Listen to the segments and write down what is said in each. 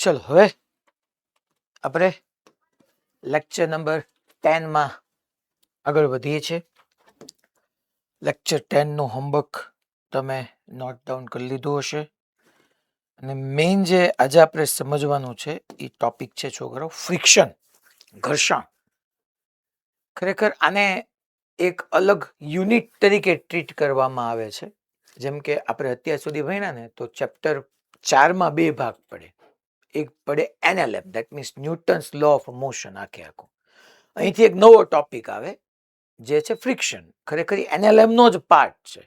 ચલો હવે આપણે લેક્ચર નંબર 10 માં આગળ વધીએ છીએ. લેક્ચર 10 નું હોમવર્ક તમે નોટ ડાઉન કરી લીધું હશે અને મેઇન જે આજે આપણે સમજવાનું છે એ ટોપિક છે છોકરાઓ ફ્રિક્શન, ઘર્ષણ. ખરેખર આને એક અલગ યુનિટ તરીકે ટ્રીટ કરવામાં આવે છે. જેમ કે આપણે અત્યાર સુધી ભણ્યા ને તો ચેપ્ટર 4 માં 2 ભાગ પડે. એક પડે NLM, that means Newton's law of motion. આખું અહીંથી એક નવો ટોપિક આવે જે છે ફ્રિક્શન. ખરેખર NLM નો જ પાર્ટ છે,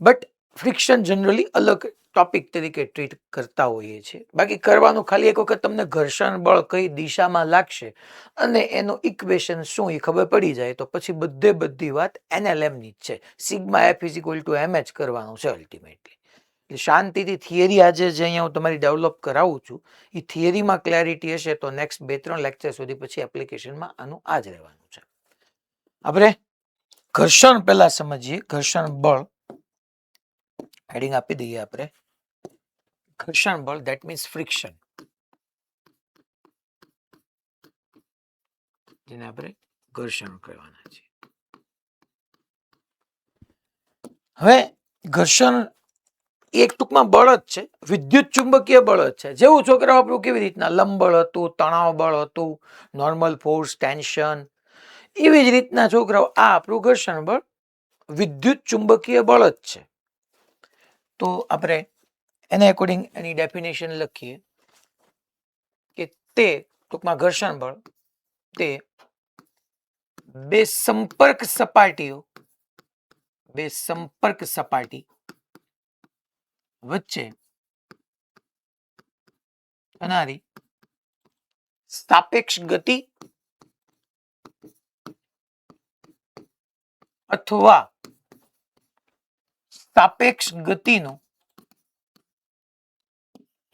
બટ ફ્રિક્શન જનરલી અલગ ટોપિક તરીકે ટ્રીટ કરતા હોઈએ છીએ. બાકી કરવાનું ખાલી એક વખત તમને ઘર્ષણ બળ કઈ દિશામાં લાગશે અને એનું ઇક્વેશન શું એ ખબર પડી જાય તો પછી બધી વાત NLM ની જ છે. સિગ્મા F = mh કરવાનું છે અલ્ટિમેટલી. શાંતિથી થિયરી આજે જે અહીંયા હું તમારી ડેવલપ કરાવું છું એ થિયરીમાં ક્લેરિટી હશે તો નેક્સ્ટ 2-3 લેક્ચર સુધી પછી એપ્લિકેશનમાં આનું આ જ રહેવાનું છે. આપણે ઘર્ષણ પહેલા સમજીએ. ઘર્ષણ બળ હેડિંગ આપી દઈએ આપણે. ઘર્ષણ બળ દેટ મીન્સ ફ્રિક્શન, જેને આપણે ઘર્ષણ કહેવાના છે. હવે ઘર્ષણ એક ટૂંકમાં બળ જ છે, વિદ્યુત ચુંબકીય બળ જ છે. જેવું છોકરાઓ આપણું કેવી રીતના લંબ બળ હતું, તણાવ બળ હતું, નોર્મલ ફોર્સ, ટેન્શન, એવી જ રીતના છોકરાઓ આ આપણું ઘર્ષણ બળ વિદ્યુત ચુંબકીય બળ જ છે. તો આપણે એને એકોર્ડિંગ એની ડેફિનેશન લખીએ કે તે ટૂંકમાં ઘર્ષણ બળ તે બે સંપર્ક સપાટી વચ્ચે થનારી સાપેક્ષ ગતિ અથવા સાપેક્ષ ગતિનો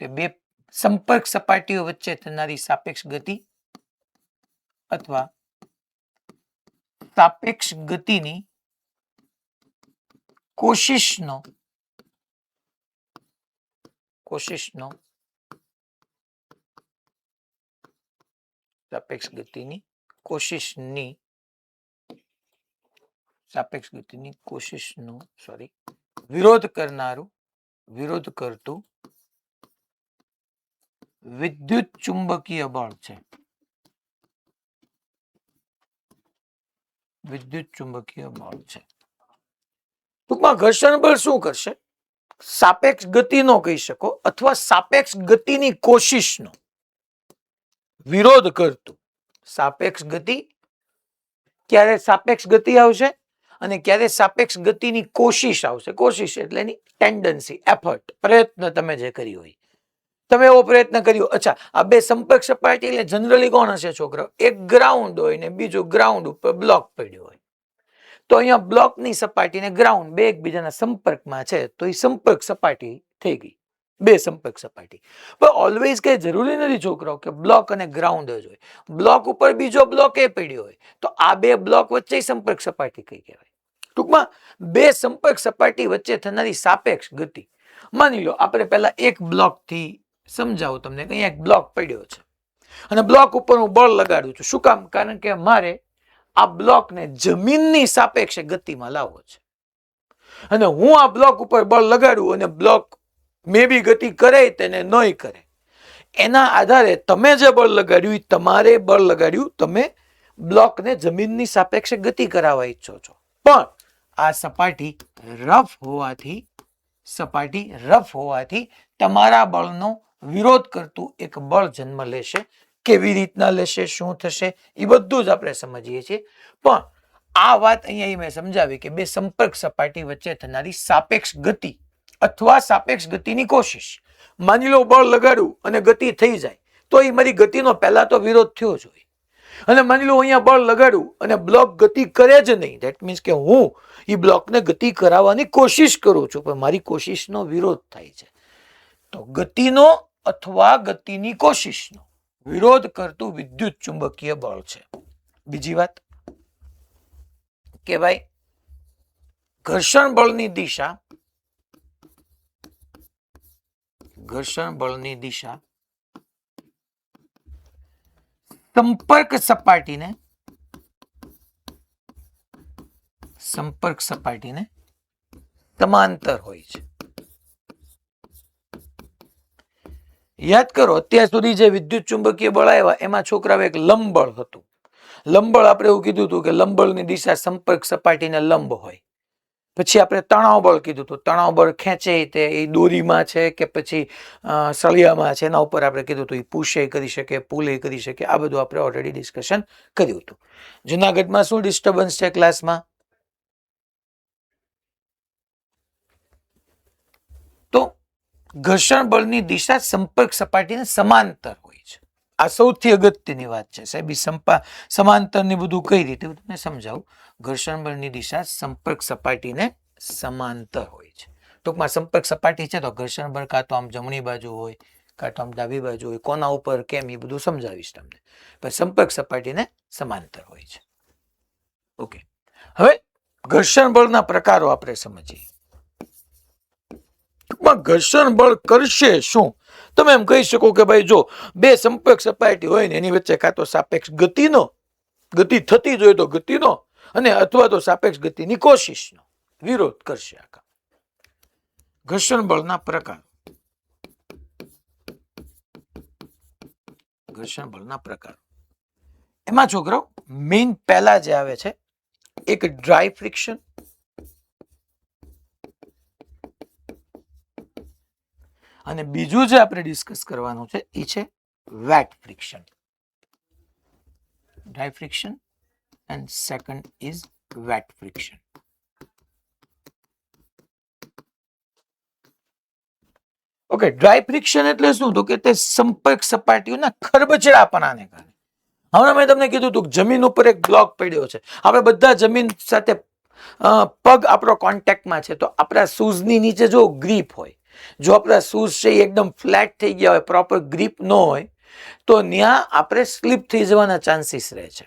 તે બે સંપર્ક સપાટીઓ વચ્ચે થનારી સાપેક્ષ ગતિ અથવા સાપેક્ષ ગતિની કોશિશનો સાપેક્ષ ગતિની કોશિશનો વિરોધ કરતું વિદ્યુત ચુંબકીય બળ છે. ટૂંકમાં ઘર્ષણ બળ શું કરશે? સાપેક્ષ ગતિ નો કહી શકો અથવા સાપેક્ષ ગતિની કોશિશનો વિરોધ કરતું. સાપેક્ષ ગતિ ક્યારે સાપેક્ષ ગતિ આવશે અને ક્યારે સાપેક્ષ ગતિની કોશિશ આવશે. કોશિશ એટલે એની ટેન્ડન્સી, એફર્ટ, પ્રયત્ન તમે જે કરી હોય. તમે એવો પ્રયત્ન કર્યો. અચ્છા, આ બે સંપર્ક સપાટી એટલે જનરલી કોણ હશે છોકરાઓ? એક ગ્રાઉન્ડ હોય ને બીજું ગ્રાઉન્ડ ઉપર બ્લોક પડ્યો હોય. તો અહીંયા બ્લોકની સપાટી ને ગ્રાઉન્ડ બે એકબીજાના સંપર્કમાં છે તો એ સંપર્ક સપાટી થઈ ગઈ. બે સંપર્ક સપાટી. પણ ઓલવેઝ કઈ જરૂરી નથી છોકરાઓ કે બ્લોક અને ગ્રાઉન્ડ જ હોય. બ્લોક ઉપર બીજો બ્લોક એ પડ્યો હોય તો આ બે બ્લોક વચ્ચે સંપર્ક સપાટી કઈ કહેવાય. ટૂંકમાં બે સંપર્ક સપાટી વચ્ચે થનારી સાપેક્ષ ગતિ. માની લો આપણે પહેલા એક બ્લોક થી સમજાવું તમને. અહીંયા એક બ્લોક પડ્યો છે અને બ્લોક ઉપર હું બળ લગાડું છું. શું કામ? કારણ કે મારે આ બ્લોકને જમીનની સાપેક્ષે ગતિમાં લાવવો છે અને હું આ બ્લોક ઉપર બળ લગાડું અને બ્લોક મે બી ગતિ કરે તેને નહીં કરે. એના આધારે તમે જે બળ લગાડ્યું તમારે બળ લગાડ્યું, તમે બ્લોકને જમીનની સાપેક્ષે ગતિ કરાવવા ઈચ્છો છો. પણ આ સપાટી રફ હોવાથી તમારા બળનો વિરોધ કરતું એક બળ જન્મ લેશે. કેવી રીતના લેશે, શું થશે, એ બધું જ આપણે સમજીએ છીએ. પણ આ વાત અહીંયા મેં સમજાવી કે બે સંપર્ક સપાટી વચ્ચે થનારી સાપેક્ષ ગતિ અથવા સાપેક્ષ ગતિની કોશિશ. માની લો બળ લગાડું અને ગતિ થઈ જાય તો એ મારી ગતિનો પહેલા તો વિરોધ થયો જ હોય. અને માની લો અહીંયા બળ લગાડું અને બ્લોક ગતિ કરે જ નહીં. ધેટ મીન્સ કે હું એ બ્લોકને ગતિ કરાવવાની કોશિશ કરું છું પણ મારી કોશિશનો વિરોધ થાય છે. તો ગતિનો અથવા ગતિની કોશિશનો વિરોધ કરતું વિદ્યુત ચુંબકીય બળ છે. બીજી વાત કે ભાઈ ઘર્ષણ બળની દિશા સંપર્ક સપાટીને સમાંતર હોય છે. યાદ કરો, અત્યાર સુધી જે વિદ્યુત ચુંબકીય બળ આવ્યા એમાં છોકરાઓ એક લંબબળ હતું. લંબબળ આપણે એવું કીધું હતું કે લંબબળની દિશા સંપર્ક સપાટીને લંબ હોય. પછી આપણે તણાવ બળ કીધું હતું, તણાવ બળ ખેંચે તે એ દોરીમાં છે કે પછી સળિયામાં છે, એના ઉપર આપણે કીધું હતું એ પુશે કરી શકે, પુલે કરી શકે. આ બધું આપણે ઓલરેડી ડિસ્કશન કર્યું હતું. જુનાગઢમાં શું ડિસ્ટર્બન્સ છે ક્લાસમાં? તો ઘર્ષણ બળની દિશા સંપર્ક સપાટીને સમાંતર હોય છે. આ સૌથી અગત્યની વાત છે સાહેબ. સમાંતરની બધું કઈ રીતે તમને સમજાવું. ઘર્ષણ બળની દિશા સંપર્ક સપાટીને સમાંતર હોય છે. ટૂંકમાં સંપર્ક સપાટી છે તો ઘર્ષણ બળ કાં તો આમ જમણી બાજુ હોય, કાં તો આમ ડાબી બાજુ હોય, કોના ઉપર કેમ એ બધું સમજાવીશ તમને. પણ સંપર્ક સપાટીને સમાંતર હોય છે. ઓકે, હવે ઘર્ષણ બળના પ્રકારો આપણે સમજીએ. ઘર્ષણ બળ કરશે શું? તમે એમ કહી શકો કે ભાઈ જો બે સંપર્ક સપાટી હોય ને એની વચ્ચે કાં તો સાપેક્ષ ગતિ થતી જોઈએ તો ગતિનો, અને અથવા તો સાપેક્ષ ગતિની કોશિશનો વિરોધ કરશે. આખા ઘર્ષણ બળના પ્રકાર. ઘર્ષણ બળના પ્રકાર એમાં છોકરો મેઇન પહેલા જે આવે છે એક ડ્રાય ફ્રિક્શન, અને બીજું જે આપણે ડિસ્કસ કરવાનું છે એ છે wet friction. Dry friction and second is wet friction. Okay, dry friction એટલે શું? તો કે તે સંપર્ક સપાટીઓના ખરબચડાપણાને કારણે. હમણાં મેં તમને કીધું હતું જમીન ઉપર એક બ્લોક પડ્યો છે, આપણે બધા જમીન સાથે પગ આપણો કોન્ટેક્ટમાં છે, તો આપણા શૂઝની નીચે જો ગ્રીપ હોય, જો આપણા શૂઝ છે એકદમ ફ્લેટ થઈ ગયા હોય, પ્રોપર ગ્રીપ ન હોય, તો ત્યાં આપણે સ્લીપ થઈ જવાના ચાન્સીસ રહે છે.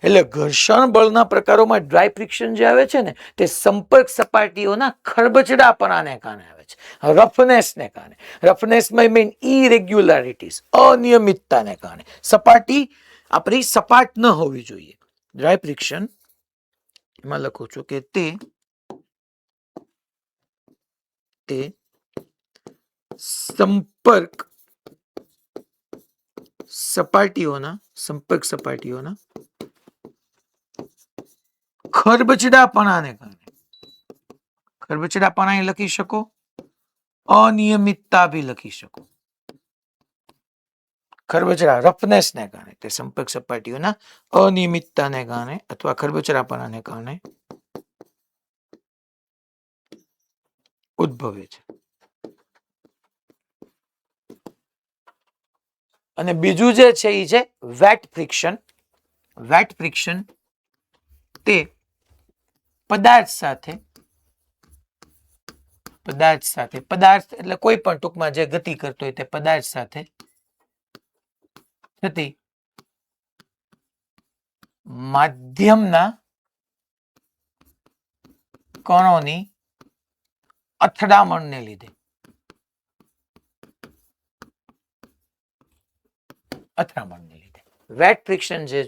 એટલે ઘર્ષણ બળના પ્રકારોમાં ડ્રાય ફ્રિક્શન જે આવે છે ને તે સંપર્ક સપાટીઓના ખરબચડાપણાને કારણે આવે છે, રફનેસને કારણે. રફનેસમાં મેઇન ઇરેગ્યુલારિટીઝ, અનિયમિતતાને કારણે. સપાટી આપણી સપાટ ન હોવી જોઈએ. ડ્રાય ફ્રિક્શન એમાં લખું છું કે તે સંપર્ક સપાટીઓના ખરબચડાપણાને કારણે. ખરબચડાપણા લખી શકો, અનિયમિતતા ભી લખી શકો. ખરબચડા રફનેસને કારણે, તે સંપર્ક સપાટીઓના અનિયમિતતાને કારણે અથવા ખરબચડાપણાને કારણે ઉદ્ભવે છે. અને બીજું જે છે એ છે વેટ ફ્રિક્શન. વેટ ફ્રિક્શન તે પદાર્થ એટલે કોઈ પણ ટૂંકમાં જે ગતિ કરતો હોય તે પદાર્થ સાથે થતી માધ્યમના કણોની અથડામણને લીધે. વેટ ફ્રિક્શન જે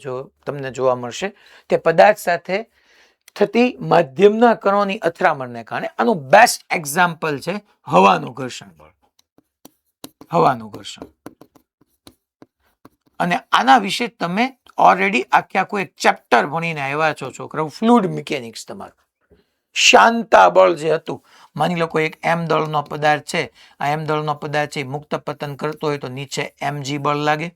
તમને જોવા મળશે તે પદાર્થ સાથે થતી માધ્યમના કણોની અથડામણને કારણે. આનું બેસ્ટ એક્ઝામ્પલ છે હવાનું ઘર્ષણ બળ. હવાનું ઘર્ષણ. અને આના વિશે તમે ઓલરેડી આખું એક ચેપ્ટર ભણીને આવ્યા છો છોકરાઓ, ફ્લુઇડ મિકેનિક્સ. તમારું શાંતા બળ જે હતું, માની લો કોઈ એક એમ દળનો પદાર્થ છે, આ એમ દળનો પદાર્થ છે મુક્ત પતન કરતો હોય તો નીચે mg બળ લાગે.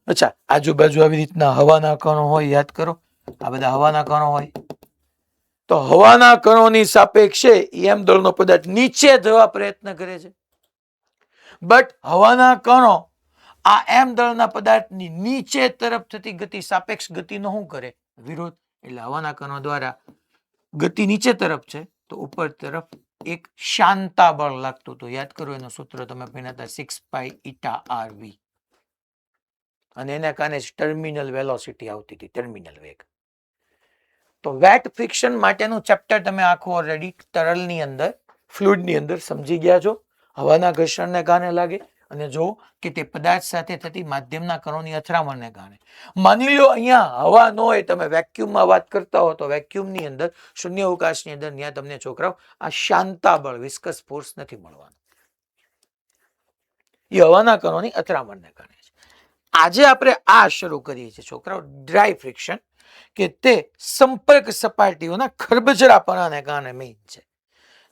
અચ્છા, આજુબાજુ આવી રીતના હવાના કણો હોય, યાદ કરો આ બધા હવાના કણો હોય, તો હવાના કણોની સાપેક્ષે એમ દળનો પદાર્થ નીચે જવા પ્રયત્ન કરે છે. બટ હવાના કણો આ એમ દળના પદાર્થની નીચે તરફ થતી ગતિ, સાપેક્ષ ગતિનો શું કરે? વિરોધ. એટલે હવાના કણો દ્વારા ગતિ નીચે તરફ છે તો ઉપર તરફ એક શાંતા બળ લાગતું હતું. યાદ કરો, એનું સૂત્ર તમે ભણ્યા હતા 6π∗rv. અને એના કારણે જ ટર્મિનલ વેલોસિટી આવતી હતી, ટર્મિનલ વેગ. તો વેટ ફ્રિક્શન માટેનું ચેપ્ટર તમે આખું ઓલરેડી તરલની અંદર, ફ્લુઇડની અંદર સમજી ગયા છો. હવાના ઘર્ષણને કારણે લાગે અને જો કે તે પદાર્થ સાથે થતી માધ્યમના કણોની અથડામણને કારણે. માની લો અહીંયા હવા ન હોય, તમે વેક્યુમમાં વાત કરતા હો તો વેક્યુમની અંદર, શૂન્ય અવકાશની અંદર ત્યાં તમને છોકરાઓ આ શાંતા બળ વિસ્કસ ફોર્સ નથી મળવાનો. એ હવાના કણોની અથડામણને કારણે છે. આજે આપણે આ શરૂ કરીએ છીએ છોકરાઓ ડ્રાય ફ્રિક્શન, કે તે સંપર્ક સપાટીઓના ખરબચડાપણાને કારણે મેઇન છે.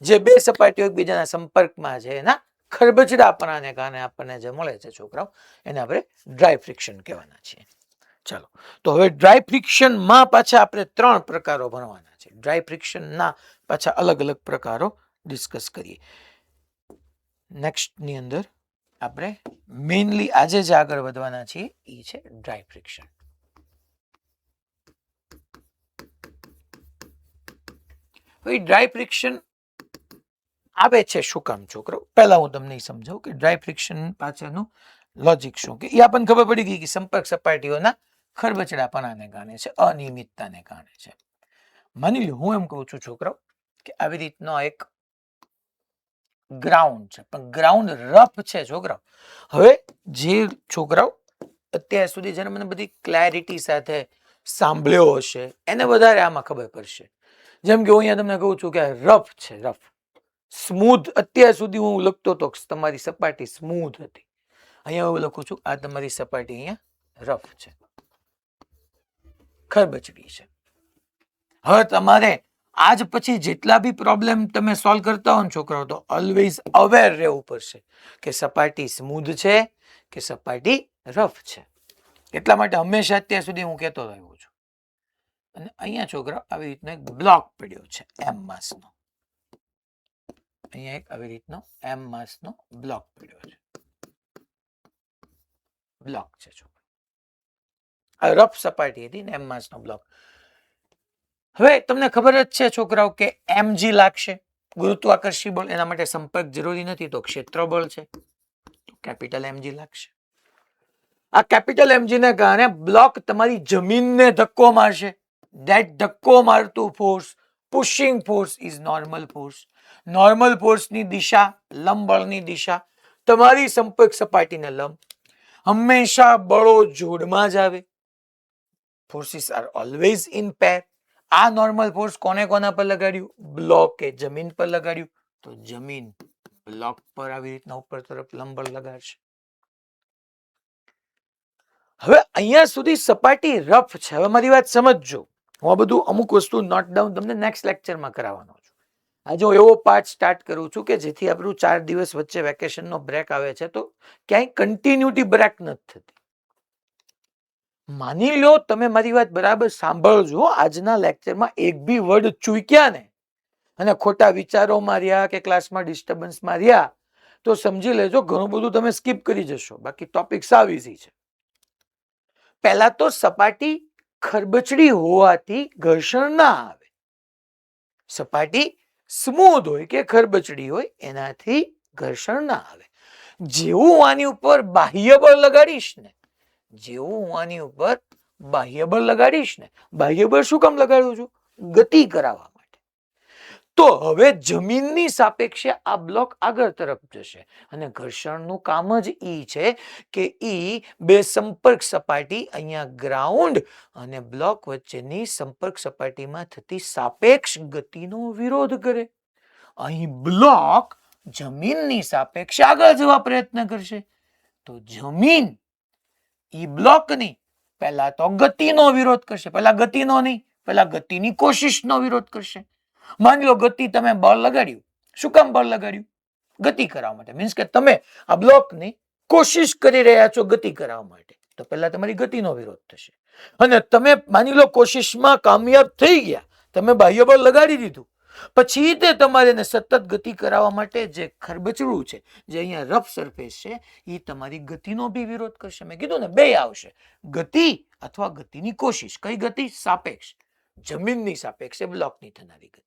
જે બે સપાટીઓ એકબીજાના સંપર્કમાં છે એના ખરબચડાપણાને કારણે આપણને જે મળે છે છોકરાઓ, એને આપણે ડ્રાય ફ્રિક્શન કહેવાના છીએ. ચાલો, તો હવે ડ્રાય ફ્રિક્શનમાં પાછા આપણે 3 પ્રકારો ભણવાના છે. ડ્રાય ફ્રિક્શનના પાછા અલગ અલગ પ્રકારો ડિસ્કસ કરીએ. નેક્સ્ટની અંદર આપણે મેઇનલી આજે જે આગળ વધવાના છીએ એ છે ડ્રાય ફ્રિક્શન. હવે ડ્રાય ફ્રિક્શન આવે છે શું કામ છોકરો? પહેલા હું તમને સમજાવું કે ડ્રાય ફ્રિક્શન પાછળનું લોજિક શું, કે એ આપણને ખબર પડી ગઈ કે સંપર્ક સપાટીઓના ખરબચડાપણાને કારણે છે, અનિયમિતતાને કારણે છે. માની લો હું એમ કહું છું છોકરાઓ કે આવી રીતનો એક ગ્રાઉન્ડ છે, પણ ગ્રાઉન્ડ રફ છે છોકરાઓ. હવે જે છોકરાઓ અત્યાર સુધી જેને મને બધી ક્લેરિટી સાથે સાંભળ્યો હશે એને વધારે આમાં ખબર પડશે. જેમ કે હું અહીંયા તમને કહું છું કે રફ છે, રફ. સ્મૂધ અત્યાર સુધી હું લખતો હતો તમારી સપાટી સ્મૂધ હતી, અહીંયા હું લખું છું આ તમારી સપાટી અહીંયા રફ છે, ખરબચડી છે. હવે તમારે આજ પછી જેટલા બી પ્રોબ્લેમ તમે સોલ્વ કરતા હો ને છોકરાઓ, તો ઓલવેઝ અવેર રહેવું પડશે કે સપાટી સ્મૂધ છે કે સપાટી રફ છે. એટલા માટે હંમેશા અત્યાર સુધી હું કહેતો રહ્યો છું. અને અહીંયા છોકરાઓ આવી રીતનો એક બ્લોક પડ્યો છે એમ માસનો, અહીંયા એક આવી રીતનો એમ માસનો બ્લોક પડ્યો છે, બ્લોક છે છોકરા. આ રફ સપાટી હતી ને એમ માસનો બ્લોક. હવે તમને ખબર જ છે છોકરાઓ કે mg લાગશે, ગુરુત્વાકર્ષી બળ. એના માટે સંપર્ક જરૂરી નથી, તો ક્ષેત્રબળ છે, તો કેપિટલ mg લાગશે. આ કેપિટલ mg ને કારણે બ્લોક તમારી જમીનને ધક્કો મારશે. ધેટ ધક્કો મારતું force, pushing force is normal force. Normal ફોર્સની દિશા, લંબ બળની દિશા તમારી સંપર્ક સપાટીને લંબ. હંમેશા બળો જોડમાં જ આવે. Forces are always in pair. આ નોર્મલ ફોર્સ કોને કોના પર લગાડ્યું? બ્લોકે જમીન પર લગાડ્યું, તો જમીન બ્લોક પર આવી રીતના ઉપર તરફ લંબ બળ લગાડશે. હવે અહીંયા સુધી સપાટી રફ છે. હવે મારી વાત સમજજો, હું આ બધું અમુક વસ્તુ નોટ ડાઉન તમને નેક્સ્ટ લેક્ચરમાં કરાવવાનો છું. આજે હું એવો પાર્ટ સ્ટાર્ટ કરું છું કે જેથી આપણું 4 દિવસ વચ્ચે વેકેશનનો બ્રેક આવે છે તો ક્યાંય કન્ટિન્યુટી બ્રેક નથી થતી. માની લો તમે મારી વાત બરાબર સાંભળજો, આજના લેક્ચરમાં એક બી વર્ડ ચૂક્યા ને અને ખોટા વિચારોમાં રહ્યા કે ક્લાસમાં ડિસ્ટર્બન્સમાં રહ્યા તો સમજી લેજો ઘણું બધું તમે સ્કીપ કરી જશો. બાકી ટોપિક સાવ ઈઝી છે. પહેલા તો સપાટી ખરબચડી હોવાથી ઘર્ષણ ના આવે. સપાટી સ્મૂધ હોય કે ખરબચડી હોય એનાથી ઘર્ષણ ના આવે. જેવું હું આની ઉપર બાહ્ય બળ લગાડીશ ને, જેવું હું આની ઉપર બાહ્ય બળ લગાડીશ ને, બાહ્ય બળ શું કામ લગાડું છું? ગતિ કરાવવા માટે. તો હવે જમીનની સાપેક્ષે આ બ્લોક આગળ તરફ જશે અને ઘર્ષણનું કામ જ ઈ છે કે ઈ બે સંપર્ક સપાટી અહીંયા ગ્રાઉન્ડ અને બ્લોક વચ્ચેની સંપર્ક સપાટીમાં થતી સાપેક્ષ ગતિનો વિરોધ કરે. અહીં બ્લોક જમીનની સાપેક્ષે આગળ જવા પ્રયત્ન કરશે, તો જમીન ઈ બ્લોકની પહેલા તો ગતિનો વિરોધ કરશે. પહેલા ગતિનો નહીં, પહેલા ગતિની કોશિશનો વિરોધ કરશે. માની લો ગતિ તમે બળ લગાડ્યું, શું કામ બળ લગાડ્યું? ગતિ કરાવવા માટે. મીન્સ કે તમે આ બ્લોકની કોશિશ કરી રહ્યા છો ગતિ કરાવવા માટે, તો પહેલા તમારી ગતિનો વિરોધ થશે. અને તમે માની લો કોશિશમાં કામયાબ થઈ ગયા, તમે બાહ્ય બળ લગાડી દીધું, પછી તે તમારે સતત ગતિ કરાવવા માટે જે ખરબચડું છે, જે અહીંયા રફ સરફેસ છે, એ તમારી ગતિનો બી વિરોધ કરશે. મેં કીધું ને બે આવશે, ગતિ અથવા ગતિની કોશિશ. કઈ ગતિ? સાપેક્ષ, જમીનની સાપેક્ષે બ્લોકની થનારી ગતિ.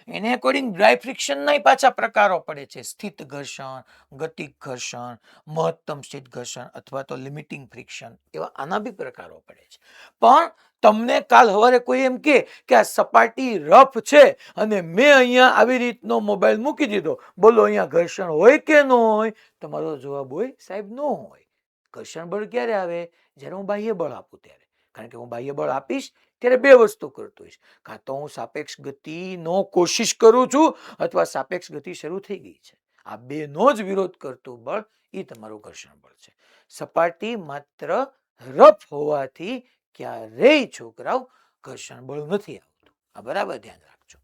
એને અકોર્ડિંગ ડ્રાય ફ્રિક્શનના પાછા પ્રકારો પડે છે. સ્થિત ઘર્ષણ, ગતિક ઘર્ષણ, મહત્તમ સ્થિત ઘર્ષણ અથવા તો લિમિટિંગ ફ્રિક્શન, એવા આના બી પ્રકારો પડે છે. પણ તમને કાલ સવારે કોઈ એમ કે આ સપાટી રફ છે અને મેં અહીંયા આવી રીતનો મોબાઈલ મૂકી દીધો, બોલો અહીંયા ઘર્ષણ હોય કે ન હોય? તમારો જવાબ હોય સાહેબ ન હોય. ઘર્ષણ બળ ક્યારે આવે? જ્યારે હું બાહ્ય બળ આપું ત્યારે. કારણ કે હું બાહ્ય બળ આપીશ ત્યારે બે વસ્તુ કરતો હોઈશ, કાં તો હું સાપેક્ષ ગતિનો કોશિશ કરું છું અથવા સાપેક્ષ ગતિ શરૂ થઈ ગઈ છે. આ બેનો જ વિરોધ કરતું બળ એ તમારું ઘર્ષણ બળ છે. સપાટી માત્ર રફ હોવાથી ક્યારેય છોકરાઓ ઘર્ષણ બળ નથી આવતું. આ બરાબર ધ્યાન રાખજો.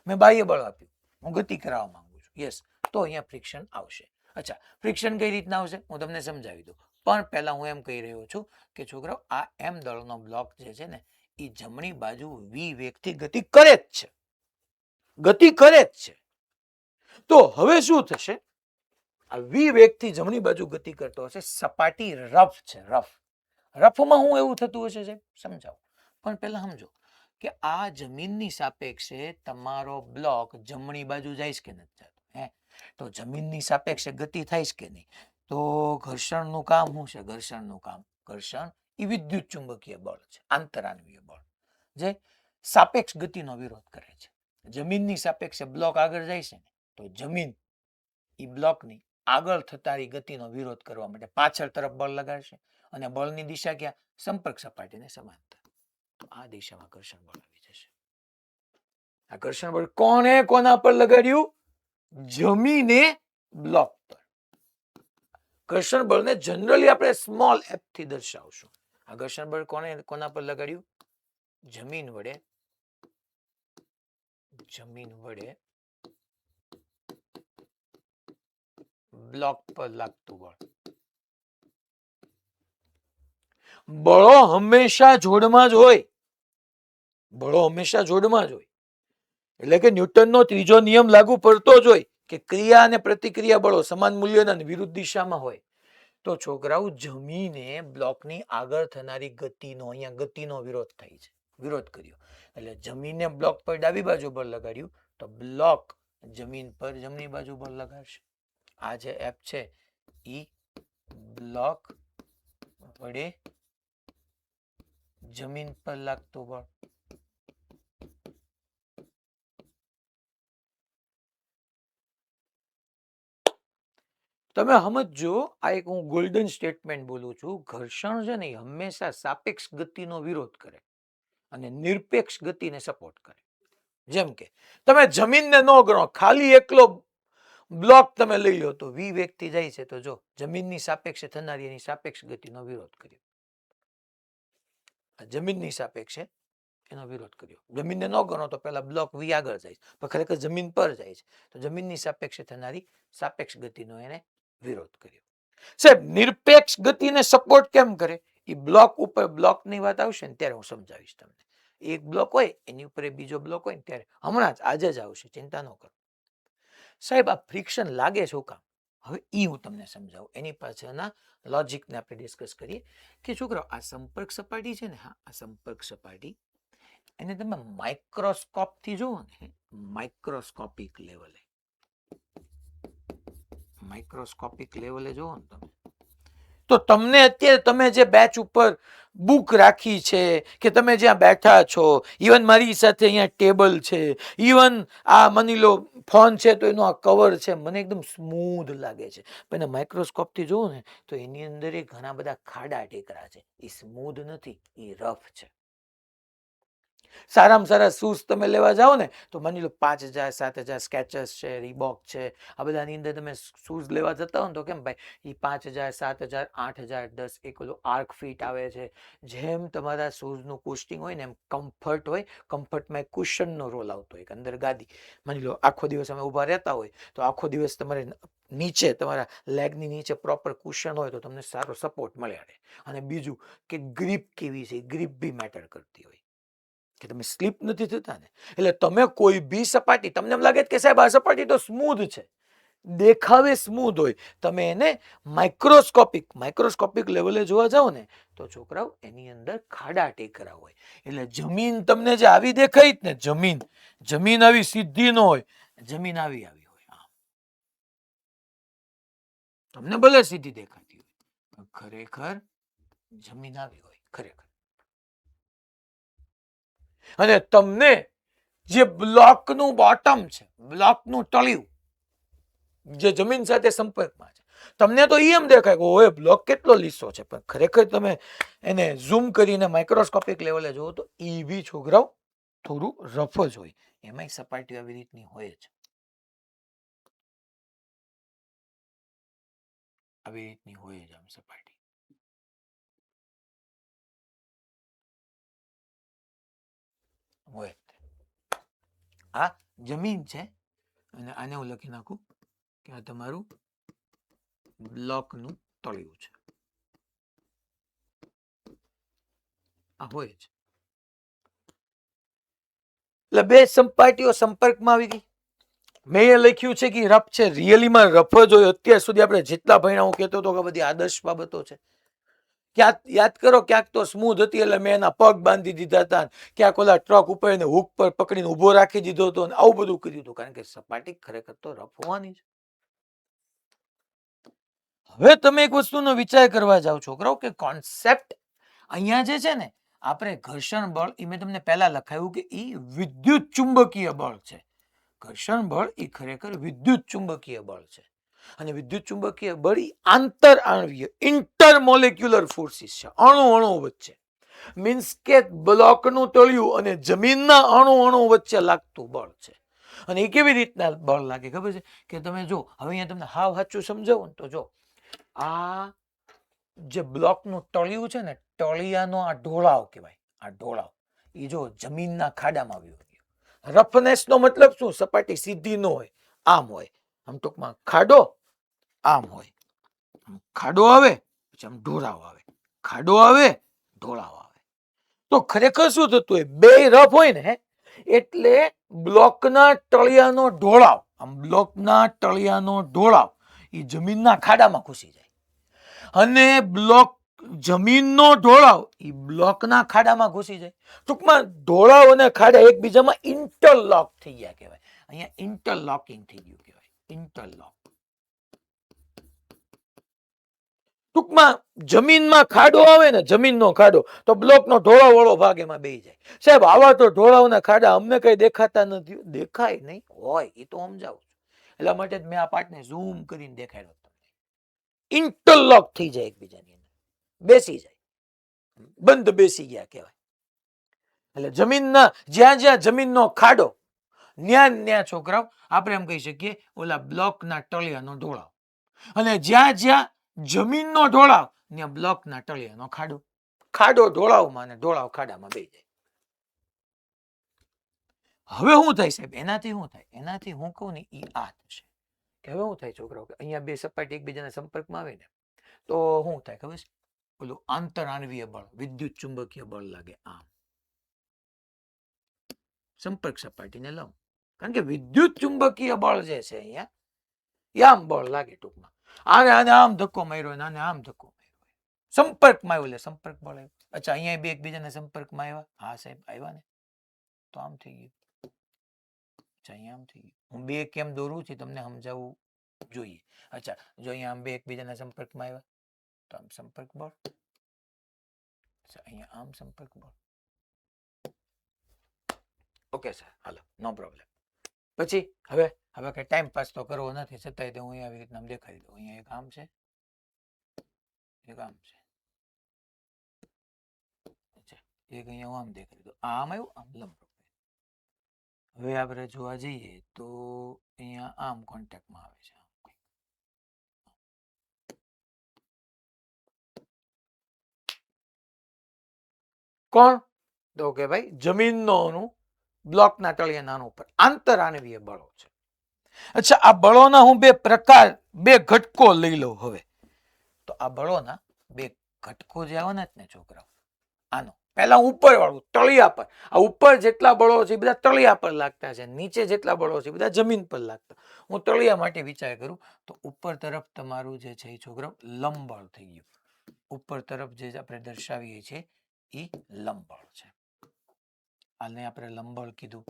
મેં બાહ્ય બળ આપ્યું, હું ગતિ કરાવવા માંગુ છું, યસ, તો અહીંયા ફ્રિક્શન આવશે. અચ્છા, ફ્રિક્શન કઈ રીતના આવશે હું તમને સમજાવી દઉં. પણ પહેલા હું એમ કહી રહ્યો છું કે છોકરાઓ આ એમ દળનો બ્લોક જે છે ને એ જમણી બાજુ વી વેગથી ગતિ કરે જ છે, ગતિ કરે જ છે. તો હવે શું થશે? આ વી વેગથી જમણી બાજુ ગતિ કરતો હશે, સપાટી રફ છે, રફ. રફમાં હું એવું થતું હશે સાહેબ સમજાવો. પણ પહેલા સમજો કે આ જમીનની સાપેક્ષે તમારો બ્લોક જમણી બાજુ જાય કે નથી જતો? હે, તો જમીનની સાપેક્ષે ગતિ થાય કે નહીં? તો ઘર્ષણનું કામ શું છે? ઘર્ષણનું કામ, ઘર્ષણ એ વિદ્યુત ચુંબકીય બળ છે, આંતરાન્વીય બળ, જે સાપેક્ષ ગતિનો વિરોધ કરે છે. જમીનની સાપેક્ષે બ્લોક આગળ જાય છે ને તો જમીન એ બ્લોકની આગળ થનારી ગતિનો વિરોધ કરવા માટે પાછળ તરફ બળ લગાડશે અને બળની દિશા ક્યાં? સંપર્ક સપાટીને સમાંતર. તો આ દિશામાં ઘર્ષણ બળ આવી જશે. આ ઘર્ષણ બળ કોને કોના પર લગાડ્યું? જમીને બ્લોક પર. ઘર્ષણ બળને જનરલી આપણે સ્મોલ એફ થી દર્શાવશું. આ ઘર્ષણ બળ કોને કોના પર લગાડ્યું? જમીન વડે બ્લોક પર લાગતું બળ. બળો હંમેશા જોડમાં જ હોય, બળો હંમેશા જોડમાં જ હોય. એટલે કે ન્યૂટનનો ત્રીજો નિયમ લાગુ પડતો જ હોય કે ક્રિયા અને પ્રતિક્રિયા બળો સમાન મૂલ્યના અને વિરુદ્ધ દિશામાં હોય. તો છોકરાઓ જમીને બ્લોકની આગળ થનારી ગતિનો અહીંયા ગતિનો વિરોધ થાય છે, વિરોધ કર્યો. એટલે જમીને બ્લોક પર ડાબી બાજુ બળ લગાડ્યું તો બ્લોક જમીન પર જમણી બાજુ બળ લગાડશે. આ જે એફ છે ઈ બ્લોક વડે જમીન પર લાગતું બળ. તમે સમજો, આ એક હું ગોલ્ડન સ્ટેટમેન્ટ બોલું છું. ઘર્ષણ છે ને હંમેશા સાપેક્ષ ગતિનો વિરોધ કરે અને નિરપેક્ષ ગતિને સપોર્ટ કરે. જેમ કે તમે જમીનને ન ગણો, ખાલી એકલો બ્લોક તમે લઈ લો તો વી વેગથી જાય છે, તો જો જમીનની સાપેક્ષે થનારી એની સાપેક્ષ ગતિનો વિરોધ કર્યો. જમીનની સાપેક્ષે એનો વિરોધ કર્યો. જમીનને ન ગણો તો પેલા બ્લોક વી આગળ જાય પણ ખરેખર જમીન પર જાય છે, તો જમીનની સાપેક્ષે થનારી સાપેક્ષ ગતિનો એને વિરોધ કર્યો. સાહેબ નિરપેક્ષ ગતિને સપોર્ટ કેમ કરે? એ બ્લોક ઉપર બ્લોકની વાત આવશે ને ત્યારે હું સમજાવીશ તમને. એક બ્લોક હોય એની ઉપર બીજો બ્લોક હોય ને ત્યારે, હમણાં જ આજે જ આવશે, ચિંતા ન કરો. સાહેબ આ ફ્રિક્શન લાગે શું કામ? હવે એ હું તમને સમજાવું. એની પાછળના લોજિકને આપણે ડિસ્કસ કરીએ કે છોકરો આ સંપર્ક સપાટી છે ને, હા આ સંપર્ક સપાટી એને તમે માઇક્રોસ્કોપ થી જુઓ ને, માઇક્રોસ્કોપિક લેવલે જુઓ ને તમે, તો તમને અત્યારે તમે જે બેચ ઉપર બુક રાખી છે કે તમે જ્યાં બેઠા છો, ઇવન મારી સાથે અહીંયા ટેબલ છે, ઇવન આ માની લો ફોન છે તો એનો આ કવર છે, મને એકદમ સ્મૂધ લાગે છે. પણ માઇક્રોસ્કોપ થી જુઓ ને તો એની અંદર ઘણા બધા ખાડા ટેકરા છે. એ સ્મૂધ નથી, એ રફ છે. સારામાં સારા શૂઝ તમે લેવા જાઓ ને તો માની લો 5,000 7,000 સ્કેચર્સ છે, રીબોક છે, આ બધાની અંદર તમે શૂઝ લેવા જતા હો ને તો કેમ ભાઈ એ 5,000 7,000 8,000 10 એક ઓલો આર્ક ફીટ આવે છે. જેમ તમારા શૂઝનું કુસ્ટિંગ હોય ને એમ કમ્ફર્ટ હોય, કમ્ફર્ટમાં એક કુશનનો રોલ આવતો હોય, અંદર ગાદી. માની લો આખો દિવસ અમે ઊભા રહેતા હોય તો આખો દિવસ તમારે નીચે તમારા લેગની નીચે પ્રોપર કુશન હોય તો તમને સારો સપોર્ટ મળે. અને બીજું કે ગ્રીપ કેવી છે, ગ્રીપ બી મેટર કરતી હોય કે તમે સ્લીપ નથી થતા ને. એટલે તમે કોઈ બી સપાટી, તમને એમ લાગે કે સાહેબ આ સપાટી તો સ્મૂધ છે, દેખાવે સ્મૂધ હોય, તમે એને માઇક્રોસ્કોપિક લેવલે જોવા જાઓ ને તો છોકરાઓ એની અંદર ખાડા ટેકરા હોય. એટલે જમીન તમને જે આવી દેખાય ને, જમીન આવી સીધી ન હોય, જમીન આવી હોય. તમને ભલે સીધી દેખાતી હોય, ખરેખર જમીન આવી હોય ખરેખર. અને તમને જે બ્લોકનું બોટમ છે, બ્લોકનું તળિયું જે જમીન સાથે સંપર્કમાં છે, તમને તો એમ દેખાય કે ઓય બ્લોક કેટલો લીસો છે, પણ ખરેખર તમે એને ઝૂમ કરીને માઇક્રોસ્કોપિક લેવલે જુઓ તો એ બી છોકરાઓ થોડું રફ જ હોય. એમાંય સપાટી આવી રીતની હોય જ, આવી રીતની હોય જ આમ સપાટી. હોય આ જમીન છે અને આને હું લખી નાખું કે આ તમારું બ્લોકનું તળિયું છે. આ હોય જ. એટલે બે સપાટીઓ સંપર્કમાં આવી ગઈ. મેં એ લખ્યું છે કે રફ છે, રિયલીમાં રફ જ હોય. અત્યાર સુધી આપણે જેટલા ભણ્યા હું કહેતો હતો કે બધી આદર્શ બાબતો છે. ક્યાંક યાદ કરો, ક્યાંક તો સ્મૂધ હતી એટલે મેં એના પગ બાંધી દીધા હતા, ક્યાંક ઓલા ટ્રક ઉપર એને હુક પર પકડીને ઉભો રાખી દીધો હતો, આવું બધું કર્યું હતું, કારણ કે સપાટી ખરેખર તો રફ હોવાની છે. હવે તમે એક વસ્તુનો વિચાર કરવા જાઓ છોકરાઓ કે કોન્સેપ્ટ અહીંયા જે છે ને, આપણે ઘર્ષણ બળ એ મેં તમને પહેલા લખાયું કે એ વિદ્યુત ચુંબકીય બળ છે. ઘર્ષણ બળ એ ખરેખર વિદ્યુત ચુંબકીય બળ છે. અને વિદ્યુત ચુંબકીય બળ એ આંતર આણવીય ઇન્ટરમોલેક્યુલર ફોર્સિસ છે, અણુ અણુ વચ્ચે. મીન્સ કે બ્લોકનું તળિયું અને જમીનના અણુ અણુ વચ્ચે લાગતું બળ છે. અને એ કેવી રીતના બળ લાગે ખબર છે કે તમે જો હવે અહીંયા તમને હાવ સાચું સમજાવું ને તો જો આ જે બ્લોકનું તળિયું છે ને, તળિયાનો આ ઢોળાવ કહેવાય. આ ઢોળાવ એ જો જમીનના ખાડામાં આવ્યો. રફનેસ નો મતલબ શું? સપાટી સીધી ન હોય, આમ હોય. આમ ટૂંકમાં ખાડો આમ હોય, ખાડો આવે પછી આમ ઢોળાવ આવે, ખાડો આવે ઢોળાવ આવે. તો ખરેખર શું થતું હોય? બે રફ હોય ને એટલે બ્લોકના તળિયાનો ઢોળાવ, આમ બ્લોકના તળિયાનો ઢોળાવ એ જમીનના ખાડામાં ઘૂસી જાય. અને બ્લોક જમીનનો ઢોળાવ એ બ્લોકના ખાડામાં ઘૂસી જાય. ટૂંકમાં ઢોળાવ અને ખાડા એકબીજામાં ઇન્ટરલોક થઈ ગયા કહેવાય. અહીંયા ઇન્ટરલોકિંગ થઈ ગયું કહેવાય, ઇન્ટરલોક. ટૂંકમાં જમીનમાં ખાડો આવે ને, જમીનનો ખાડો, તો બ્લોકનો ઢોળાવ વાળો ભાગ એમાં બેસી જાય. સાહેબ આવા તો ઢોળાવના ખાડા અમને કઈ દેખાતા નથી. દેખાય નહીં હોય એ તો સમજાવું છું. એટલા માટે મેં આ પાર્ટને ઝૂમ કરીને દેખાડ્યો. ઇન્ટરલોક થઈ જાય એકબીજાની અંદર, બેસી જાય, બંધ બેસી ગયા કહેવાય. એટલે જમીનના જ્યાં જ્યાં જમીનનો ખાડો ન્યા છોકરાઓ આપણે એમ કહી શકીએ ઓલા બ્લોકના તળિયાનો ઢોળાવ. અને જ્યાં જ્યાં જમીનનો ઢોળાવ ત્યાં બ્લોકના તળિયાનો ખાડો. ખાડો ઢોળાવમાં અને ઢોળાવ ખાડામાં બે જાય. હવે શું થાય સાહેબ? એનાથી શું થાય? એનાથી હું કહું ને એ આ થશે કે હવે શું થાય છોકરાઓ કે અહીંયા બે સપાટી એકબીજાના સંપર્કમાં આવે ને તો શું થાય ખબર છે? ઓલું આંતરઆણવીય બળ, વિદ્યુત ચુંબકીય બળ લાગે આમ સંપર્ક સપાટીને લઉં. કારણ કે વિદ્યુત ચુંબકીય બળ જે છે અહીંયા એ આમ બળ લાગે ટૂંકમાં. આને આમ ધક્કો માર્યો ને આને આમ ધક્કો માર્યો, સંપર્કમાં આવ્યો એટલે સંપર્ક બળ આવ્યો. અચ્છા અહીંયા બે એકબીજાના સંપર્કમાં આવ્યા, હા સાહેબ આવ્યા ને, તો આમ થઈ ગયું. અચ્છા અહીંયા આમ થઈ ગયું. હું બે કેમ દોરું છું તમને સમજાવવું જોઈએ. અચ્છા જો અહીંયા આમ બે એકબીજાના સંપર્કમાં આવ્યા તો આમ સંપર્ક બળ, અહીંયા આમ સંપર્ક બળ. ઓકે સર, હાલો, નો પ્રોબ્લેમ. પછી હવે કઈ ટાઈમ પાસ તો કરવો નથી, છતાંય તો હું આવી રીતના દેખાડી દઉં. અહીંયા એક આમ છે, એક આમ છે. અચ્છા એક અહીંયા આમ દેખાડી દઉં. આમ આવ્યું, આમ લંબ. હવે આપણે જોવા જઈએ તો અહીંયા આમ કોન્ટેક્ટમાં આવે છે. કોણ? તો કે ભાઈ જમીનનો અણુ બ્લોકના તળિયાના અણુ ઉપર આંતરઆણવીય બળો છે. અચ્છા આ બળોના હું બે પ્રકાર, બે ઘટકો લઈ લઉં હવે. તો આ બળોના બે ઘટકો જે આવવાના જ ને છોકરાઓ, આનો પહેલા ઉપર વાળું તળિયા પર, આ ઉપર જેટલા બળો છે એ બધા તળિયા પર લાગતા છે, નીચે જેટલા બળો છે એ બધા જમીન પર લાગતા. હું તળિયા માટે વિચાર કરું તો ઉપર તરફ તમારું જે છે એ છોકરાઓ લંબબળ થઈ ગયું. ઉપર તરફ જે આપણે દર્શાવીએ છીએ એ લંબબળ છે. આને આપણે લંબબળ કીધું.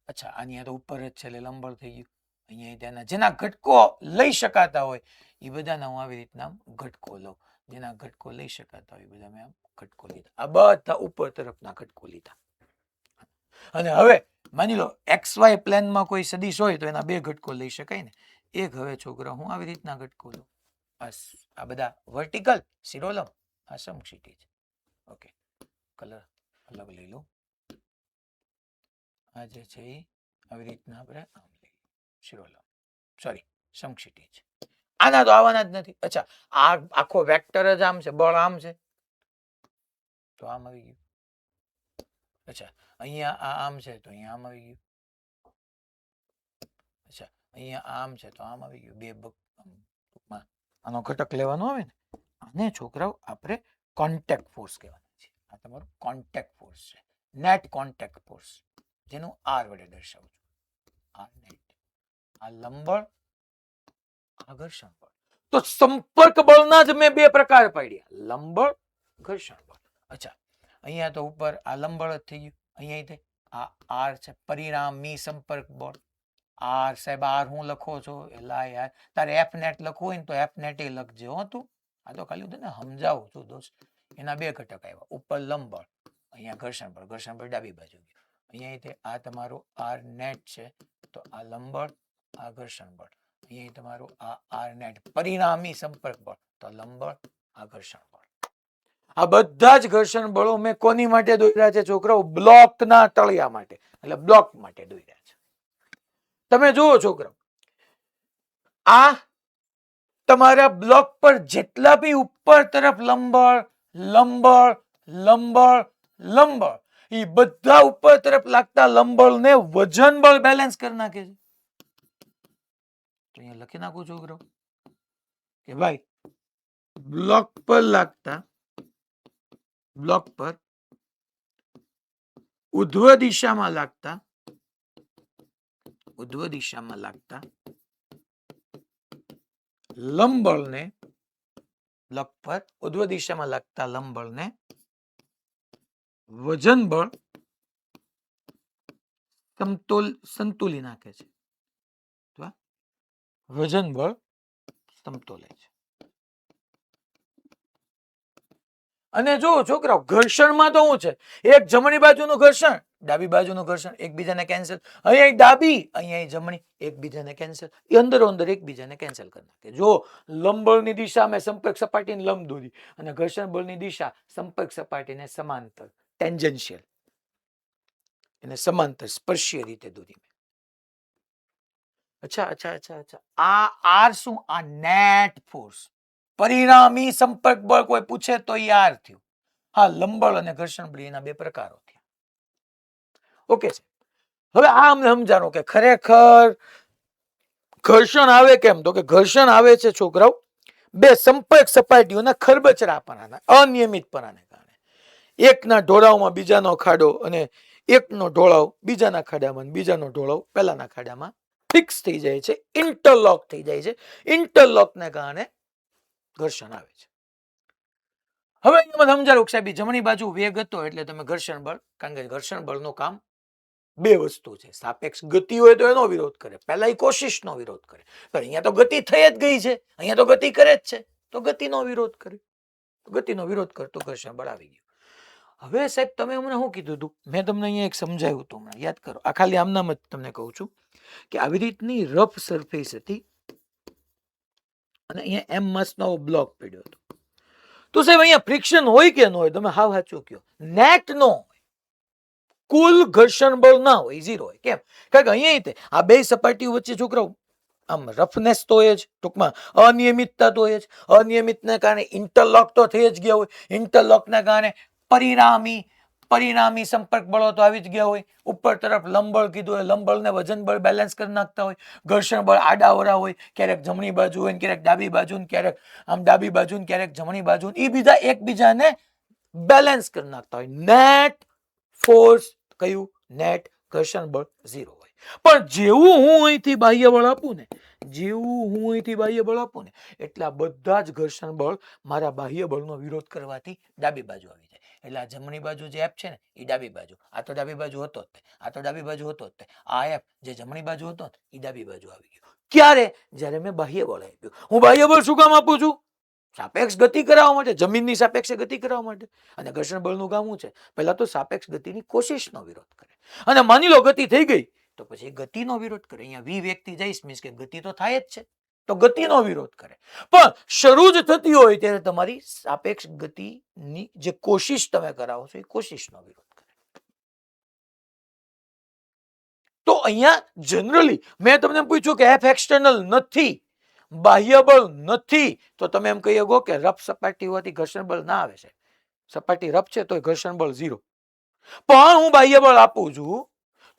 અચ્છા આની તો ઉપર જ છે એટલે લંબબળ થઈ ગયું. અહીંયા તેના જેના ઘટકો લઈ શકાતા હોય એ બધાના હું આવી રીતના ઘટકો લઉં. જેના ઘટકો લઈ શકાતા હોય એ બધા મેં આમ ઘટકો લીધા. આ બધા ઉપર તરફના ઘટકો લીધા. અને હવે માની લો XY પ્લેનમાં કોઈ સદિશ હોય તો એના બે ઘટકો લઈ શકાય ને. એક હવે છોકરા હું આવી રીતના ઘટકો લઉં. આ બધા વર્ટિકલ શિરોલંબ, આ સમક્ષિતિજ. ઓકે, કલર અલગ લઈ લો. આ જે છે એ આવી રીતના આપણે આમ લઈએ શિરોલંબ, સોરી સમક્ષિતિજ. આના તો આવવાના જ નથી. અચ્છા, આ આખો વેક્ટર જ આમ છે, બળ આમ છે તો આમ આવી ગયું. અચ્છા, અહીંયા આ આમ છે તો અહીંયા આમ આવી ગયું. અચ્છા, અહીંયા આમ છે તો આમ આવી ગયું. બે ટૂંકમાં આનો ઘટક લેવાનો આવે ને, આને છોકરાઓ આપણે કોન્ટેક્ટ ફોર્સ કહેવાના છે. આ તમારો કોન્ટેક્ટ ફોર્સ છે, નેટ કોન્ટેક્ટ ફોર્સ, જેનું આર વડે દર્શાવું છું. આ નેટ, આ લંબબળ, આ ઘર્ષણ બળ. તો સંપર્ક બળના જ મેં બે પ્રકાર પાડ્યા, લંબબળ, ઘર્ષણ બળ. અચ્છા, અહીંયા તો ઉપર આ લંબબળ જ થઈ ગયું. અહીંયા આ આર છે, પરિણામી સંપર્ક બળ. આર સાહેબ, આર હું લખો છો એટલે યાર તારે એફ નેટ લખવું હોય ને તો એફ નેટ એ લખજે હો તું. આ તો ખાલી તને સમજાવું છું દોસ્ત. એના બે ઘટક આવ્યા, ઉપર લંબબળ, અહીંયા ઘર્ષણ બળ. ઘર્ષણ બળ ડાબી બાજુ ગયું. અહીંયા આ તમારું આર નેટ છે તો આ લંબબળ, આ ઘર્ષણ બળ. અહીંયા તમારું આ આર નેટ પરિણામી સંપર્ક બળ, તો લંબબળ, આ ઘર્ષણ બળ. આ બધા જ ઘર્ષણ બળો મેં કોની માટે દોર્યા છે છોકરાઓ? બ્લોકના તળિયા માટે, એટલે બ્લોક માટે દોર્યા છે. તમે જુઓ છોકરાઓ, આ તમારા બ્લોક પર જેટલા બી ઉપર તરફ લંબબળ, લંબબળ, લંબબળ, લંબબળ, એ બધા ઉપર તરફ લાગતા લંબબળ ને વજન બળ બેલેન્સ કરી નાખે છે. તો અહીંયા લખી નાખું છોકરાઓ કે ભાઈ બ્લોક પર લાગતા, બ્લોક પર ઉધ્વ દિશામાં લાગતા, ઉધ્વ દિશામાં લાગતા લંબબળને, બ્લોક પર ઉધ્વ દિશામાં લાગતા લંબબળને વજન બળ સંતુલી નાખે છે. વજન બળ સમતોલે છે. અને જો છોકરાઓ, ઘર્ષણમાં તો શું છે? એક જમણી બાજુનું ઘર્ષણ, ડાબી બાજુનું ઘર્ષણ, એકબીજાને કેન્સલ. અહીંયા ડાબી, અહીંયા જમણી, એકબીજાને કેન્સલ. એ અંદરો અંદર એકબીજાને કેન્સલ કરી નાખે. જો લંબબળની દિશા મેં સંપર્ક સપાટીને લંબ દોરી અને ઘર્ષણ બળની દિશા સંપર્ક સપાટીને સમાંતર, ટેન્જન્શિયલ, એને સમાંતર સ્પર્શીય રીતે દોરી. અચ્છા અચ્છા અચ્છા અચ્છા, આ આર શું? આ નેટ ફોર્સ, પરિણામી સંપર્ક બળ કોઈ પૂછે તો એ આર થયું. હા, લંબબળ અને ઘર્ષણ બળ એના બે પ્રકારો થયા. ઓકે, હવે આ અમને સમજાણું કે ખરેખર ઘર્ષણ આવે કેમ? તો કે ઘર્ષણ આવે છે છોકરાઓ બે સંપર્ક સપાટીઓના ખરબચડાપણાના, અનિયમિતપણાને કારણે. એકના ઢોળાવમાં બીજાનો ખાડો અને એકનો ઢોળાવ બીજાના ખાડામાં, બીજાનો ઢોળાવ પહેલાના ખાડામાં ફિક્સ થઈ જાય છે, ઇન્ટરલોક થઈ જાય છે. ઇન્ટરલોકને કારણે ઘર્ષણ આવે છે. હવે અહીંયા સમજાવું સાહેબ, જમણી બાજુ વેગ હતો એટલે તમે ઘર્ષણ બળ, કારણ કે ઘર્ષણ બળનું કામ બે વસ્તુ છે. સાપેક્ષ ગતિ હોય તો એનો વિરોધ કરે, પહેલા એ કોશિશનો વિરોધ કરે. પણ અહીંયા તો ગતિ થઈ જ ગઈ છે, અહીંયા તો ગતિ કરે જ છે, તો ગતિનો વિરોધ કરે. ગતિનો વિરોધ કરતો ઘર્ષણ બળ આવી ગયું. હવે સાહેબ તમે હમણાં શું કીધું હતું? મેં તમને અહીંયા એક સમજાવ્યું હતું, હમણાં યાદ કરો. આ ખાલી આમનામ જ તમને કહું છું કે આવી રીતની રફ સરફેસ હતી અને અહીંયા એમ મસનો બ્લોક પડ્યો હતો. તો સાહેબ અહીંયા ફ્રિક્શન હોય કે ન હોય? તમે હાવ સાચું કહો, નેટ નો હોય, કુલ ઘર્ષણ બળ ના હોય, ઝીરો હોય. કેમ? કારણ કે અહીંયા આ બે સપાટીઓ વચ્ચે છોકરાઓ આમ રફનેસ તો હોય જ, ટૂંકમાં અનિયમિતતા તો હોય જ. અનિયમિતના કારણે ઇન્ટરલોક તો થઈ જ ગયા હોય. ઇન્ટરલોકના કારણે પરિણામી સંપર્ક બળો તો આવી જ ગયા હોય. ઉપર તરફ લંબબળ કીધું હોય, લંબબળને વજન બળ બેલેન્સ કરી નાખતા હોય. ઘર્ષણ બળ આડાવરા હોય, ક્યારેક જમણી બાજુ હોય, ક્યારેક ડાબી બાજુ, ક્યારેક આમ ડાબી બાજુ, ક્યારેક જમણી બાજુ. એ બીજા એકબીજાને બેલેન્સ કરી નાખતા હોય. નેટ ફોર્સ કયું? નેટ ઘર્ષણ બળ ઝીરો હોય. પણ જેવું હું અહીંથી બાહ્ય બળ આપું ને, એટલે આ બધા જ ઘર્ષણ બળ મારા બાહ્ય બળનો વિરોધ કરવાથી ડાબી બાજુ આવી જાય. એટલે આ જમણી બાજુ જે એફ છે ને એ ડાબી બાજુ, આ તો ડાબી બાજુ હતો જ, આ તો ડાબી બાજુ હતો જ, આ એફ જે જમણી બાજુ હતો એ ડાબી બાજુ આવી ગયો. ક્યારે? જ્યારે મેં બાહ્ય બળ આપ્યું. હું બાહ્ય બળ શું કામ આપું છું? સાપેક્ષ ગતિ કરાવવા માટે, જમીનની સાપેક્ષે ગતિ કરાવવા માટે. અને ઘર્ષણ બળનું કામ શું છે? પહેલા તો સાપેક્ષ ગતિની કોશિશનો વિરોધ કરે. અને માની લો ગતિ થઈ ગઈ તો પછી ગતિનો વિરોધ કરે. અહીંયા વી વ્યક્તિ જઈશ મીન્સ કે ગતિ તો થાય જ છે, તો ગતિનો વિરોધ કરે. પણ શરૂ જ થતી હોય ત્યારે તમારી સાપેક્ષ ગતિની જે કોશિશ તમે કરાવો છો એ કોશિશનો વિરોધ કરે. તો અહીંયા જનરલી મેં તમને પૂછ્યું કે એફ એક્સટર્નલ નથી, બાહ્ય બળ નથી, તો તમે એમ કહી શકો કે રફ સપાટી હોવાથી ઘર્ષણ બળ ના આવે છે. સપાટી રફ છે તો ઘર્ષણ બળ 0. પણ હું બાહ્ય બળ આપું છું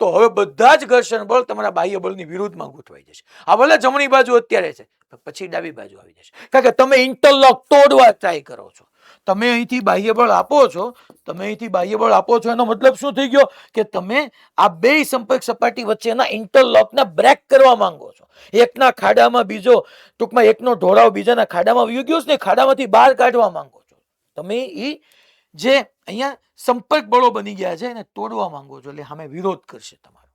તો હવે બધા જ ઘર્ષણ બળ તમારા બાહ્ય બળની વિરુદ્ધમાં ગોઠવાઈ જશે. આ ભલે જમણી બાજુ અત્યારે છે પછી ડાબી બાજુ આવી જશે, કારણ કે તમે ઇન્ટરલોક તોડવા ટ્રાય કરો છો. તમે અહીંથી બાહ્ય બળ આપો છો, તમે અહીંથી બાહ્ય બળ આપો છો, એનો મતલબ શું થઈ ગયો કે તમે આ બે સંપર્ક સપાટી વચ્ચેના ઇન્ટરલોકને બ્રેક કરવા માંગો છો. એકના ખાડામાં બીજો, ટૂંકમાં એકનો ઢોળાવ બીજાના ખાડામાં વહી ગયો છે ને, ખાડામાંથી બહાર કાઢવા માંગો છો. તમે એ જે અહીંયા સંપર્ક બળો બની ગયા છે એને તોડવા માંગો છો, એટલે સામે વિરોધ કરશે તમારો.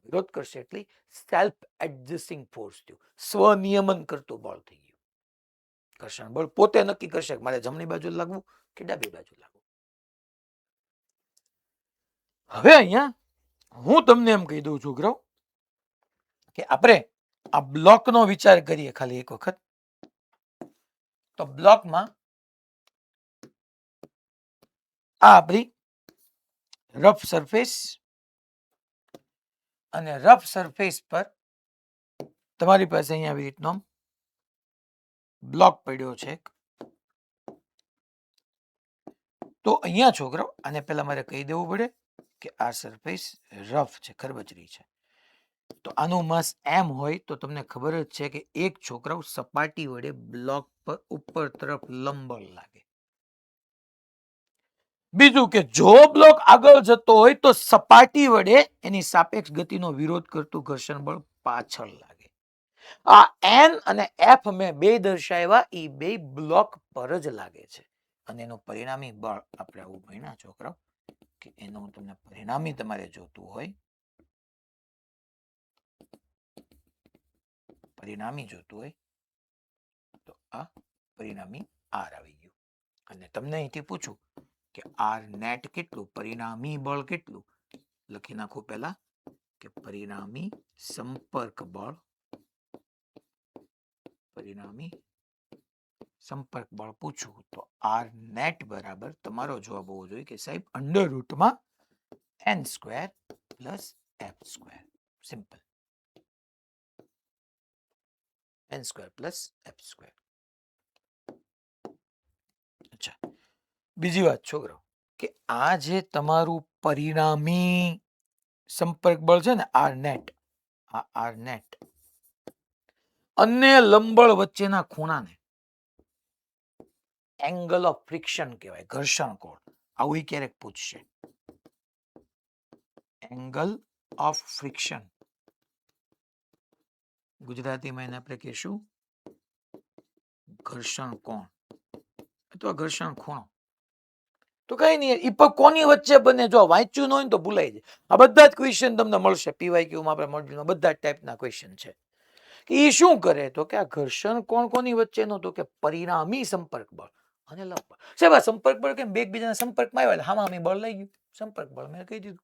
વિરોધ કરશે એટલે સેલ્ફ એડજસ્ટિંગ ફોર્સ થયું, સ્વનિયમન કરતું બળ થઈ ગયું. ઘર્ષણ બળ પોતે નક્કી કરશે કે મારે જમણી બાજુ લાગવું કે ડાબી બાજુ લાગવું. હવે અહીંયા હું તમને એમ કહી દઉં છોકરાઓ કે આપણે આ બ્લોકનો વિચાર કરીએ ખાલી એક વખત. તો બ્લોકમાં આ આપણી રફ સરફેસ, અને રફ સરફેસ પર તમારી પાસે અહીંયા આવી રીતનો બ્લોક પડ્યો છે. તો અહીંયા છોકરાઓ આને પહેલા મારે કહી દેવું પડે કે આ સરફેસ રફ છે, ખરબચડી છે. તો આનું માસ એમ હોય તો તમને ખબર જ છે કે એક છોકરાઓ સપાટી વડે બ્લોક પર ઉપર તરફ લંબળ લાગે. બીજું કે જો બ્લોક આગળ જતો હોય તો સપાટી વડે એની સાપેક્ષ ગતિનો વિરોધ કરતું ઘર્ષણ બળ પાછળ લાગે. આ એન અને એફ મેં બે દર્શાવ્યા, એ બે બ્લોક પર જ લાગે છે. અને એનું પરિણામી બળ આપણે આવું ભણ્યા છોકરાઓ કે એનું તમને પરિણામી તમારે જોતું હોય, પરિણામી જોતું હોય તો આ પરિણામી આર આવી ગયું. અને તમને અહીંથી પૂછું કે આર નેટ કેટલું, પરિણામી બળ કેટલું, લખી નાખો પહેલા કે પરિણામી સંપર્ક બળ, પરિણામી સંપર્ક બળ પૂછું તો આર નેટ બરાબર તમારો જવાબ હોવો જોઈએ કે સાહેબ અંડર રૂટમાં n square plus f square. Simple, n square plus f square. અચ્છા, બીજી વાત છોકરો કે આ જે તમારું પરિણામી સંપર્ક બળ છે ને આર નેટ, આ આર નેટ અને લંબળ વચ્ચેના ખૂણાને એંગલ ઓફ ફ્રિક્શન કહેવાય, ઘર્ષણ કોણ. આવું ક્યારેક પૂછશે, એંગલ ઓફ ફ્રિક્શન. ગુજરાતીમાં એને આપણે કહીશું ઘર્ષણ કોણ અથવા ઘર્ષણ ખૂણો. તો કઈ નહીં, એ પણ કોની વચ્ચે બને, જો વાંચ્યું ન હોય તો ભૂલાઈ જાય. આ બધા જ ક્વેશ્ચન તમને મળશે પીવાયક્યુમાં, આપણે મોડ્યુલમાં બધા જ ટાઈપના ક્વેશ્ચન છે. એ શું કરે તો કે આ ઘર્ષણ કોણ કોની વચ્ચેનો, તો કે પરિણામી સંપર્ક બળ અને લંબળ. સાહેબ આ સંપર્ક બળ કેમ, બે એકબીજાના સંપર્કમાં આવ્યા હામામી બળ લઈ ગયું, સંપર્ક બળ મેં કહી દીધું.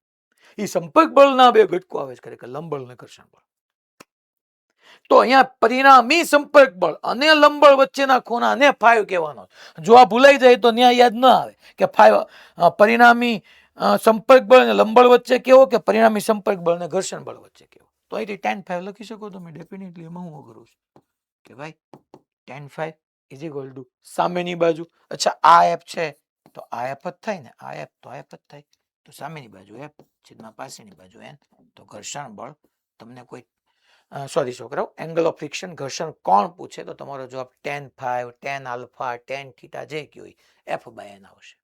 એ સંપર્ક બળના બે ઘટકો આવે છે ખરેખર, લંબળ અને ઘર્ષણ બળ. તો અહીંયા પરિણામી સંપર્ક બળ અને લંબળ વચ્ચેના ખૂણાને ફાઈવ કહેવાનો. જો આ ભૂલાઈ જાય તો ન્યાય યાદ ન આવે કે ફાઈવ પરિણામી સંપર્ક બળ અને લંબળ વચ્ચે કેવો, કે પરિણામી સંપર્ક બળ અને ઘર્ષણ બળ વચ્ચે કેવો. તો અહીંથી tan5 લખી શકો તમે ડેફિનેટલી. એમાં હું કરું છું કે ભાઈ tan5 ઇઝ ઇક્વલ ટુ સામેની બાજુ. અચ્છા આ એફ છે તો આ એફ જ થાય ને, આ એફ તો આ એફ જ થાય. તો સામેની બાજુ એફ છેદમાં પાસેની બાજુ એન. તો ઘર્ષણ બળ તમને કોઈ સોરી છોકરાઓ, એંગલ ઓફ ફ્રિક્શન ઘર્ષણ કોણ પૂછે તો તમારો જવાબ tan5, tan alpha, tan theta જે કયો એફ બાય એન આવશે.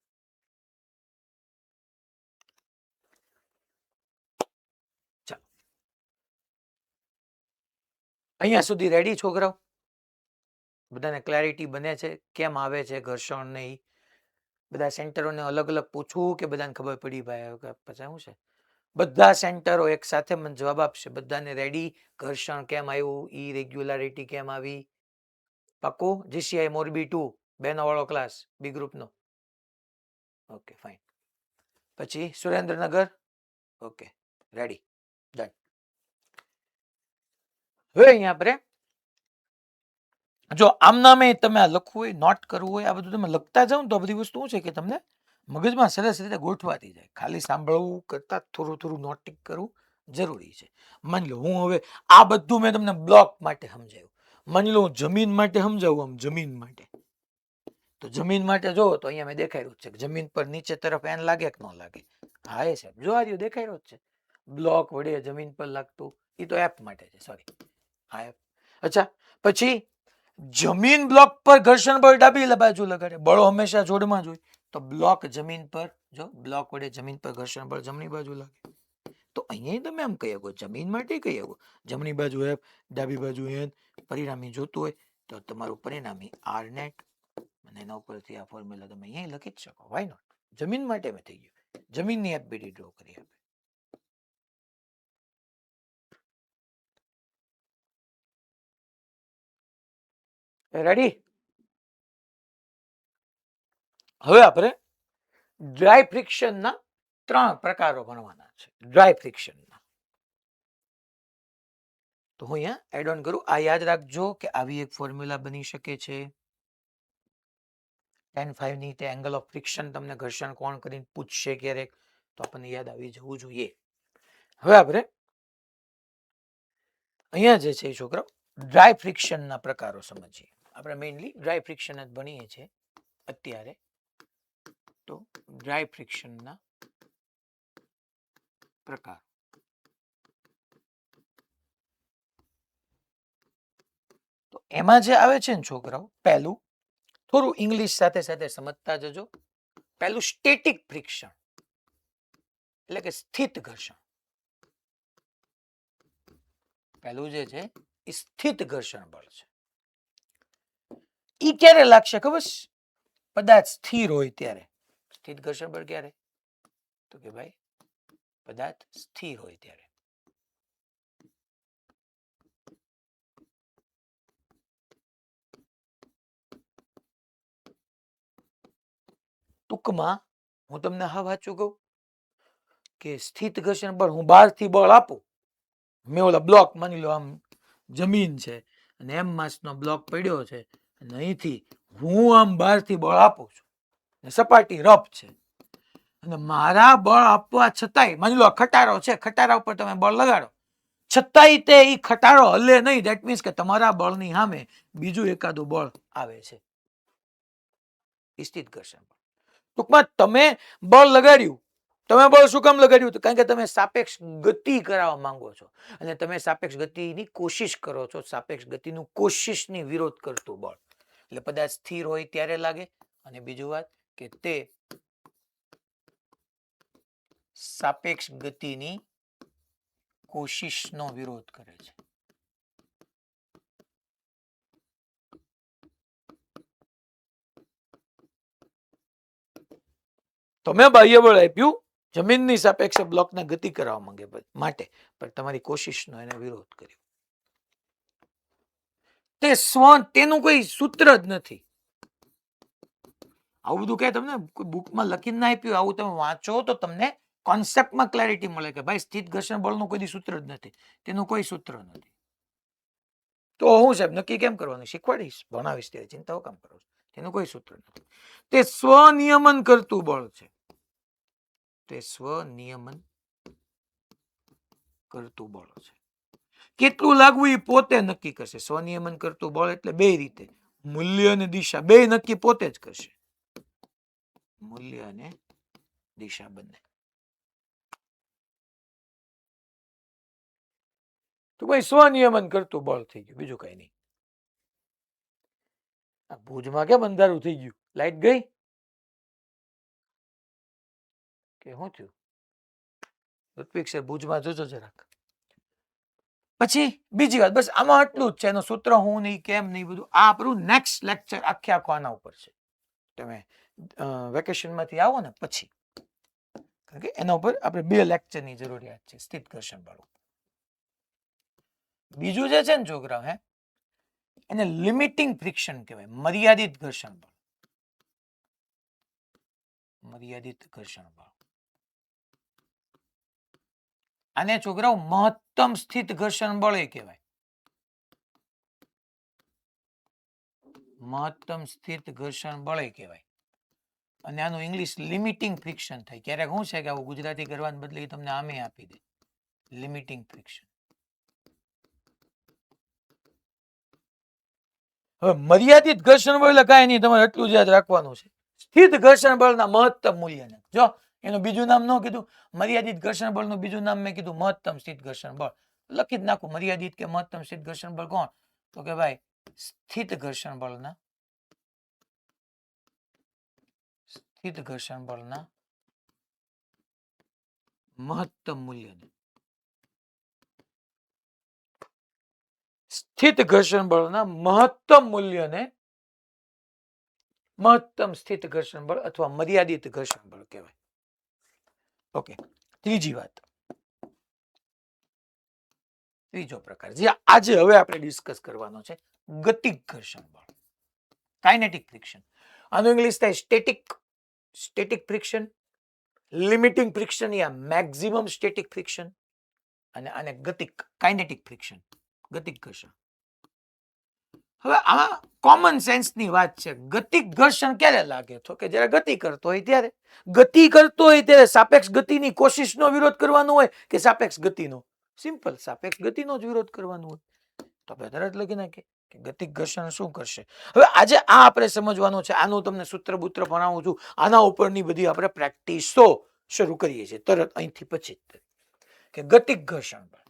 ચાલો અહીંયા સુધી રેડી છોકરાઓ? બધાને ક્લેરિટી બને છે કેમ આવે છે ઘર્ષણ ને? બધા સેન્ટરોને અલગ અલગ પૂછવું કે બધાને ખબર પડી ભાઈ પછી શું છે? બધા સેન્ટરો એક સાથે મને જવાબ આપશે. બધાને રેડી? ઘર્ષણ કેમ આવ્યું, ઈ રેગ્યુલારિટી કેમ આવી? પાકું? જીસીઆઈ મોરબી 2 બેનો વાળો ક્લાસ બી ગ્રુપનો. Okay fine. પછી સુરેન્દ્રનગર ઓકે. Ready, done. હવે અહીંયા આપણે જો આમ નામે તમે આ લખવું હોય, નોટ કરવું હોય, આ બધું તમે લખતા જાઓ ને તો આ બધી વસ્તુ શું છે કે તમને મગજમાં સરસ રીતે ગોઠવાતી જાય. ખાલી સાંભળવું કરતા થોડું થોડું નોટિંગ કરવું જરૂરી છે. માની લો હું હવે આ બધું મેં તમને બ્લોક માટે સમજાવ્યું. માની લો હું જમીન માટે સમજાવું, આમ જમીન માટે તો જમીન માટે જો તો અહીંયા મેં દેખાડ્યું છે કે જમીન પર નીચે તરફ એન લાગે કે ન લાગે. હા એ સાહેબ જો આ રહ્યું દેખાડ્યો જ છે. બ્લોક વડે જમીન પર લાગતું એ તો એપ માટે છે, સોરી હા એપ. અચ્છા પછી જમીન બ્લોક પર ઘર્ષણ બળ ડાબી બાજુ લગાડે, બળો હંમેશા જોડમાં જ હોય તો બ્લોક જમીન પર જો બ્લોક વડે જમીન પર ઘર્ષણ બળ જમણી બાજુ લાગે. તો અહીંયા તમે એમ કહી શકો જમીન માટે કહી શકો જમણી બાજુ એફ ડાબી બાજુ એન. પરિણામી જોતું હોય તો તમારું પરિણામી આર નેટ અને એના ઉપરથી આ ફોર્મ્યુલા તમે અહીંયા લખી જ શકો. Why not? જમીન માટે મેં થઈ ગયું. જમીનની એફબીડી ડ્રો કરી આપે. રેડી? હવે આપણે ડ્રાય ફ્રિક્શનના 3 પ્રકારો ભણવાના છે. ડ્રાય ફ્રિક્શનના તો હું અહીંયા એડ ઓન કરું. આ યાદ રાખજો કે આવી એક ફોર્મ્યુલા બની શકે છે. tan 5 ની તે એંગલ ઓફ ફ્રિક્શન તમને ઘર્ષણ કોણ કરીને પૂછશે ક્યારેક તો આપણને યાદ આવી જવું જોઈએ. હવે આપણે અહીંયા જે છે છોકરાઓ ડ્રાય ફ્રિક્શનના પ્રકારો સમજીએ. આપણે મેઇનલી ડ્રાય ફ્રિક્શન જ ભણીએ છીએ અત્યારે. તો ડ્રાય ફ્રિક્શનના પ્રકાર તો એમાં જે આવે છે ને છોકરાઓ, પહેલું થોડું ઇંગ્લિશ સાથે સાથે સમજતા જજો. પહેલું સ્ટેટિક ફ્રિક્શન એટલે કે સ્થિત ઘર્ષણ. પહેલું જે છે એ સ્થિત ઘર્ષણ બળ છે. ઈ ક્યારે લાગશે ખબર? પદાર્થ સ્થિર હોય ત્યારે. સ્થિત ઘર્ષણ બળ ક્યારે? તો કે ભાઈ પદાર્થ સ્થિર હોય ત્યારે. ટૂંકમાં હું તમને હા વાંચું કહું કે સ્થિત ઘર્ષણ બળ હું બહારથી બળ આપું. મેં ઓલા બ્લોક માની લો આમ જમીન છે અને એમ માસનો બ્લોક પડ્યો છે અને અહીંથી હું આમ બહારથી બળ આપું છું. સપાટી રફ છે અને મારા બળ આપવા છતાંય માની લો ખટારો છે, ખટારા ઉપર તમે બળ લગાડો છતાંય તે ઈ ખટારો હલે નહીં. ધેટ મીન્સ કે તમારા બળની સામે બીજું એકાદું બળ આવે છે. સ્થિત ઘર્ષણ બળ. ટૂંકમાં તમે બળ લગાડ્યું. તમે બળ શું કામ લગાડ્યું? કારણ કે તમે સાપેક્ષ ગતિ કરાવવા માંગો છો અને તમે સાપેક્ષ ગતિની કોશિશ કરો છો. સાપેક્ષ ગતિનું કોશિશની વિરોધ કરતું બળ એટલે પદાર્થ સ્થિર હોય ત્યારે લાગે. અને બીજું વાત કે તે સાપેક્ષ ગતિની કોશિશનો વિરોધ કરે છે. તમે બાહ્ય બળ આપ્યું જમીનની સાપેક્ષે બ્લોકને ગતિ કરવા માંગે માટે, પણ તમારી કોશિશનો એને વિરોધ કર્યો. તે સ્વ તેનું કોઈ સૂત્ર જ નથી. આવું બધું કે તમને બુકમાં લખીને ના આપ્યું, આવું તમે વાંચો તો તમને કોન્સેપ્ટમાં ક્લેરિટી મળે કે ભાઈ સ્થિત ઘર્ષણ બળનું કોઈ સૂત્ર જ નથી, તેનું કોઈ સૂત્ર નથી. તો હું સાહેબ નક્કી કેમ કરવાનું? શીખવાડીશ, ભણાવીશ, ત્યારે ચિંતાઓ કામ કરો. તેનું કોઈ સૂત્ર નથી. તે સ્વનિયમન કરતું બળ છે. તે સ્વનિયમન કરતું બળ છે. કેટલું લાગવું એ પોતે નક્કી કરશે. સ્વનિયમન કરતું બળ એટલે બે રીતે, મૂલ્ય અને દિશા બે નક્કી પોતે જ કરશે. મૂલ્ય અને દિશા બંને. તો ભાઈ સ્વનિયમન કરતું બળ થઈ ગયું, બીજું કઈ નહીં. આ ભુજમાં કેમ અંધારું થઈ ગયું? લાઈટ ગઈ કે શું થયું? ઋત્વિક સર ભુજમાં જોજો જરાક. પછી બીજી વાત, બસ આમાં આટલું જ છે. એનું સૂત્ર હું નહીં, કેમ નહીં, બધું આ આપણું નેક્સ્ટ લેક્ચર આખે આખો આના ઉપર છે. તમે વેકેશનમાંથી આવો ને પછી, કારણ કે એના ઉપર આપણે 2 લેક્ચરની જરૂરિયાત છે સ્થિત ઘર્ષણ બળ. બીજું જે છે ને છોકરા એને લિમિટિંગ ફ્રિક્શન કહેવાય. મર્યાદિત ઘર્ષણ બળ. મર્યાદિત ઘર્ષણ બળ. આને છોકરાઓ મહત્તમ સ્થિત ઘર્ષણ બળ કહેવાય. મહત્તમ સ્થિત ઘર્ષણ બળ કહેવાય. અને આનું ઇંગ્લિશ લિમિટિંગ ફ્રિક્શન થાય. ક્યારેક શું છે કે આવું ગુજરાતી કરવાને બદલે તમને આમે આપી દે લિમિટિંગ ફ્રિક્શન. હવે મર્યાદિત ઘર્ષણ બળ એટલે કાંઈ નહીં, તમારે એટલું જ યાદ રાખવાનું છે. સ્થિત ઘર્ષણ બળના મહત્તમ મૂલ્યને જો એનું બીજું નામ ન કીધું, મર્યાદિત ઘર્ષણ બળનું બીજું નામ મેં કીધું મહત્તમ સ્થિત ઘર્ષણ બળ. લખી જ નાખું મર્યાદિત કે મહત્તમ સ્થિત ઘર્ષણ બળ કોણ? તો કે ભાઈ સ્થિત ઘર્ષણ બળના સ્થિત ઘર્ષણ બળના મહત્તમ મૂલ્યને સ્થિત ઘર્ષણ બળના મહત્તમ મૂલ્યને મહત્તમ સ્થિત ઘર્ષણ બળ અથવા મર્યાદિત ઘર્ષણ બળ કહેવાય. ઓકે, ત્રીજી વાત, ત્રીજો પ્રકાર જે આજે હવે આપણે ડિસ્કસ કરવાનો છે, ગતિક ઘર્ષણ બળ, કાઇનેટિક ફ્રિક્શન. આનું ઇંગ્લિશ થાય સ્ટેટિક ફ્રિક્શન, લિમિટિંગ ફ્રિક્શન યા મેક્સિમમ સ્ટેટિક ફ્રિક્શન, અને આને ગતિક કાઇનેટિક ફ્રિક્શન, ગતિક ઘર્ષણ. હવે આમાં કોમન સેન્સની વાત છે. ગતિક ઘર્ષણ ક્યારે લાગે? તો કે જ્યારે ગતિ કરતો હોય ત્યારે. ગતિ કરતો હોય ત્યારે સાપેક્ષ ગતિની કોશિશનો વિરોધ કરવાનો હોય કે સાપેક્ષ ગતિનો? સિમ્પલ, સાપેક્ષ ગતિનો જ વિરોધ કરવાનો હોય. તો આપણે તરત લખી નાખીએ કે ગતિક ઘર્ષણ શું કરશે. હવે આજે આ આપણે સમજવાનું છે. આનું તમને સૂત્ર બૂત્ર ભણાવું છું. આના ઉપરની બધી આપણે પ્રેક્ટિસો શરૂ કરીએ છીએ તરત અહીંથી પછી કે ગતિક ઘર્ષણ બળ.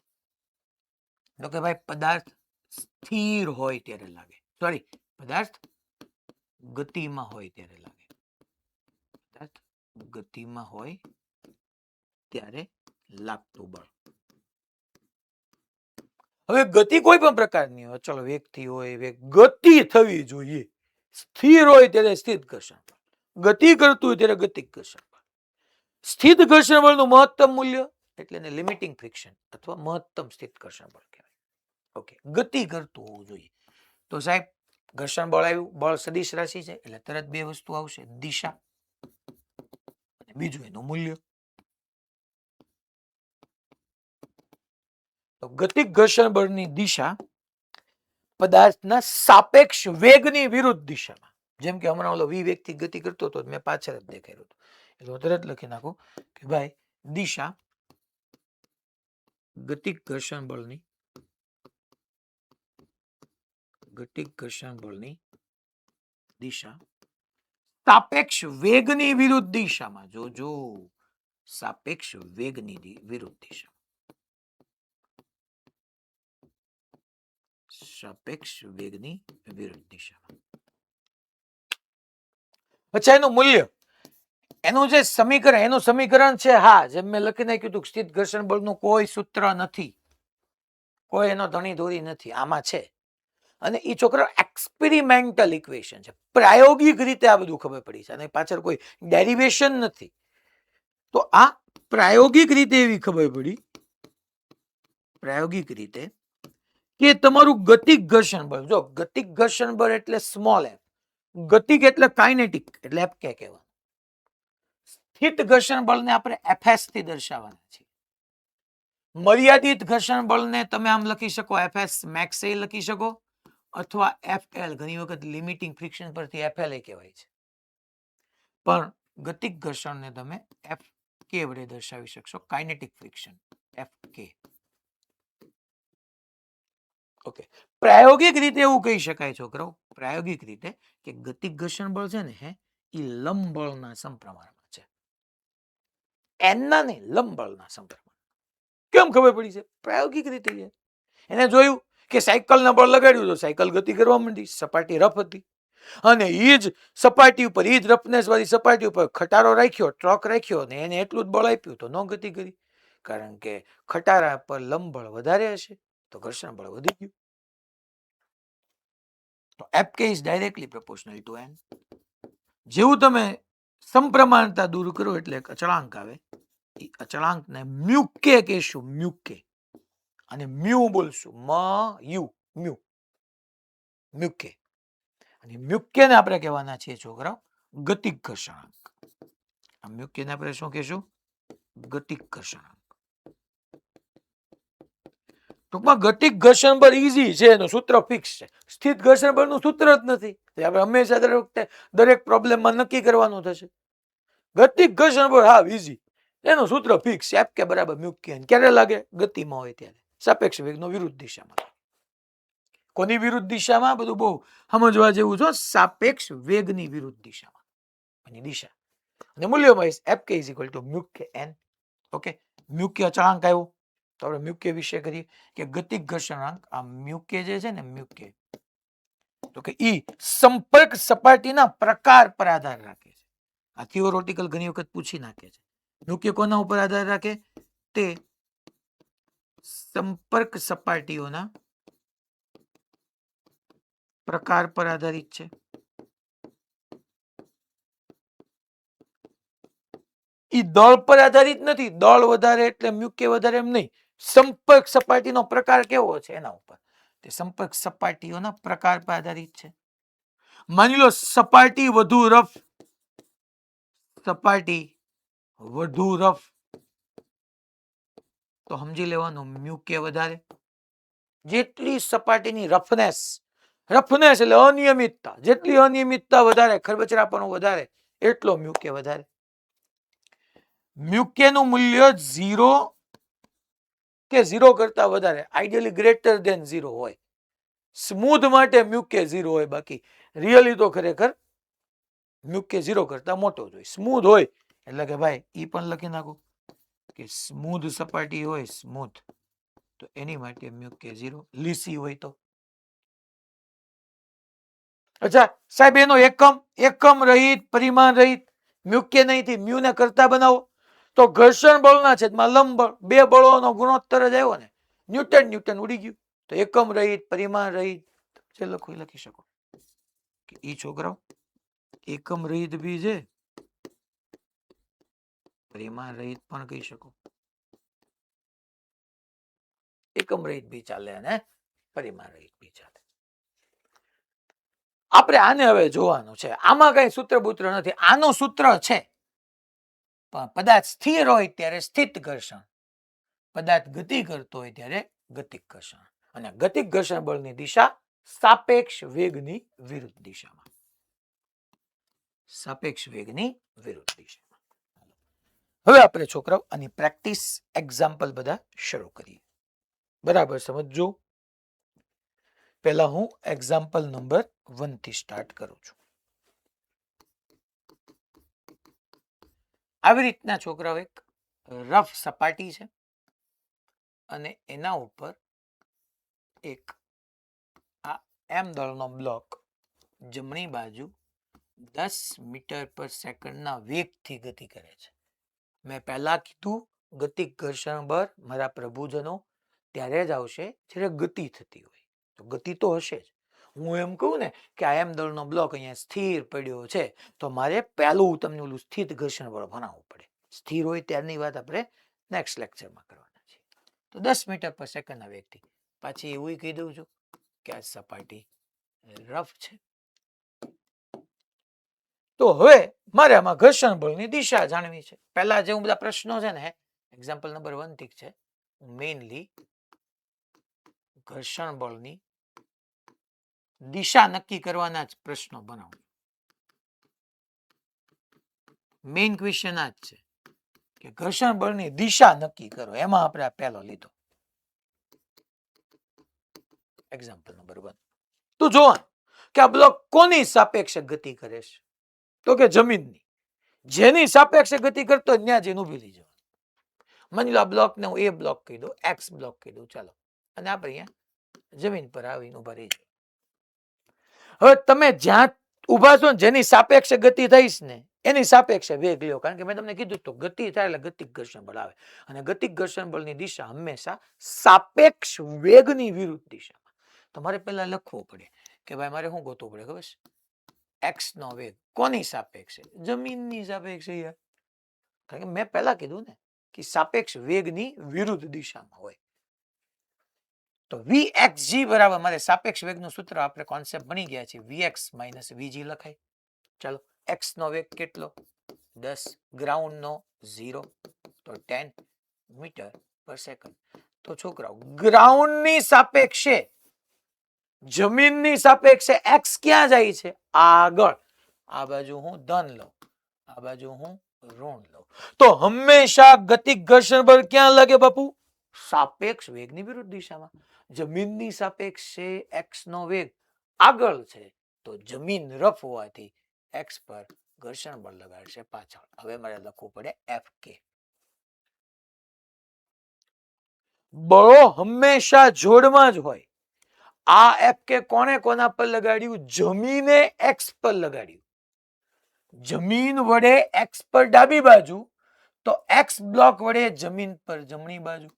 તો કે ભાઈ પદાર્થ સ્થિર હોય ત્યારે લાગે, સોરી પદાર્થ ગતિમાં હોય ત્યારે લાગે, પદાર્થ ગતિમાં હોય ત્યારે લાગતું બળ. હવે ગતિ કોઈ પણ પ્રકારની હોય, ચલો વેગથી હોય, વેગ ગતિ થવી જોઈએ. સ્થિર હોય ત્યારે સ્થિત ઘર્ષણ બળ, ગતિ કરતું હોય ત્યારે ગતિક ઘર્ષણ બળ. સ્થિત ઘર્ષણ બળનું મહત્તમ મૂલ્ય એટલે એને લિમિટિંગ ફ્રિક્શન અથવા મહત્તમ સ્થિત ઘર્ષણ બળ કહેવાય. ઓકે, ગતિ કરતું હોવું જોઈએ. તો સાહેબ ઘર્ષણ બળ આવ્યું, બળ સદિશ રાશિ છે એટલે તરત બે વસ્તુ આવશે, દિશા અને બીજું એનું મૂલ્ય. તો ગતિક ઘર્ષણ બળની દિશા પદાર્થના સાપેક્ષ વેગની વિરુદ્ધ દિશામાં. જેમ કે હમણાં ઓલો વી વેગથી ગતિ કરતો હતો, મેં પાછળ જ દેખાડ્યું હતું, એટલે હું તરત લખી નાખું કે ભાઈ દિશા ગતિક ઘર્ષણ બળની દિશા સાપેક્ષ વેગની વિરુદ્ધ દિશામાં. જો સાપેક્ષ વેગની વિરુદ્ધ દિશા, સાપેક્ષ વેગની વિરુદ્ધ દિશામાં. અચ્છા, એનું મૂલ્ય, એનું જે સમીકરણ, એનું સમીકરણ છે, હા જેમ મેં લખી નાખ્યું હતું, સ્થિત ઘર્ષણ બળનું કોઈ સૂત્ર નથી, કોઈ એનો ધણી ધોરી નથી, આમાં છે. અને એ છોકરા એક્સપેરિમેન્ટલ ઇક્વેશન છે, પ્રાયોગિક રીતે આ બધું ખબર પડી છે, અને પાછળ કોઈ ડેરિવેશન નથી. તો આ પ્રાયોગિક રીતે એવી ખબર પડી, પ્રાયોગિક રીતે કે તમારું ગતિક ઘર્ષણ બળ, જો ગતિક ઘર્ષણ બળ એટલે સ્મોલ એફ, ગતિક એટલે કાઇનેટિક એટલે એફ કે કહેવાનું. સ્થિત ઘર્ષણ બળને આપણે એફએસ થી દર્શાવવાના છીએ. મર્યાદિત ઘર્ષણ બળને તમે આમ લખી શકો, એફએસ મેક્સ એ લખી શકો, અથવા એફએલ, ઘણી વખત લિમિટિંગ ફ્રિક્શન પરથી એફએલ એ કહેવાય છે. પણ ગતિક ઘર્ષણને તમે એફ કે વડે દર્શાવી શકશો, કાઇનેટિક ફ્રિક્શન એફ કે. ઓકે, પ્રાયોગિક રીતે એવું કહી શકાય છોકરાઓ, પ્રાયોગિક રીતે કે ગતિક ઘર્ષણ બળ છે ને એ લંબ બળના સમપ્રમાણમાં છે. એનના નહીં, લંબ બળના સમપ્રમાણ. કેમ ખબર પડી છે? પ્રાયોગિક રીતે છે. એને જોયું કે સાયકલના બળ લગાડ્યું તો સાયકલ ગતિ કરવા માંડી, સપાટી રફ હતી, અને એ જ સપાટી ઉપર, એ જ રફનેસ વાળી સપાટી ઉપર ખટારો રાખ્યો, ટ્રક રાખ્યો, ને એને એટલું જ બળ આપ્યું તો ન ગતિ કરી, કારણ કે ખટારા પર લંબ બળ વધારે હશે તો ઘર્ષણ બળ વધી ગયું. તો F K is directly proportional to N. જેવું તમે સમપ્રમાણતા દૂર કરો એટલે એક અચળાંક આવે, એ અચળાંકને મ્યુકે કહેશું, મ્યુકે, અને મ્યુ બોલશું, મ્યુકે. અને મ્યુકેને આપણે કહેવાના છીએ છોકરાઓ ગતિક ઘર્ષણાંક. આ મ્યુકેને આપણે શું કહેશું? ગતિક ઘર્ષણાંક. ટૂંકમાં ગતિક ઘર્ષણ બળ ઈઝી છે, એનું સૂત્ર ફિક્સ છે. સ્થિત ઘર્ષણ બળનું સૂત્ર જ નથી. આપણે હંમેશા દરેક વખતે દરેક પ્રોબ્લેમમાં નક્કી કરવાનું થશે. ગતિક ઘર્ષણ બળ હા ઈઝી, એનું સૂત્ર ફિક્સ, એફ કે બરાબર મ્યુ કે. ક્યારે લાગે? ગતિમાં હોય ત્યારે, સાપેક્ષ વેગનો વિરુદ્ધ દિશામાં. કોની વિરુદ્ધ દિશામાં? બધું બહુ સમજવા જેવું છે. સાપેક્ષ વેગની વિરુદ્ધ દિશામાં એની દિશા અને મૂલ્યોમાં F K is equal to mu K N. Okay, mu કે અચળાંક આવ્યો તો આપણે મ્યુ કે વિશે કરીએ કે ગતિક ઘર્ષણાંક આ મ્યુ કે જે છે ને મ્યુ કે, તો કે ઈ સંપર્ક સપાટીના પ્રકાર પર આધાર રાખે છે. આ થિયોરેટિકલ ઘણી વખત પૂછી નાખે છે. મ્યુ કે કોના ઉપર આધાર રાખે? તે સંપર્ક સપાટીઓના પ્રકાર પર આધારિત છે. ઈ દળ પર આધારિત નથી. દળ વધારે એટલે મ્યુ કે વધારે એમ નહીં. સંપર્ક સપાટીનો પ્રકાર કેવો છે એના ઉપર. તે સંપર્ક સપાટીઓના પ્રકાર પર આધારિત છે. માની લો સપાટી વધુ રફ, સપાટી વધુ રફ તો સમજી લેવાનું મ્યુ કે વધારે. જેટલી સપાટીની રફનેસ, રફનેસ એટલે અનિયમિતતા, જેટલી અનિયમિતતા વધારે, ખરબચડાપણું વધારે, એટલો મ્યુ કે વધારે. મ્યુ કે નું મૂલ્ય 0 કે 0 કરતા વધારે, આઈડિયલી ગ્રેટર ધેન 0 હોય. સ્મૂધ માટે મ્યુ કે 0 હોય, બાકી રિયલી તો ખરેખર મ્યુ કે 0 કરતા મોટો જ હોય. સ્મૂધ હોય એટલે કે ભાઈ ઈ પણ લખી નાખો કે સ્મૂધ સપાટી હોય, સ્મૂધ, તો એની માટે મ્યુ કે 0. લીસી હોય તો. અચ્છા સાહેબ, એનો એકમ રહિત, પરિમાણ રહિત, મ્યુ કે નહીં, મ્યુ ને કરતા બનાવો તો ઘર્ષણ બળના છેદમાં લંબ બળ, બે બળોનો ગુણોત્તર જ આવ્યો ને. ન્યૂટન ન્યૂટન ઉડી ગયું. તો એકમ રહિત, પરિમાણ રહિત જે લખી શકો કે ઈ છોકરાઓ એકમ રહિત બી છે, પરિમાણ રહિત પણ કહી શકો. એકમ રહિત બી ચાલે અને પરિમાણ રહિત બી ચાલે. આપણે આને હવે જોવાનું છે. આમાં કઈ સૂત્ર બૂત્ર નથી. આનો સૂત્ર છે પણ પદાર્થ સ્થિર હોય ત્યારે સ્થિત ઘર્ષણ, પદાર્થ ગતિ કરતો હોય ત્યારે ગતિક ઘર્ષણ. અને ગતિક ઘર્ષણ બળની દિશા સાપેક્ષ વેગની વિરુદ્ધ દિશામાં. સાપેક્ષ વેગની વિરુદ્ધ દિશામાં. હવે આપણે છોકરાઓ આની પ્રેક્ટિસ એક્ઝામ્પલ બધા શરૂ કરીએ. બરાબર સમજો. પહેલા હું એક્ઝામ્પલ નંબર 1 થી સ્ટાર્ટ કરું છું. આવી રીતના છોકરાઓ એક રફ સપાટી છે અને એના ઉપર એક આ એમ દળનો બ્લોક જમણી બાજુ 10 મીટર પર સેકન્ડના વેગથી ગતિ કરે છે. મેં પહેલા કીધું ગતિક ઘર્ષણ બળ મારા પ્રભુજનો ત્યારે જ આવશે જ્યારે ગતિ થતી હોય. તો ગતિ તો હશે જ. હું એમ કહું ને કે આ એમ દળનો બ્લોક અહીંયા સ્થિર પડ્યો છે, તો મારે પહેલું તમને ઓલું સ્થિત ઘર્ષણ બળ ભણાવવું પડે. સ્થિર હોય ત્યારની વાત આપણે નેક્સ્ટ લેક્ચરમાં કરવાના છીએ. તો 10 મીટર પર સેકન્ડના વેગથી. પાછી એવું કહી દઉં છું કે આ સપાટી રફ છે. તો હવે મારે આમાં ઘર્ષણ બળની દિશા જાણવી છે. પહેલા જે બધા પ્રશ્નો છે ને, એક્ઝામ્પલ નંબર 1 થી છે, મેઇનલી ઘર્ષણ બળની દિશા નક્કી કરવાના જ પ્રશ્નો બનાવું. મેઇન ક્વેશ્ચન આ જ છે કે ઘર્ષણ બળની દિશા નક્કી કરો. એમાં આપણે આ પહેલો લીધો એક્ઝામ્પલ નંબર 1. તો જોવાનું કે આ બ્લોક કોની સાપેક્ષે ગતિ કરે છે? તો કે જમીનની. જેની સાપેક્ષે ગતિ કરતો ત્યાં જઈને ઊભી રહી જવાનું. માની લો આ બ્લોકને હું એ બ્લોક કહી દઉં, એક્સ બ્લોક કહી દઉં, ચાલો, અને આપણે અહીંયા જમીન પર આવીને ઊભા રહી જાય. હવે તમે જ્યાં ઊભા છો ને જેની સાપેક્ષે ગતિ થઈશ ને એની સાપેક્ષે વેગ લ્યો. કારણ કે મેં તમને કીધું તો ગતિ થાય એટલે ગતિક ઘર્ષણ બળ આવે. અને ગતિક ઘર્ષણ બળની દિશા હંમેશા સાપેક્ષ વેગની વિરુદ્ધ દિશામાં. તમારે પહેલા લખવું પડે કે ભાઈ મારે શું ગોતવું પડે ખબર છે? એક્સ નો વેગ કોની સાપેક્ષે? જમીનની સાપેક્ષે યાર. કારણ કે મેં પહેલા કીધું ને કે સાપેક્ષ વેગની વિરુદ્ધ દિશામાં હોય. તો Vxg બરાબર મારે સાપેક્ષ વેગનું સૂત્ર આપણે કોન્સેપ્ટ બની ગયા છે. Vx માઇનસ Vg લખાય. ચાલો, x નો વેગ કેટલો? 10, ગ્રાઉન્ડ નો 0, તો 10 મીટર પર સેકન્ડ. તો છોકરાઓ ગ્રાઉન્ડની સાપેક્ષે જમીનની સાપેક્ષે એક્સ ક્યાં જાય છે? આગળ. આ બાજુ હું ધન લઉં, આ બાજુ હું ઋણ લઉં. તો હંમેશા ગતિક ઘર્ષણ બળ ક્યાં લાગે બાપુ? સાપેક્ષ વેગની વિરુદ્ધ દિશામાં. જમીનની સાપેક્ષે એક્સ નો વેગ આગળ છે, તો જમીન રફ હોવાથી એક્સ પર ઘર્ષણ બળ લગાડશે પાછળ. હવે મારે લખવું પડે એફ કે. બળો હંમેશા જોડમાં જ હોય. આ એફ કે કોને કોના પર લગાડ્યું? જમીને એક્સ પર લગાડ્યું. જમીન વડે એક્સ પર ડાબી બાજુ, તો એક્સ બ્લોક વડે જમીન પર જમણી બાજુ.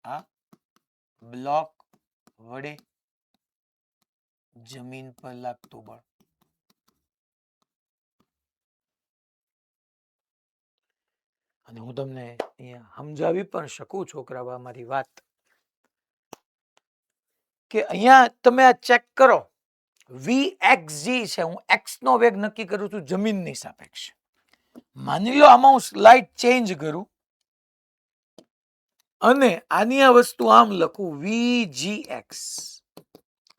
આ બ્લોક વડે જમીન પર લાગતું બળ. અને હું તમને અહીંયા સમજાવી પણ શકું છોકરાઓ મારી વાત, કે અહીંયા તમે આ ચેક કરો. Vxg છે, હું x નો વેગ નક્કી કરું છું જમીનની સાપેક્ષે. માની લો આમાં હું સ્લાઇડ ચેન્જ કરું અને આની આ વસ્તુ આમ લખું Vgx.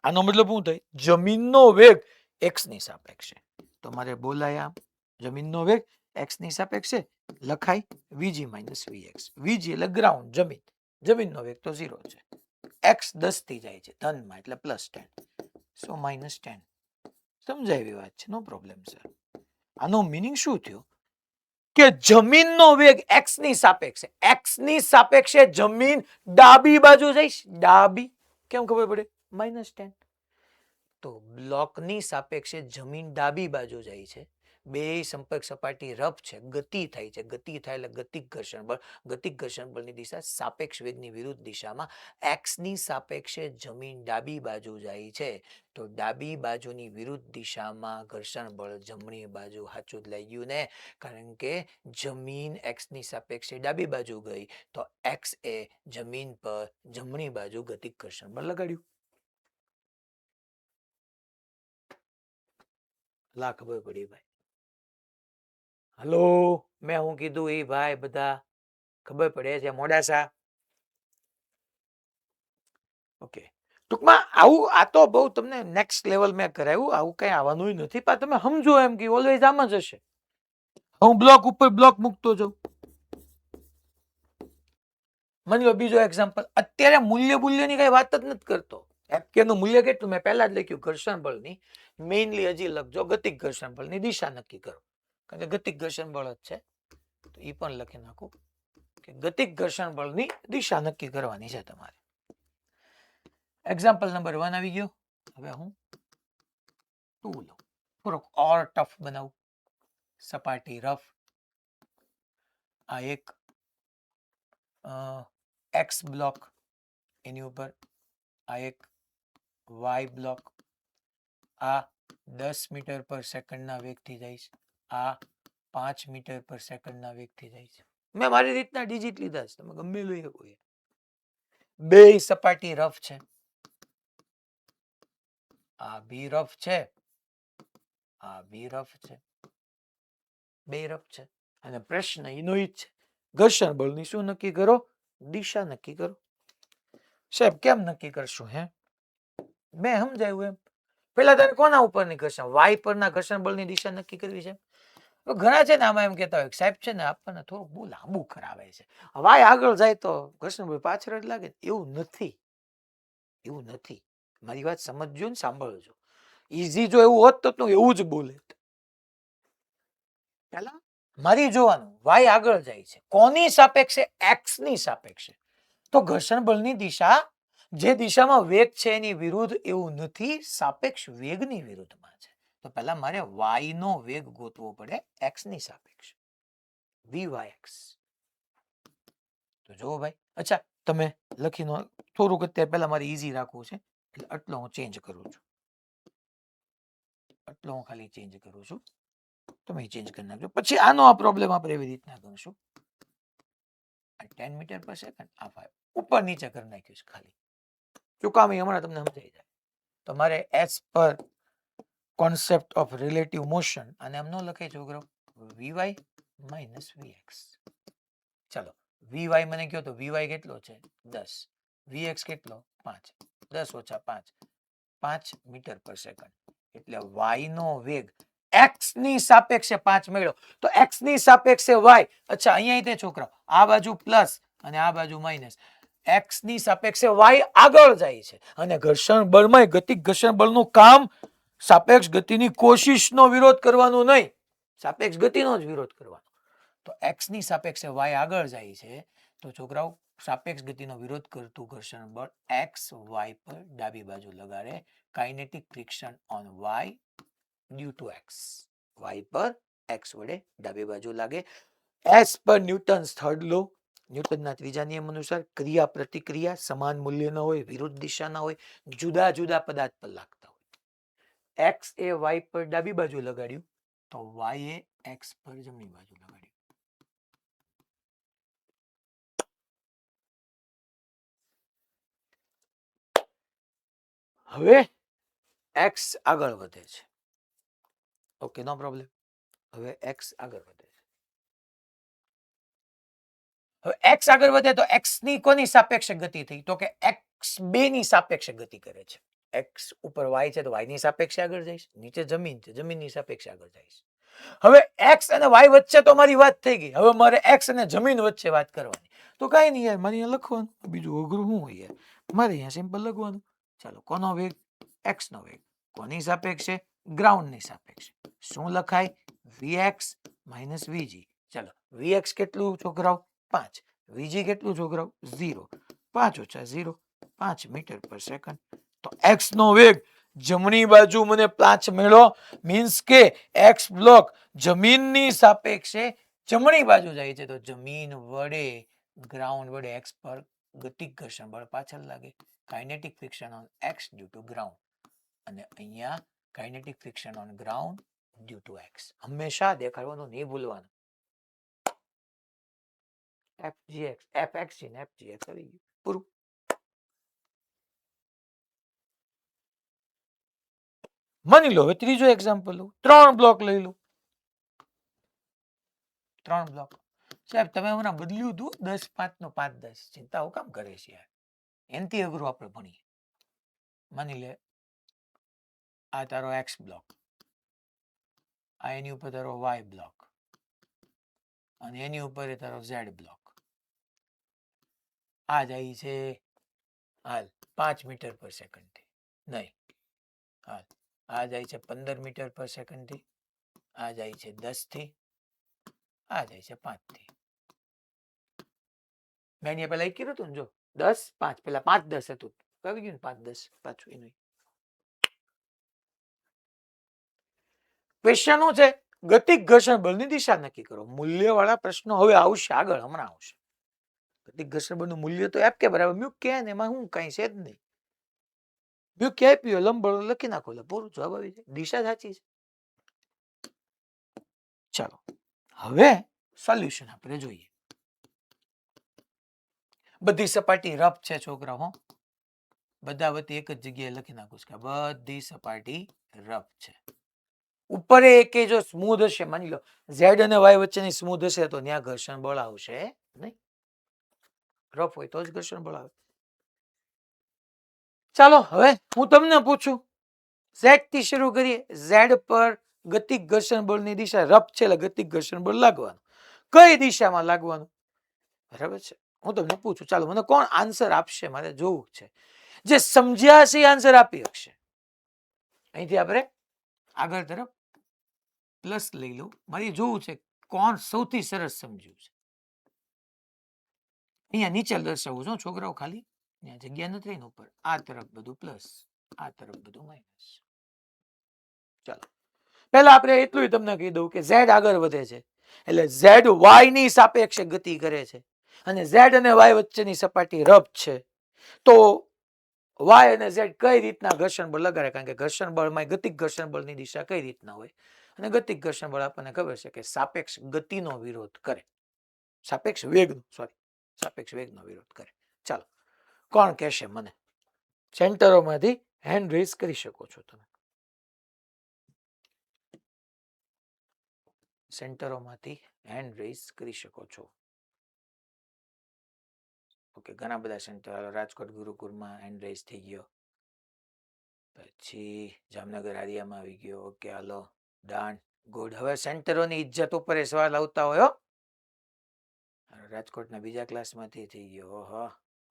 આનો મતલબ શું થાય? જમીનનો વેગ x ની સાપેક્ષે. તો મારે બોલાય આમ જમીનનો વેગ x ની સાપેક્ષે લખાય Vg માઇનસ Vx. Vg એટલે ગ્રાઉન્ડ, જમીન. જમીનનો વેગ તો 0 છે. x 10 થી જાય છે ધનમાં, એટલે +10. સો -10. સમજાય એવી વાત છે, નો પ્રોબ્લેમ સર. આનો મીનિંગ શું થયો? કે જમીનનો વેગ x ની સાપેક્ષે, x ની સાપેક્ષે જમીન ડાબી બાજુ જઈશ. ડાબી કેમ ખબર પડે? -10. તો બ્લોકની સાપેક્ષે જમીન ડાબી બાજુ જાય છે. બે સંપર્ક સપાટી રફ છે, ગતિ થાય છે. ગતિ થાય એટલે ગતિક ઘર્ષણ બળ. ગતિક ઘર્ષણ બળની દિશા સાપેક્ષ વેગની વિરુદ્ધ દિશામાં. એક્સ ની સાપેક્ષે જમીન ડાબી બાજુ જાય છે, તો ડાબી બાજુની વિરુદ્ધ દિશામાં ઘર્ષણ બળ જમણી બાજુ. સાચું જ લઈ ગયું ને? કારણ કે જમીન એક્સ ની સાપેક્ષે ડાબી બાજુ ગઈ, તો એક્સ એ જમીન પર જમણી બાજુ ગતિક ઘર્ષણ બળ લગાડ્યું. લા ખબર પડી ભાઈ? હલો, મેં હું કીધું એ ભાઈ બધા ખબર પડે છે? મોડાસા ઓકે. ટૂંકમાં આવું આ તો બહુ તમને નેક્સ્ટ લેવલ મેં કરાવ્યું. આવું કઈ આવવાનું નથી, પણ તમે સમજો એમ કે ઓલવેઝ આમ જ હશે. હું બ્લોક ઉપર બ્લોક મૂકતો જાઉં. માની લો બીજો એક્ઝામ્પલ. અત્યારે મૂલ્યની કઈ વાત જ નથી કરતો. એફકે નું મૂલ્ય કેટલું મેં પહેલા જ લખ્યું ઘર્ષણ બળની. મેઇનલી હજી લખજો ગતિક ઘર્ષણ બળની દિશા નક્કી કરો, કારણ કે ગતિક ઘર્ષણ બળ જ છે. તો એ પણ લખી નાખું કે ગતિક ઘર્ષણ બળની દિશા નક્કી કરવાની છે તમારે. એક્ઝામ્પલ નંબર 1 આવી ગયો. હવે હું 2 લઉં, થોડોક ઓર ટફ બનાવું. સપાટી રફ. આ એક એક્સ બ્લોક, એની ઉપર આ એક વાય બ્લોક. આ 10 મીટર પર સેકન્ડના વેગથી જાય છે. આ 5 મીટર પર સેકન્ડના વેગથી જાય છે. મેં મારી રીતના ડિજિટ લીધા છે, તમે ગમે લઈ શકો. બે સપાટી રફ છે. આ બી રફ છે, આ બી રફ છે. બે રફ છે. અને પ્રશ્ન એનો જ છે, ઘર્ષણ બળની શું નક્કી કરો? દિશા નક્કી કરો. સાહેબ કેમ નક્કી કરશું? હે મેં સમજાયું એમ. પેલા તારે કોના ઉપરની ઘર્ષણ? વાય પરના ઘર્ષણ બળની દિશા નક્કી કરવી છે. ઘણા છે ને આમાં એમ કહેતા હોય સાહેબ છે ને આપણને થોડું બહુ લાંબુ કરાવે છે, વાય આગળ જાય તો ઘર્ષણ બળ પાછળ જ લાગે. એવું નથી, એવું નથી. મારી વાત સમજજો ને સાંભળજો. ઈઝી જો એવું હોત તો તું એવું જ બોલે. પહેલા મારી જોવાનું વાય આગળ જાય છે, કોની સાપેક્ષે? એક્સ ની સાપેક્ષે. તો ઘર્ષણ બળની દિશા જે દિશામાં વેગ છે એની વિરુદ્ધ એવું નથી, સાપેક્ષ વેગની વિરુદ્ધમાં છે. તો પહેલા મારે વાય નો વેગ ગોતવો પડે એક્સ ની સાપેક્ષે. Vyx. તો જો ભાઈ, અચ્છા તમે લખીનો થોડુંક અત્યારે પહેલા મારે ઈઝી રાખવું છે, એટલે આટલો હું ચેન્જ કરું છું. આટલો હું ખાલી ચેન્જ કરું છું, તમે ચેન્જ કરી નાખજો. પછી આનો આ પ્રોબ્લેમ આપણે એવી રીતના ગણશું. 10 મીટર પર સેકન્ડ, આ 5 ઉપર નીચે કરી નાખ્યું છે ખાલી. ચુકામી હમણાં તમને સમજાઈ જાય. તો મારે એસ પર કોન્સેપ્ટ ઓફ રિલેટિવ મોશન, અને એમ ન લખાય છોકરો Vy માઇનસ Vx. ચાલો વી મને કયો તો વી કેટલો છે 10, વીએક્સ કેટલો 5, 10 ઓછા 5, 5 મીટર પર સેકન્ડ. એટલે y નો વેગ x ની સાપેક્ષે 5 મેળવ્યો તો x ની સાપેક્ષે y. અચ્છા અહીંયા તે છોકરા આ બાજુ પ્લસ અને આ બાજુ માઇનસ. x ની સાપેક્ષે y આગળ જાય છે અને ઘર્ષણ બળમાં ગતિક ઘર્ષણ બળનું કામ સાપેક્ષ ગતિની કોશિશનો વિરોધ કરવાનો નહીં, સાપેક્ષ ગતિનો જ વિરોધ કરવાનો. તો x ની સાપેક્ષે y આગળ જાય છે તો છોકરાઓ સાપેક્ષ ગતિનો વિરોધ કરતું ઘર્ષણ બળ x y પર ડાબી બાજુ લગાડે. Kinetic friction on y due to x. y પર x વડે ડાબી બાજુ લાગે. s પર ન્યૂટન્સ થર્ડ લો. ન્યૂટનના ત્રીજા નિયમ અનુસાર ક્રિયા પ્રતિક્રિયા સમાન મૂલ્યના હોય, વિરુદ્ધ દિશાના હોય, જુદા જુદા પદાર્થ પર લાગતા હોય. x એ y પર ડાબી બાજુ લગાડ્યું તો y એ x પર જમણી બાજુ લગાડ્યું. હવે x આગળ વધે છે. Okay no problem. હવે x આગળ વધે છે. હવે x આગળ વધે તો x ની કોની સાપેક્ષે ગતિ થઈ તો કે x 2 ની સાપેક્ષે ગતિ કરે છે. x ઉપર y છે તો y ની સાપેક્ષે આગળ જઈશ, નીચે જમીન છે જમીનની સાપેક્ષે આગળ જઈશ. હવે x અને y વચ્ચે તો મારી વાત થઈ ગઈ. હવે મારે x અને જમીન વચ્ચે વાત કરવાની. તો કાઈ નહીં યાર, મારે અહીંયા લખવાનું, બીજું અઘરું શું હોય યાર, મારે અહીંયા સિમ્પલ લખવાનું. ચાલો કોનો વેગ? x નો વેગ. કોની સાપેક્ષે? ગ્રાઉન્ડ ની સાપેક્ષે. શું લખાય? vx - vg. ચાલો vx કેટલું છોકરાઓ 5, vg કેટલું છોકરાઓ 0. 5 ઓછા 0 5 મીટર પર સેકન્ડ. તો x નો વેગ જમણી બાજુ મને 5 મળ્યો. મીન્સ કે x બ્લોક જમીનની સાપેક્ષે જમણી બાજુ જાય છે તો જમીન વડે ગ્રાઉન્ડ વડે x પર ગતિક ઘર્ષણ બળ પાછળ લાગે. Kinetic friction on x due to ground. અને અહીંયા kinetic friction on ground due to x. હંમેશા દેખાડવાનું નહીં ભૂલવાનું. fgx fxg ને fgx આવી ગયું પૂરું. માની લો હવે ત્રીજો એક્ઝામ્પલ લો. 3 બ્લોક લઈ લો. 3 બ્લોક. સાહેબ તમે હમણાં બદલ્યું હતું 10 5 નો 5 10. ચિંતા હું કામ કરે છે યાર? એનથી અઘરું આપણે ભણીએ. માની લે આ તારો x બ્લોક, આ એની ઉપર તારો y બ્લોક અને એની ઉપર તારો z બ્લોક. આ જાય છે હાલ 5 મીટર પર સેકન્ડ થી, નહીં હાલ આ જાય છે 15 મીટર પર સેકન્ડ થી, આ જાય છે 10 થી, આ જાય છે 5 થી. મેં અહીંયા પેલા કીધું હતું ને, જો 10 5 પેલા 5 10 હતું, આવી ગયું ને 5 10 પાછું એનું. ક્વેશ્ચન શું છે? ગતિક ઘર્ષણ બળની દિશા નક્કી કરો. મૂલ્યવાળા પ્રશ્નો હવે આવશે આગળ, હમણાં આવશે. ગતિક ઘર્ષણ બળનું મૂલ્ય તો એફ કે બરાબર મ્યુ કે ને એમાં હું કઈ છે જ નહીં. મ્યુ કે આપ્યું લંબ બળ લખી નાખો એટલે પૂરું, જવાબ આવી જાય. દિશા સાચી છે. ચાલો હવે સોલ્યુશન આપણે જોઈએ. બધી સપાટી રફ છે છોકરા, હો બધા વતી એક જ જગ્યાએ લખી નાખું છું કે બધી સપાટી રફ છે. ઉપર એક જો સ્મૂધ હશે, માની લો ઝેડ અને વાય વચ્ચેની સ્મૂધ હશે તો ત્યાં ઘર્ષણ બળ આવશે નહીં. રફ હોય તો જ ઘર્ષણ બળ આવે. ચાલો હવે હું તમને પૂછું, ઝેડ થી શરૂ કરીએ. ઝેડ પર ગતિક ઘર્ષણ બળની દિશા રફ છે એટલે ગતિક ઘર્ષણ બળ લાગવાનું. કઈ દિશામાં લાગવાનું? બરાબર છે. હું તમને પૂછું, ચાલો મને કોણ આન્સર આપશે મારે જોવું છે. જે સમજ્યા છે આન્સર આપી શકશે. અહીંથી આપણે આગળ તરફ પ્લસ લઈ લો. મારી જોવું છે કોણ સૌથી સરસ સમજ્યું છે. અહીંયા નીચે દર્શાવું છું છોકરાઓ, ખાલી અહીંયા જગ્યા નથી ને ઉપર. આ તરફ બધું પ્લસ, આ તરફ બધું માઇનસ. ચાલો પહેલા આપણે એટલું તમને કહી દઉં કે ઝેડ આગળ વધે છે એટલે ઝેડ વાય ની સાપેક્ષે ગતિ કરે છે અને ઝેડ અને વાય વચ્ચેની સપાટી રફ છે. તો વાય અને ઝેડ કઈ રીતના ઘર્ષણ બળ લગાડે? કારણ કે ઘર્ષણ બળમાં ગતિક ઘર્ષણ બળની દિશા કઈ રીતના હોય? અને ગતિક ઘર્ષણ બળ આપણને ખબર છે કે સાપેક્ષ ગતિનો વિરોધ કરે, સાપેક્ષ વેગનો, સોરી સાપેક્ષ વેગનો વિરોધ કરે. ચાલો કોણ કહેશે મને? સેન્ટરોમાંથી હેન્ડ રેઝ કરી શકો છો તમે. સેન્ટરોમાંથી હેન્ડ રેઝ કરી શકો છો. ઓકે, ઘણા બધા સેન્ટર. રાજકોટ ગુરુકુળમાં હેન્ડ રેઝ થઈ ગયો, પછી જામનગર આર્યામાં આવી ગયો. ઓકે, હાલો ડન, ગુડ. હવે સેન્ટરોની ઇજ્જત ઉપર સવાલ આવતા હોય. રાજકોટના બીજા ક્લાસમાંથી થઈ ગયો. ઓહો,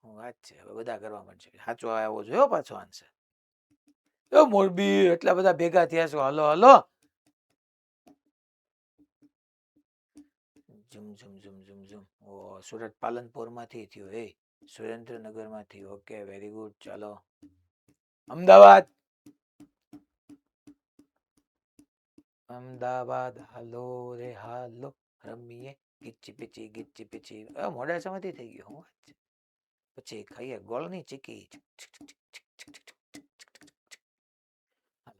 શું વાત છે. હવે બધા કરવા માંડશે. સાચો આવ્યો જોયો પાછો આન્સર. મોરબી એટલા બધા ભેગા થયા છો. હલો હલો, ઝુમ ઝુમ ઝુમ ઝુમ ઝુમ. ઓ, સુરત પાલનપુર માંથી થયું. સુરેન્દ્રનગર માંથી. Okay, very good. ચાલો અમદાવાદ. અમદાવાદ હાલો રે હાલો, રમીએ ગીચી પીચી ગીચી પીચી. મોડાસામાંથી થઈ ગયો. હું વાત છે. પછી ખાઈએ ગોળની ચીકી.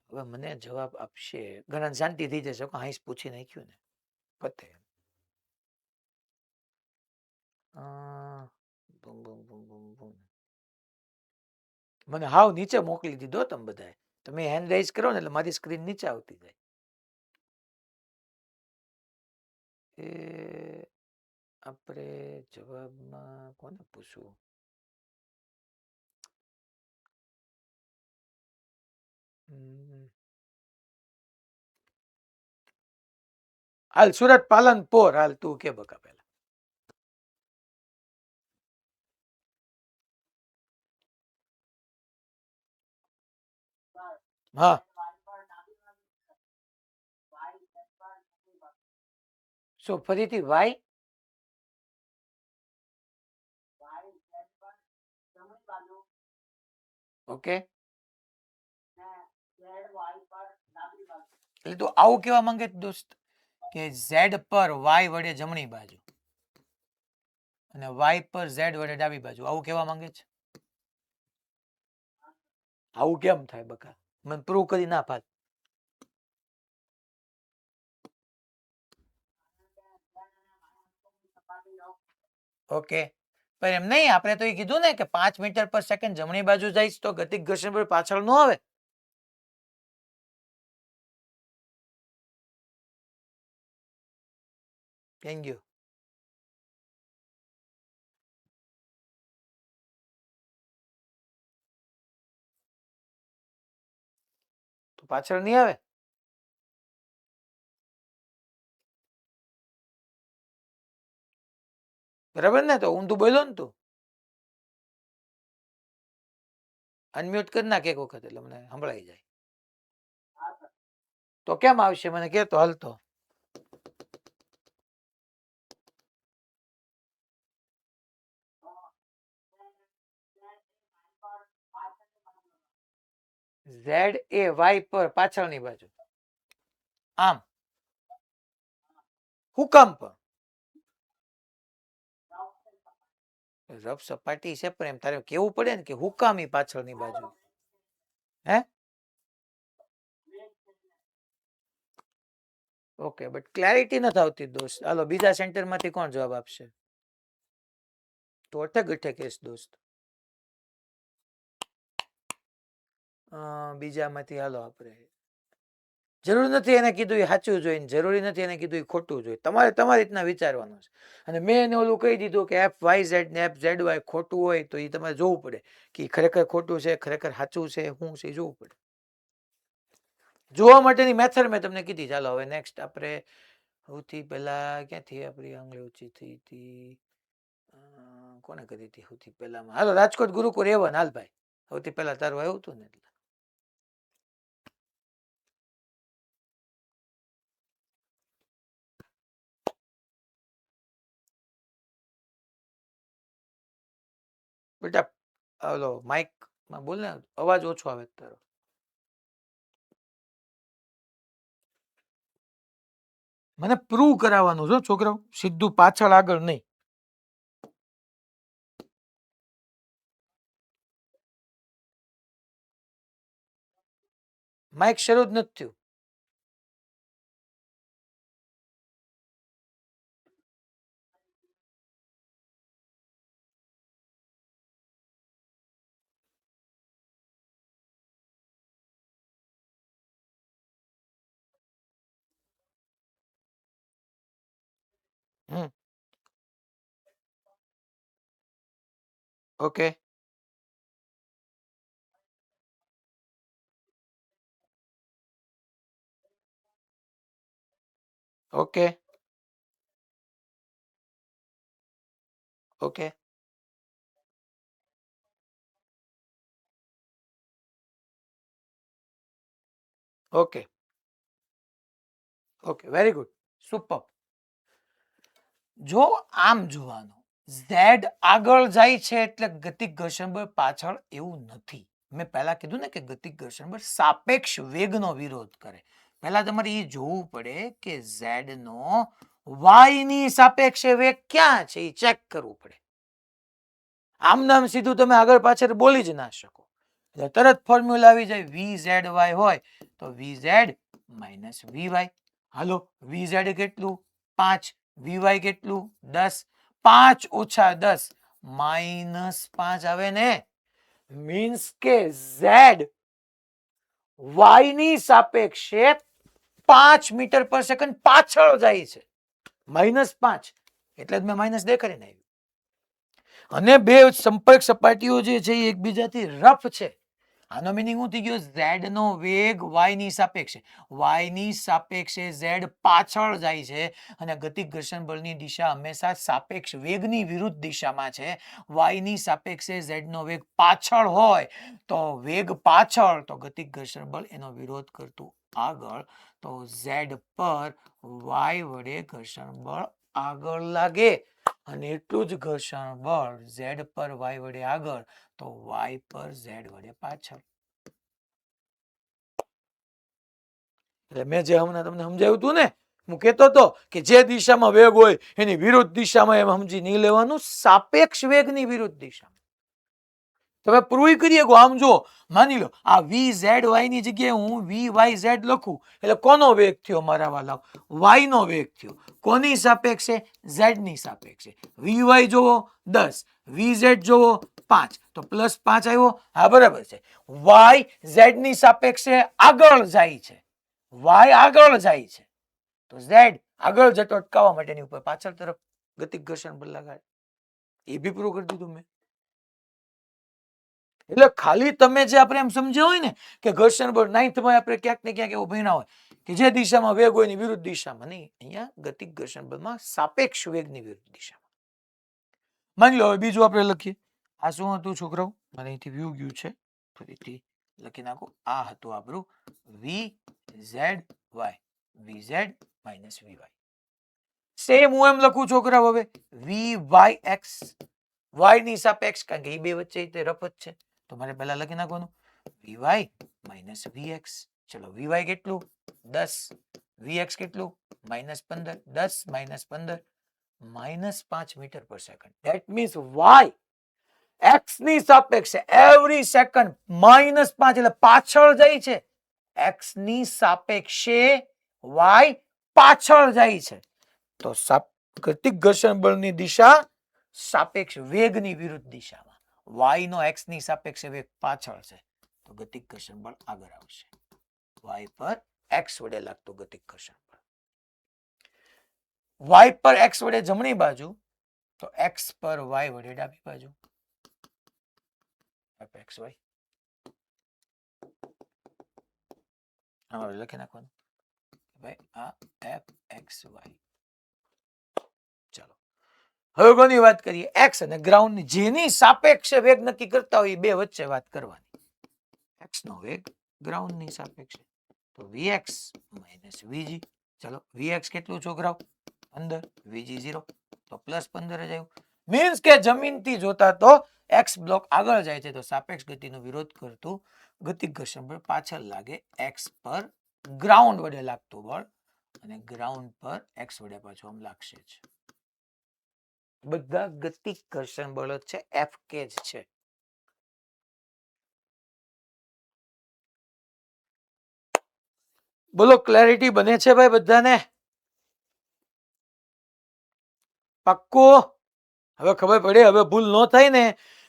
હવે મને જવાબ આપશે. ઘણા શાંતિ થઈ જશે. હાઈસ પૂછી નાખ્યું ને પતે. બૂમ બૂમ બૂમ બૂમ બૂમ. મને હાવ નીચે મોકલી દીધો તમે બધાએ. તમે હેન્ડ રાઇઝ કરો ને એટલે મારી સ્ક્રીન નીચે આવતી જાય. એ આપણે જવાબમાં કોને પૂછવું? હાલ સુરત પાલનપુર. હાલ તું કે બકા પેલા. હા, શું ફરીથી વાય? ઓકે, એટલે તું આવું કેવા માંગે છે દોસ્ત કે ઝેડ પર વાય વડે જમણી બાજુ અને વાય પર ઝેડ વડે ડાબી બાજુ, આવું કેવા માંગે છે? આવું કેમ થાય બકા? મને પ્રૂવ કરી ના પાડ. ઓકે, પણ એમ નહીં, આપણે તો એ કીધું ને કે 5 મીટર પર સેકન્ડ જમણી બાજુ જઈશ તો ગતિક ઘર્ષણ બળ પાછળ ન આવે. Thank you. તો પાછળ નહીં આવે બરાબર ને? તો ઊંધું બોલો ને તું. અનમ્યુટ કરી નાખ એક વખત એટલે મને સંભળાઈ જાય. તો કેમ આવશે મને કે તો હાલતો. ઝેડ એ વાય પર પાછળની બાજુ. આમ હું કામ પણ રફ સપાટી છે પણ એમ તારે કેવું પડે ને કે હુકામી પાછળની બાજુ. હે ઓકે, બટ ક્લેરિટી નથી આવતી દોસ્ત. હાલો બીજા સેન્ટર માંથી કોણ જવાબ આપશે? તો અઠે ગઠે કેસ દોસ્ત. બીજામાંથી હાલો આપણે. જરૂર નથી એને કીધું એ સાચું જોઈએ, જરૂરી નથી એને કીધું એ ખોટું જોઈએ. તમારે તમારી રીતના વિચારવાનું છે. અને મેં એને ઓલું કહી દીધું કે એફ વાય ઝેડ ને એફ ઝેડ વાય ખોટું હોય તો એ તમારે જોવું પડે કે ખરેખર ખોટું છે, ખરેખર સાચું છે, શું છે એ જોવું પડે. જોવા માટેની મેથડ મેં તમને કીધી. ચાલો હવે નેક્સ્ટ આપણે સૌથી પહેલા ક્યાંથી આપણી આંગળી ઊંચી થઈ હતી? કોને કરી હતી સૌથી પહેલામાં? હાલો રાજકોટ ગુરુકુળ A1. હાલ ભાઈ, સૌથી પહેલા તારું આવ્યું હતું ને એટલે. બેટા હાલો માઇકમાં બોલ ને, અવાજ ઓછો આવે તારો. મને પ્રૂવ કરાવવાનું છો છોકરાઓ, સીધું પાછળ આગળ નહીં. માઇક શરૂ જ નથી થયું. Hmm okay okay okay okay okay very good super. જો આમ જોવાનું ઝેડ આગળ જાય છે એટલે ગતિક ઘર્ષણ બળ પાછળ, એવું નથી. મેં પહેલા કીધું ને કે ગતિક ઘર્ષણ બળ સાપેક્ષ વેગનો વિરોધ કરે. પહેલા તમારે એ જોવું પડે કે ઝેડ નો વાય ની સાપેક્ષે વેગ ક્યાં છે એ ચેક કરવું પડે. આમ નામ સીધું તમે આગળ પાછળ બોલી જ ના શકો. એટલે તરત ફોર્મ્યુલા આવી જાય વી ઝેડ વાય હોય તો વી ઝેડ માઇનસ વી વાય. હાલો વી ઝેડ કેટલું 5, વીવાય કેટલું 10, 5 ઓછા 10 -5 આવે ને. મીન્સ કે ઝેડ વાય ની સાપેક્ષે 5 મીટર પર સેકન્ડ પાછળ જાય છે. -5 એટલે જ મેં માઇનસ દેખાડીને આવ્યું. અને બે સંપર્ક સપાટીઓ જે છે એ એકબીજાથી રફ છે. આનો મિનિંગ શું થઈ ગયો? ઝેડ નો વેગ વાય ની સાપેક્ષે, વાય ની સાપેક્ષે ઝેડ પાછળ જાય છે અને ગતિક ઘર્ષણ બળની દિશા હંમેશા સાપેક્ષ વેગની વિરુદ્ધ દિશામાં છે. વાય ની સાપેક્ષે ઝેડ નો વેગ પાછળ હોય તો વેગ પાછળ, તો ગતિક ઘર્ષણ બળ એનો વિરોધ કરતું આગળ, તો ઝેડ પર વાય વડે ઘર્ષણ બળ આગળ લાગે. અને એટલું જ ઘર્ષણ બળ ઝેડ પર વાય વડે આગળ તો વાય પર ઝેડ વડે પાછળ. એટલે મેં જે હમણાં તમને સમજાવ્યું હતું ને, હું કહેતો હતો કે જે દિશામાં વેગ હોય એની વિરુદ્ધ દિશામાં એમ સમજી નહીં લેવાનું, સાપેક્ષ વેગની વિરુદ્ધ દિશામાં. તમે પ્રૂવ કરીએ કે આમ જો માની લો આ વી ઝેડ વાય ની જગ્યાએ હું વી વાય ઝેડ લખું એટલે કોનો વેગ થયો મારા વાલા? વાય નો વેગ થયો. કોની સાપેક્ષે? ઝેડ ની સાપેક્ષે. વી વાય જોવો 10, વી ઝેડ જોવો 5, તો +5 આવ્યો. હા બરાબર છે. વાય ઝેડ ની સાપેક્ષે આગળ જાય છે, વાય આગળ જાય છે તો ઝેડ આગળ જતો અટકાવવા માટેની ઉપર પાછળ તરફ ગતિક ઘર્ષણ બળ લગાડે. એ બી પ્રૂવ કરી દીધું મેં. એટલે ખાલી તમે જે આપણે એમ સમજ્યા હોય ને કે ઘર્ષણ બળ 9th માં આપણે ક્યાંક ને ક્યાંક એવું ભણ્યા હોય કે જે દિશામાં વેગ હોય એની વિરુદ્ધ દિશામાં, નહીં, અહીંયા ગતિક ઘર્ષણ બળમાં સાપેક્ષ વેગની વિરુદ્ધ દિશામાં. માની લો હવે બીજું આપણે લખીએ. આ શું હતું છોકરાઓ? મને અહીંથી વ્યૂ ગયું છે, ફરીથી લખી નાખો. આ હતું આપણું V Z Y, V Z minus V Y. Same હું એમ લખું છોકરાઓ હવે વી વાય એક્સ, વાય ની સાપેક્ષ, કારણ કે એ બે વચ્ચે તે રફ જ છે તો મારે પહેલા લખી નાખવાનું V Y minus V X. ચલો વી વાય કેટલું 10, વી એક્સ કેટલું -15, 10 -15 -5 મીટર પર second. That means Y X ની સાપેક્ષે એવરી સેકન્ડ -5 એટલે પાછળ જાય છે. એક્સ ની સાપેક્ષે વાય પાછળ જાય છે તો ગતિક ઘર્ષણ બળની દિશા સાપેક્ષ વેગની વિરુદ્ધ દિશામાં. વાય નો એક્સ ની સાપેક્ષે વેગ પાછળ છે તો ગતિક ઘર્ષણ બળ આગળ આવશે. વાય પર એક્સ વડે લાગતું ગતિક ઘર્ષણ બળ. વાય પર એક્સ વડે જમણી બાજુ તો એક્સ પર વાય વડે ડાબી બાજુ. એક્સ વાય લખી નાખવાનું ભાઈ આ એફ એક્સ વાય. ચાલો હવે કોની વાત કરીએ? એક્સ અને ગ્રાઉન્ડ ની. જેની સાપેક્ષે વેગ નક્કી કરતા હોય એ બે વચ્ચે વાત કરવાની. એક્સ નો વેગ ગ્રાઉન્ડ ની સાપેક્ષે તો vx માઇનસ vg. ચલો vx કેટલું છોકરાઓ 15, vg 0 તો +15 જ આવ્યું. મીન્સ કે જમીનથી જોતા તો એક્સ બ્લોક આગળ જાય છે તો સાપેક્ષ ગતિનો વિરોધ કરતું ગતિક ઘર્ષણ બળ પાછળ લાગે. એક્સ પર ગ્રાઉન્ડ વડે લાગતું બળ અને ગ્રાઉન્ડ પર એક્સ વડે પાછું આમ લાગશે જ. બધા ગતિક ઘર્ષણ બળ છે, એફ કે જ છે. બોલો ક્લેરિટી બને છે ભાઈ બધાને? પાક્કું? હવે ખબર પડે, હવે ભૂલ ન થાય ને.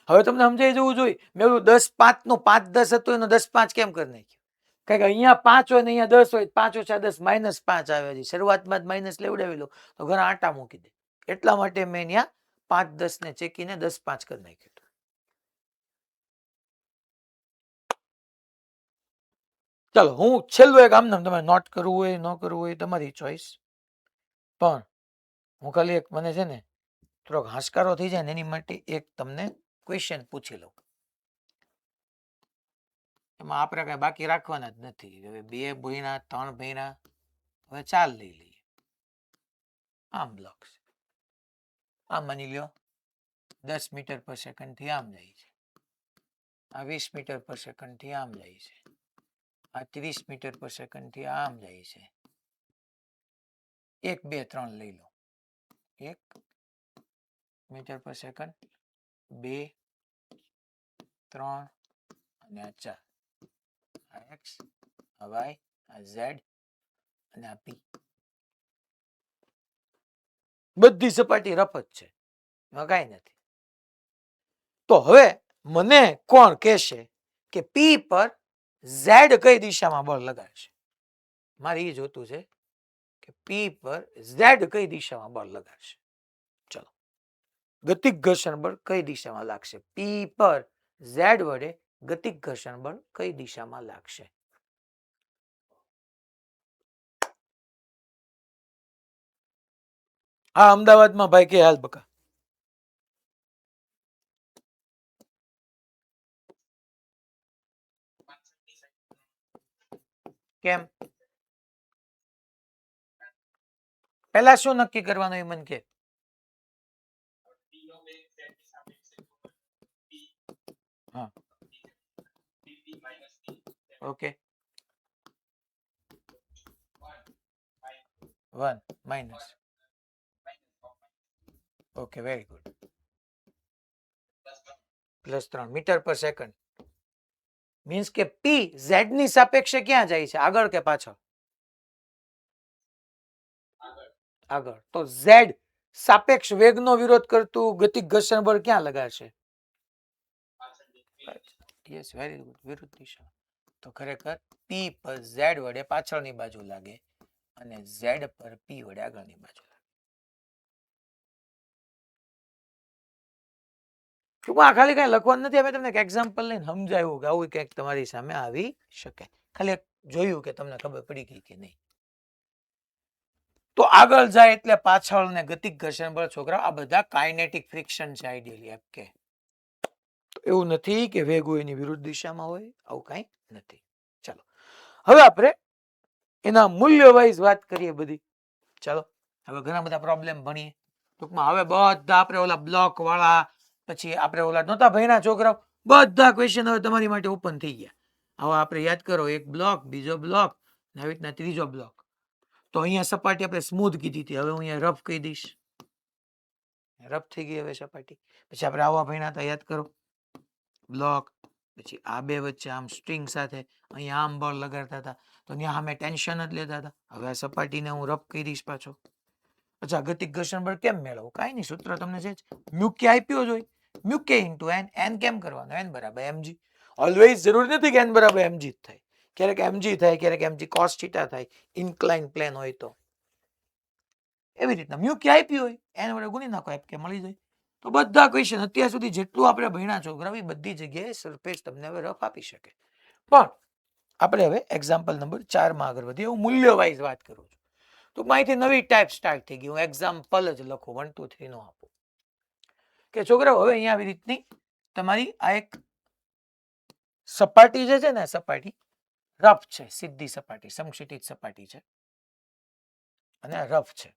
હવે તમને સમજાઈ જવું જોઈએ. મેં 10-5 નું 5-10 હતું એનો 10-5 કેમ કરી નાખ્યું? કારણ કે અહીંયા 5 હોય ને અહીંયા 10 હોય, 5 ઓછા 10 -5 આવે છે. શરૂઆતમાં જ માઇનસ લેવડાવી લો તો ઘણા આટા મૂકી દે. એટલા માટે મેં અહીંયા 5-10 ને ચેકીને 10-5 કરી નાખ્યું. ચાલો હું છેલ્લું એક આમ નામ તમારે નોટ કરવું હોય ન કરવું હોય તમારી ચોઈસ, પણ હું ખાલી એક મને છે ને થોડોક હાશકારો થઈ જાય ને એની માટે એક તમને ક્વેશ્ચન પૂછી લઉં. એમાં આપણે કઈ બાકી રાખવાના જ નથી. હવે 2 ભઈના 3 ભઈના, હવે 4 લઈ લઈએ. આમ બ્લોક છે, આમ માની લ્યો 10 મીટર પર સેકન્ડ થી આમ જાય છે, આ 20 મીટર પર સેકન્ડ થી આમ જાય છે, આ 30 મીટર પર સેકન્ડ થી આમ જાય છે. 1 2 3 લઈ લો. 1 મીટર પર સેકન્ડ, 2 3 અને આ 4. આ એક્સ, આ વાય, આ ઝેડ અને આ પી. બધી સપાટી રફ જ છે, એમાં કાંઈ નથી. તો હવે મને કોણ કહેશે કે પી પર ઝેડ કઈ દિશામાં બળ લગાડશે? મારે એ જોતું છે કે પી પર ઝેડ કઈ દિશામાં બળ લગાડશે. ચલો, ગતિક ઘર્ષણ બળ કઈ દિશામાં લાગશે? પી પર ઝેડ વડે ગતિક ઘર્ષણ બળ કઈ દિશામાં લાગશે? હા, અમદાવાદમાં ભાઈ કે હાલ બકા. કેમ? પહેલા શું નક્કી કરવાનું એ મને કે. હા, okay, 1 minus. Okay, very good. +3 metre પર સેકન્ડ મીન્સ કે પી ઝેડ ની સાપેક્ષે ક્યાં જાય છે, આગળ કે પાછળ? આગળ. તો ઝેડ સાપેક્ષ વેગનો વિરોધ કરતું ગતિક ઘર્ષણ બળ ક્યાં લગાડશે? યસ, વેરી ગુડ, વિરુદ્ધ દિશા. તો ખરેખર પી પર ઝેડ વડે પાછળની બાજુ લાગે અને ઝેડ પર પી વડે આગળની બાજુ લાગે. ટૂંકમાં ખાલી કઈ લખવાનું નથી, અમે તમને એક એક્ઝામ્પલ લઈને સમજાવ્યું કે આવું કંઈક તમારી સામે આવી શકે. ખાલી જોયું કે તમને ખબર પડી ગઈ કે નહીં. તો આગળ જાય એટલે પાછળ ને ગતિક ઘર્ષણ બળ છોકરા આ બધા કાઇનેટિક ફ્રિક્શન છે આઈડિયલી એમ કે. એવું નથી કે વેગ હોય એની વિરુદ્ધ દિશામાં હોય, આવું કઈ નથી. ચાલો, હવે આપણે એના મૂલ્ય વાઇઝ વાત કરીએ બધી. ચાલો, હવે ઘણા બધા પ્રોબ્લેમ ભણીએ. ટૂંકમાં હવે બધા આપણે ઓલા બ્લોક વાળા, પછી આપણે ઓલા નહોતા ભણ્યા છોકરાઓ, બધા ક્વેશ્ચન હવે તમારી માટે ઓપન થઈ ગયા. હવે આપણે યાદ કરો, એક બ્લોક, બીજો બ્લોક, આવી રીતના ત્રીજો બ્લોક. તો અહીંયા સપાટી આપણે સ્મૂથ કીધી હતી, હવે હું અહીંયા રફ કહી દઈશ. રફ થઈ ગઈ હવે સપાટી. પછી આપણે આવા ભણ્યા હતા, યાદ કરો, બ્લોક, પછી આ બે વચ્ચે આમ સ્ટ્રિંગ સાથે અહીંયા આમ બળ લગાડતા હતા, તો ત્યાં અમે ટેન્શન જ લેતા હતા. હવે આ સપાટીને હું રફ કહી દઈશ પાછો. અચ્છા, ગતિક ઘર્ષણ બળ કેમ મેળવવું? કાંઈ નહીં, સૂત્ર તમને છે મ્યુ કે આપ્યો જ હોય, mu k into N. N કેમ કરવાનો? એન બરાબર એમજી. ઓલવેઝ જરૂરી નથી કે એન બરાબર એમજી જ થાય, ક્યારેક એમજી થાય, ક્યારેક એમજી કોસ થીટા થાય, ઇન્ક્લાઇન પ્લેન હોય તો. એવી રીતના મ્યુ કે આપ્યું હોય, એન વડે ગુણી નાખો, એફ કે મળી જાય. તો બધા ક્વેશ્ચન અત્યાર સુધી જેટલું આપણે ભણ્યા છો ગ્રાવી, બધી જગ્યાએ સરફેસ તમને હવે રફ આપી શકે. પણ આપણે હવે એક્ઝામ્પલ નંબર 4 માં આગળ વધીએ. હું મૂલ્ય વાઇઝ વાત કરું છું. તો અહીંથી નવી ટાઈપ સ્ટાર્ટ થઈ ગઈ. હું એક્ઝામ્પલ જ લખું, 1 2 3 નો આપું કે છોકરાઓ હવે અહીંયા આવી રીતની તમારી આ એક સપાટી જે છે ને, સપાટી રફ છે, સીધી સપાટી, સમક્ષિતિજ સપાટી છે અને રફ છે.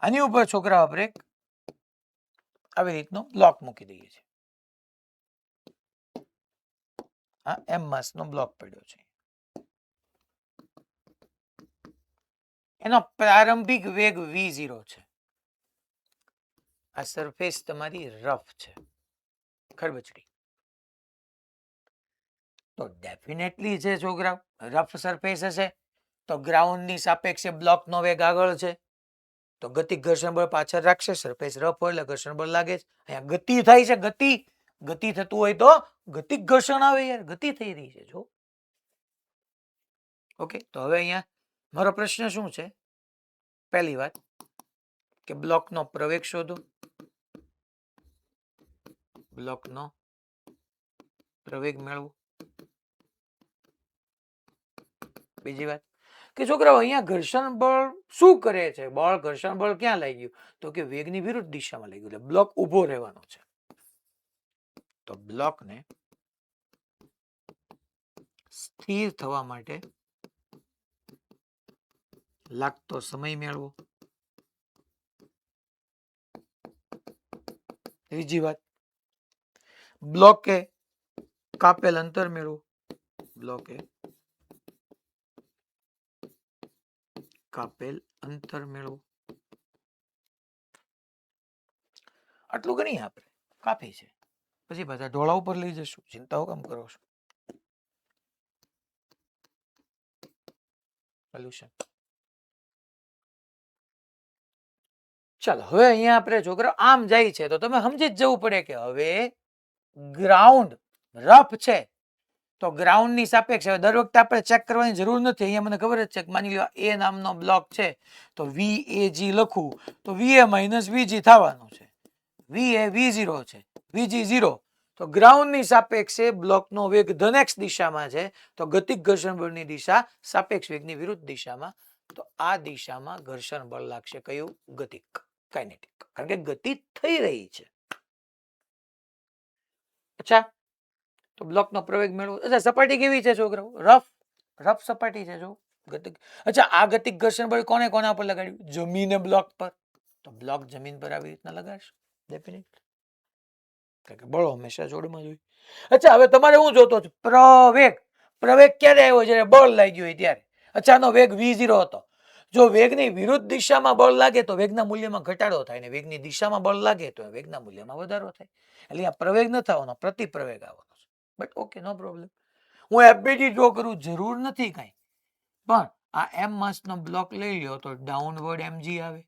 આની ઉપર છોકરાઓ આપણે આવી રીતનો બ્લોક મૂકી દઈએ છીએ. આ એમ માસનો બ્લોક પડ્યો છે. એનો પ્રારંભિક વેગ v0 છે. આ સરફેસ તમારી રફ છે, ખરબચડી. તો ડેફિનેટલી છે છોકરા, રફ સરફેસ હશે તો ગ્રાઉન્ડની સાપેક્ષે બ્લોકનો વેગ આગળ છે, તો ગતિક ઘર્ષણ બળ પાછળ રાખશે. સરફેસ રફ હોય એટલે ઘર્ષણ બળ લાગે છે. અહીંયા ગતિ થાય છે, ગતિ થતું હોય તો ગતિક ઘર્ષણ આવે યાર, ગતિ થઈ રહી છે જો. ઓકે, તો હવે અહીંયા મારો પ્રશ્ન શું છે? પહેલી વાત કે બ્લોકનો પ્રવેગ શોધો. બ્લોકનો પ્રવેગ મેળવો. બીજી વાત કે છોકરાઓ અહીંયા ઘર્ષણ બળ શું કરે છે? બળ ઘર્ષણ બળ ક્યાં લાગ્યું? તો કે વેગની વિરુદ્ધ દિશામાં લાગ્યું, એટલે બ્લોક ઊભો રહેવાનો છે. તો બ્લોકને સ્થિર થવા માટે લાગતો સમય મેળવો. ત્રીજી વાત, બ્લોકે કાપેલ અંતર મેળવો. બ્લોકે કાપેલ અંતર મેળવો. આટલું ગણી આપણે કાફી છે. પછી પાછા ઢોળા ઉપર લઈ જશું, ચિંતાઓ કેમ કરો છો? સોલ્યુશન. ચાલો હવે અહીંયા આપણે છોકરા આમ જાય છે તો તમે સમજી જ જવું પડે કે હવે ગ્રાઉન્ડ રફ છે તો ગ્રાઉન્ડ ની સાપેક્ષ દર વખતે આપણે ચેક કરવાની જરૂર નથી. અહીંયા મને ખબર જ છે કે માની લો એ નામનો બ્લોક છે તો VAG લખું તો VA માઇનસ VG થવાનું છે. VA V0 છે, VG 0. તો ગ્રાઉન્ડ ની સાપેક્ષે બ્લોકનો વેગ ધન x દિશામાં છે તો ગતિક ઘર્ષણ બળની દિશા સાપેક્ષ વેગની વિરુદ્ધ દિશામાં. તો આ દિશામાં ઘર્ષણ બળ લાગશે. કયું? ગતિક, કાઇનેટિક, કારણ કે ગતિ થઈ રહી છે. અચ્છા, તો બ્લોકનો પ્રવેગ મેળવો. અચ્છા, સપાટી કેવી છે છોકરાઓ? રફ સપાટી છે. જો ગતિક. અચ્છા, આ ગતિક ઘર્ષણ બળ કોને કોના પર લગાડ્યું? જમીને બ્લોક પર. તો બ્લોક જમીન પર આવી રીતના લગાડશો ડેફિનેટ, કારણ કે બળો હંમેશા જોડમાં જ હોય. અચ્છા, હવે તમારે હું જોતો છું? પ્રવેગ ક્યારે આવ્યો? જ્યારે બળ લાગ્યું હોય ત્યારે. અચ્છા, આનો વેગ V0 હતો. જો વેગની વિરુદ્ધ દિશામાં બળ લાગે તો વેગના મૂલ્યમાં ઘટાડો થાય, ને વેગની દિશામાં બળ લાગે તો વેગના મૂલ્યમાં વધારો થાય. એટલે આ પ્રવેગ ન થવાનો, પ્રતિપ્રવેગ આવવાનો છે. But okay, no problem. હું FBD ડ્રો કરું જરૂર નથી કાંઈ, પણ આ M માસનો બ્લોક લઈ લ્યો તો ડાઉનવર્ડ mg આવે.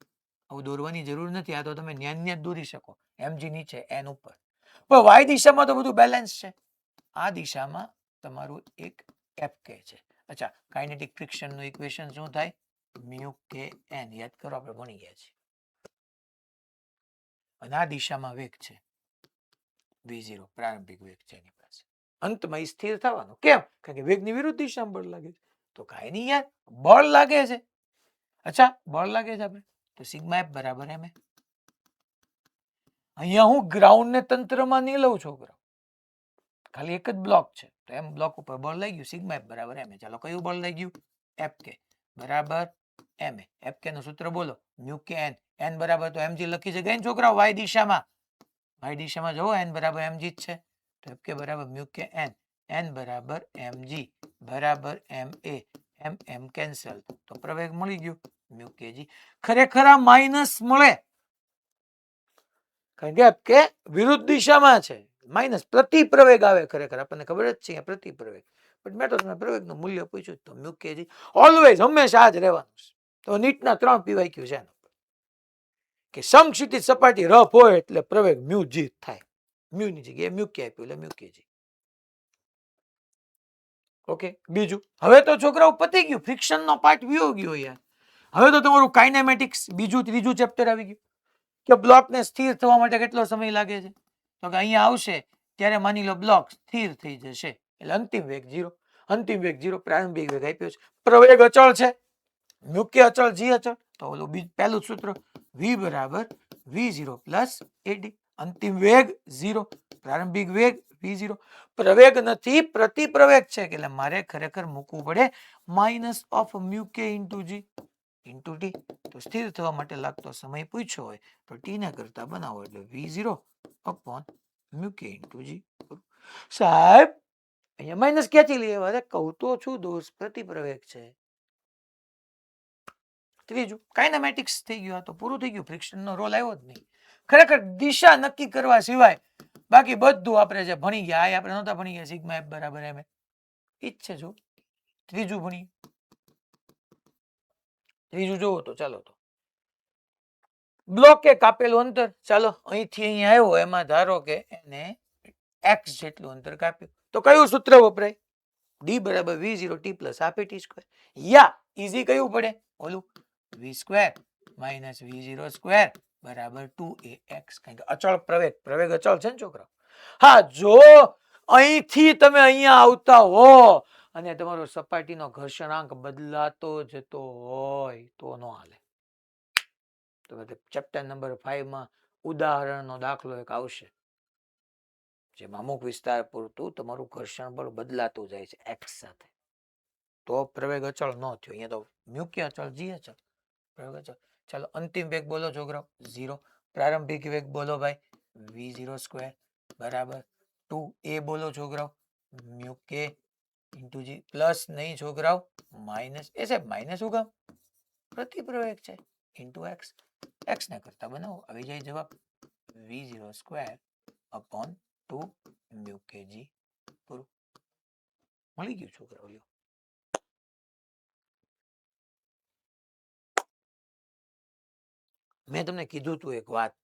આવું દોરવાની જરૂર નથી. આ તો તમે ન્યા દોરી શકો. mg નીચે n ઉપર. પણ y દિશામાં તો બધું બેલેન્સ છે. આ દિશામાં તમારું એક FK છે. અચ્છા, કાઇનેટિક ફ્રિક્શનનું ઇક્વેશન શું થાય? Mu K n. યાદ કરો, આપણે ભણી ગયા છીએ. અને આ દિશામાં વેગ છે V0, પ્રારંભિક વેગ છે એની પાસે. અંતમાં એ સ્થિર થવાનું. કેમ? કારણ કે વેગની વિરુદ્ધ દિશામાં બળ લાગે છે. તો કાંઈ નહીં યાર, બળ લાગે છે. અચ્છા, બળ લાગે છે આપણે તો સિગ્મા F બરાબર m. અહીંયા હું ગ્રાઉન્ડ ને તંત્રમાં નહીં લઉં છોકરા, ખાલી એક જ બ્લોક છે તો એમ બ્લોક ઉપર બળ લાગ્યું. સિગ્મા F બરાબર m. ચાલો, કયું બળ લાગ્યું? FK બરાબર m. FK નું સૂત્ર બોલો. Mu K n. n બરાબર તો mg લખી શકાય ને છોકરા? y દિશામાં જુઓ, n બરાબર mg જ છે. તો FK બરાબર મ્યુ કે n. n બરાબર mg બરાબર ma. m કેન્સલ, તો પ્રવેગ મળી ગયું મ્યુ kg. ખરેખર આ માઇનસ મળે કારણ કે FK વિરુદ્ધ દિશામાં છે. માઇનસ પ્રતિપ્રવેગ આવે. ખરેખર આપણને ખબર જ છે પ્રતિપ્રવેગ. પણ મેં તો તમે પ્રવેગનું મૂલ્ય પૂછ્યું તો મ્યુ kg ઓલવેઝ હંમેશા જ રહેવાનું છે. તો નીટના 3 PYQ છે કે સમક્ષિતિજ સપાટી રફ હોય એટલે પ્રવેગ મ્યુ g થાય. મ્યુ ની જગ્યાએ મ્યુ કે આપ્યું એટલે મ્યુ kg. ઓકે, બીજું હવે તો છોકરાઓ પતી ગયું. ફ્રિક્શન નો પાર્ટ વિયો ગયો યાર. હવે તો તમારું કાઇનેમેટિક્સ બીજું ત્રીજું ચેપ્ટર આવી ગયું કે બ્લોકને સ્થિર થવા માટે કેટલો સમય લાગે છે. તો કે અહીંયા આવશે ત્યારે માની લો બ્લોક સ્થિર થઈ જશે એટલે અંતિમ વેગ 0. અંતિમ વેગ 0, પ્રારંભિક વેગ આપ્યો છે. પ્રવેગ અચળ છે, મુખ્ય અચળ g અચળ. તો ઓલું પહેલું સૂત્ર v બરાબર v0 પ્લસ ad. અંતિમ વેગ 0, પ્રારંભિક વેગ v0. પ્રવેગ નથી, પ્રતિપ્રવેગ છે એટલે મારે ખરેખર મૂકવું પડે minus of mu k into g into t. તો સ્થિર થવા માટે લાગતો સમય પૂછ્યો હોય તો t ના કરતા બનાવો એટલે v0 upon mu k into g. સાહેબ અહીંયા માઇનસ ક્યાંથી લઈ આવ્યા? કહું તો છું દોસ્ત, પ્રતિપ્રવેગ છે. ત્રીજું કાઇનેમેટિક્સ થઈ ગયું. આ તો પૂરું થઈ ગયું. ફ્રિક્શનનો રોલ આવ્યો જ નહીં. ખરેખર દિશા નક્કી કરવા સિવાય બાકી બધું આપણે જે ભણી ગયા આ આપણે નહોતા ભણી ગયા. સિગ્મા F બરાબર m. ઈ જ છે. જો ત્રીજું ભણી, ત્રીજું જોવો તો ચાલો. તો બ્લોકે કાપેલું અંતર, ચાલો અહીંથી અહીં આવ્યો એમાં ધારો કે એને x જેટલું અંતર કાપ્યું તો કયું સૂત્ર વપરાય? d બરાબર v0 t plus half t square. યા ઈઝી કયું પડે? ઓલું v square minus v0 square બરાબર 2ax. કારણ કે અચળ પ્રવેગ અચળ છે ને છોકરા. હા, જો અહીંથી તમે અહીંયા આવતા હો અને તમારો સપાટીનો ઘર્ષણાંક બદલાતો જતો હોય તો નો હાલે. તો ચેપ્ટર નંબર 5 માં ઉદાહરણનો દાખલો એક આવશે જેમાં અમુક વિસ્તાર પૂરતું તમારું ઘર્ષણ બળ બદલાતું જાય છે x સાથે, તો પ્રવેગ અચળ ન થયો. અહીંયા તો મુખ્ય અચળ g અચળ, પ્રવેગ અચળ. ચાલો અંતિમ વેગ બોલો છોકરાઓ 0. પ્રારંભિક વેગ બોલો ભાઈ v0 સ્ક્વેર બરાબર 2a બોલો છોકરાઓ mu k into g plus નહીં છોકરાઓ માઇનસ. એ સાહેબ માઇનસ શું કામ? પ્રતિપ્રવેગ છે ઇન્ટુ એક્સ. એક્સ ને કરતા બનાવો આવી જાય જવાબ v0 square upon 2 mu kg પૂરું. મળી ગયું છોકરાઓ. લ્યો મેં તમને કીધું તું એક વાત,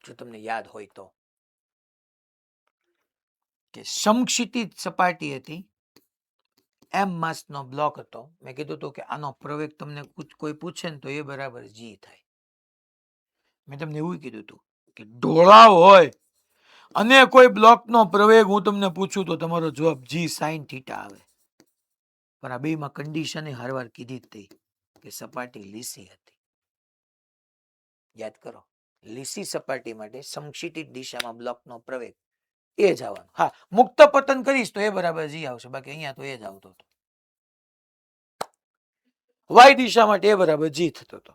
જો તમને યાદ હોય તો, કે સમક્ષિતિજ સપાટી હતી, એમ માસનો બ્લોક હતો. મેં કીધું હતું કે આનો પ્રવેગ તમને કોઈ પૂછે ને તો એ બરાબર જી થાય. મેં તમને એવું કીધું હતું કે ઢોળાવ હોય અને કોઈ બ્લોકનો પ્રવેગ હું તમને પૂછું તો તમારો જવાબ જી સાઇન થીટા આવે. પણ આ બેમાં કન્ડિશન હરવાર કીધી હતી કે સપાટી લીસી હતી. યાદ કરો, લીસી સપાટી માટે સમક્ષિતિજ દિશામાં બ્લોકનો પ્રવેગ એ જ આવવાનો. હા, મુક્ત પતન કરીશ તો એ બરાબર જી આવશે, બાકી અહીંયા તો એ જ આવતો હતો. વાય દિશા માટે એ બરાબર જી થતો હતો.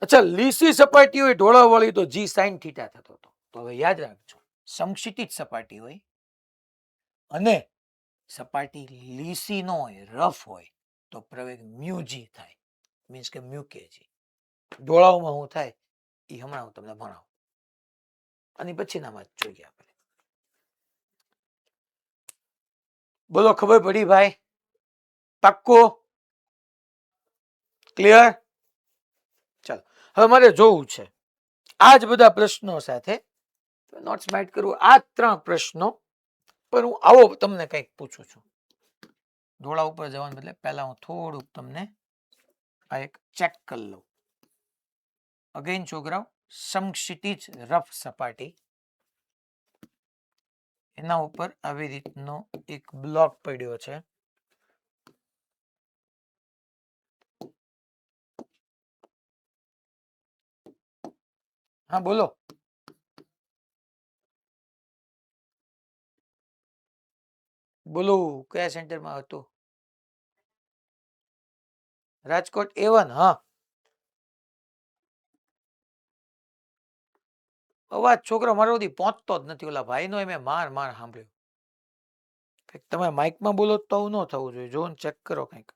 અચ્છા, લીસી સપાટી હોય ઢોળાવ વાળી તો જી સાઇન થીટા થતો હતો. તો હવે યાદ રાખજો, સમક્ષિતિજ સપાટી હોય અને સપાટી લીસી નો હોય, રફ હોય, તો પ્રવેગ મ્યુ જી થાય, મીન્સ કે મ્યુ કે જી. ઢોળાવમાં શું થાય એ હમણાં હું તમને ભણાવું, અને પછીનામાં જોઈએ આપણે. બોલો, ખબર પડી ભાઈ? પાક્કો? ક્લિયર? ચાલો, હવે મારે જોવું છે આ જ બધા પ્રશ્નો સાથે નોટ્સ માઇટ કરવું. આ 3 પ્રશ્નો પર હું આવો તમને કંઈક પૂછું છું. ઢોળા ઉપર જવાનું બદલે પહેલા હું થોડુંક તમને આ એક ચેક કરી લઉં. અગેન છોકરાઓ, સમક્ષિતિજ રફ સપાટી, એના ઉપર આવી રીતનો એક બ્લોક પડ્યો છે. હા બોલો. બોલો, કયા સેન્ટરમાં હતું? રાજકોટ A1. હા, અવાજ છોકરો મારો સુધી પહોંચતો જ નથી. ઓલા ભાઈનો મેં માર સાંભળ્યો. તમે માઇકમાં બોલો તો ન થવું જોઈએ. જો ચેક કરો કંઈક.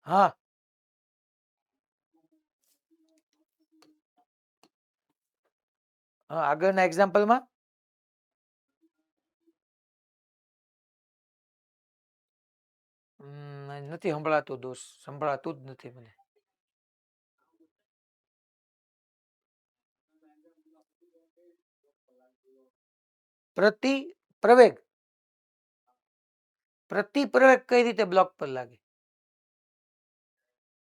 હા, આગળના એક્ઝામ્પલમાં નથી સંભળાતું દોસ્ત, સંભળાતું જ નથી મને. પ્રતિપ્રવેગ કઈ રીતે બ્લોક પર લાગે?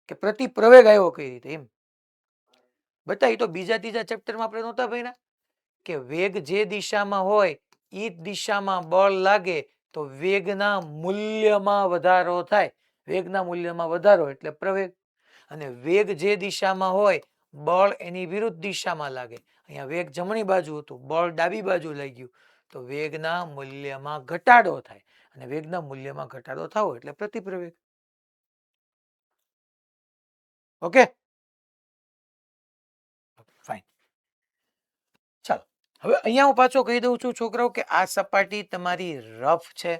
કે પ્રતિપ્રવેગ આવ્યો કઈ રીતે એમ બતાવી. તો બીજા ત્રીજા ચેપ્ટરમાં આપણે નહોતા ભણ્યા કે વેગ જે દિશામાં હોય એ દિશામાં બળ લાગે તો વેગના મૂલ્યમાં વધારો થાય. વેગના મૂલ્યમાં વધારો એટલે પ્રવેગ. અને વેગ જે દિશામાં હોય બળ એની વિરુદ્ધ દિશામાં લાગે. અહીંયા વેગ જમણી બાજુ હતું, બળ ડાબી બાજુ લાગ્યું, તો વેગના મૂલ્યમાં ઘટાડો થાય. અને વેગના મૂલ્યમાં ઘટાડો થવો એટલે પ્રતિપ્રવેગ. Okay, fine. ચાલો, હવે અહીંયા હું પાછો કહી દઉં છું છોકરાઓ કે આ સપાટી તમારી રફ છે.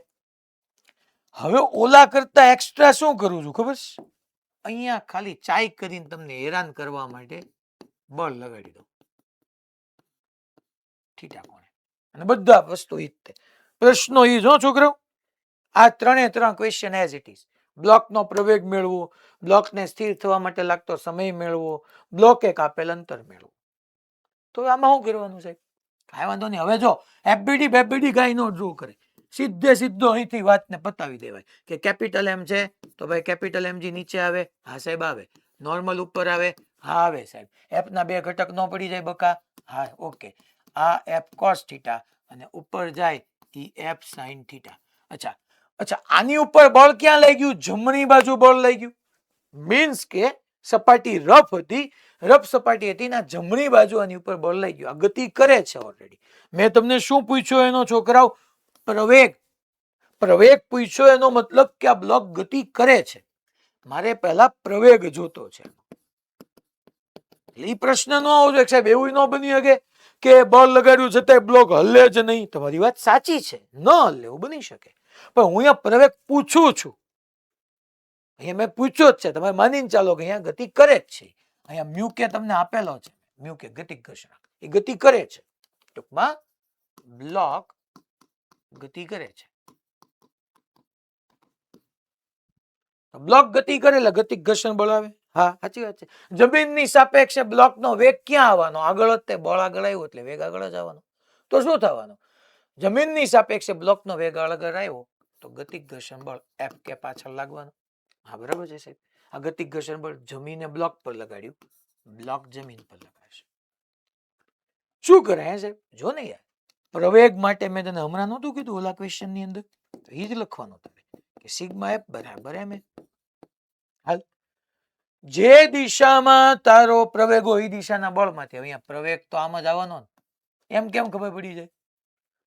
હવે ઓલા કરતા એક્સ્ટ્રા શું કરું છું ખબર છે? અહીંયા ખાલી ચાઈ કરીને તમને હેરાન કરવા માટે બળ લગાડી દઉં થીટા કોણે. અને બધા વસ્તુ ઈ જ પ્રશ્નો ઈ જો છોકરાઓ. આ 3 ક્વેશ્ચન એઝ ઇટ ઇઝ. બ્લોકનો પ્રવેગ મેળવો, બ્લોકને સ્થિર થવા માટે લાગતો સમય મેળવો, બ્લોક એક આપેલ અંતર મેળવો. તો આમાં શું કરવાનું સાહેબ? કાંઈ વાંધો નહીં. હવે જો એફબીડી કાંઈ નો ડ્રો કરે, સીધે સીધો અહીંથી વાતને પતાવી દેવાય કે કેપિટલ એમ છે તો ભાઈ કેપિટલ એમજી નીચે આવે, હા સાહેબ આવે. નોર્મલ ઉપર આવે, હા આવે સાહેબ. એફ ના બે ઘટક ન પડી જાય બકા, હા ઓકે. આ એફ કોસ થીટા અને ઉપર જાય ઈ એફ સાઇન થીટા. અચ્છા અચ્છા, આની ઉપર બળ ક્યાં લઈ ગયું? જમણી બાજુ બળ લઈ ગયું. મીન્સ કે સપાટી રફ હતી, રફ સપાટી હતી ના જમણી બાજુ આની ઉપર બળ લઈ ગયું. આ ગતિ કરે છે ઓલરેડી. મેં તમને શું પૂછ્યું એનો છોકરાઓ? પ્રવેગ. પ્રવેગ પૂછ્યો એનો મતલબ કે આ બ્લોક ગતિ કરે છે. મારે પહેલા પ્રવેગ જોતો છે. એ પ્રશ્ન ન આવજો સાહેબ, એવું ન બની શકે કે બળ લગાડ્યું છતાંય બ્લોક હલે જ નહીં. તમારી વાત સાચી છે, ન હલે એવું બની શકે, પણ હું અહીંયા પ્રવેગ પૂછું છું. અહીંયા મેં પૂછ્યો જ છે, તમે માનીને ચાલો કે અહીંયા ગતિ કરે જ છે. અહીંયા મ્યુ કે તમને આપેલો છે, મ્યુ કે ગતિક ઘર્ષણ, એ ગતિ કરે છે. ટૂંકમાં બ્લોક ગતિ કરે છે. બ્લોક ગતિ કરે એટલે ગતિક ઘર્ષણ બળ આવે. હા સાચી વાત છે. જમીનની સાપેક્ષે બ્લોકનો વેગ ક્યાં આવવાનો? આગળ જ તે બળ આગળ આવ્યું એટલે વેગ આગળ જ આવવાનો. તો શું થવાનું? જમીનની સાપેક્ષે બ્લોકનો વેગ આગળ આવ્યો તો ગતિક ઘર્ષણ બળ એફ કે પાછળ લાગવાનું. હા બરાબર છે સાહેબ. આ ગતિક ઘર્ષણ બળ જમીને બ્લોક પર લગાડ્યું, બ્લોક જમીન પર લગાડશે. શું કરે હે સાહેબ? જો ને યાર, પ્રવેગ માટે મેં તને હમણાં નહોતું કીધું ઓલા ક્વેશ્ચન ની અંદર? તો એ જ લખવાનું તમે કે સિગ્મા એફ બરાબર એમ એ. હાલ, જે દિશામાં તારો પ્રવેગ હોય એ દિશાના બળમાંથી. અહીંયા પ્રવેગ તો આમ જ આવવાનો ને. એમ કેમ ખબર પડી જાય?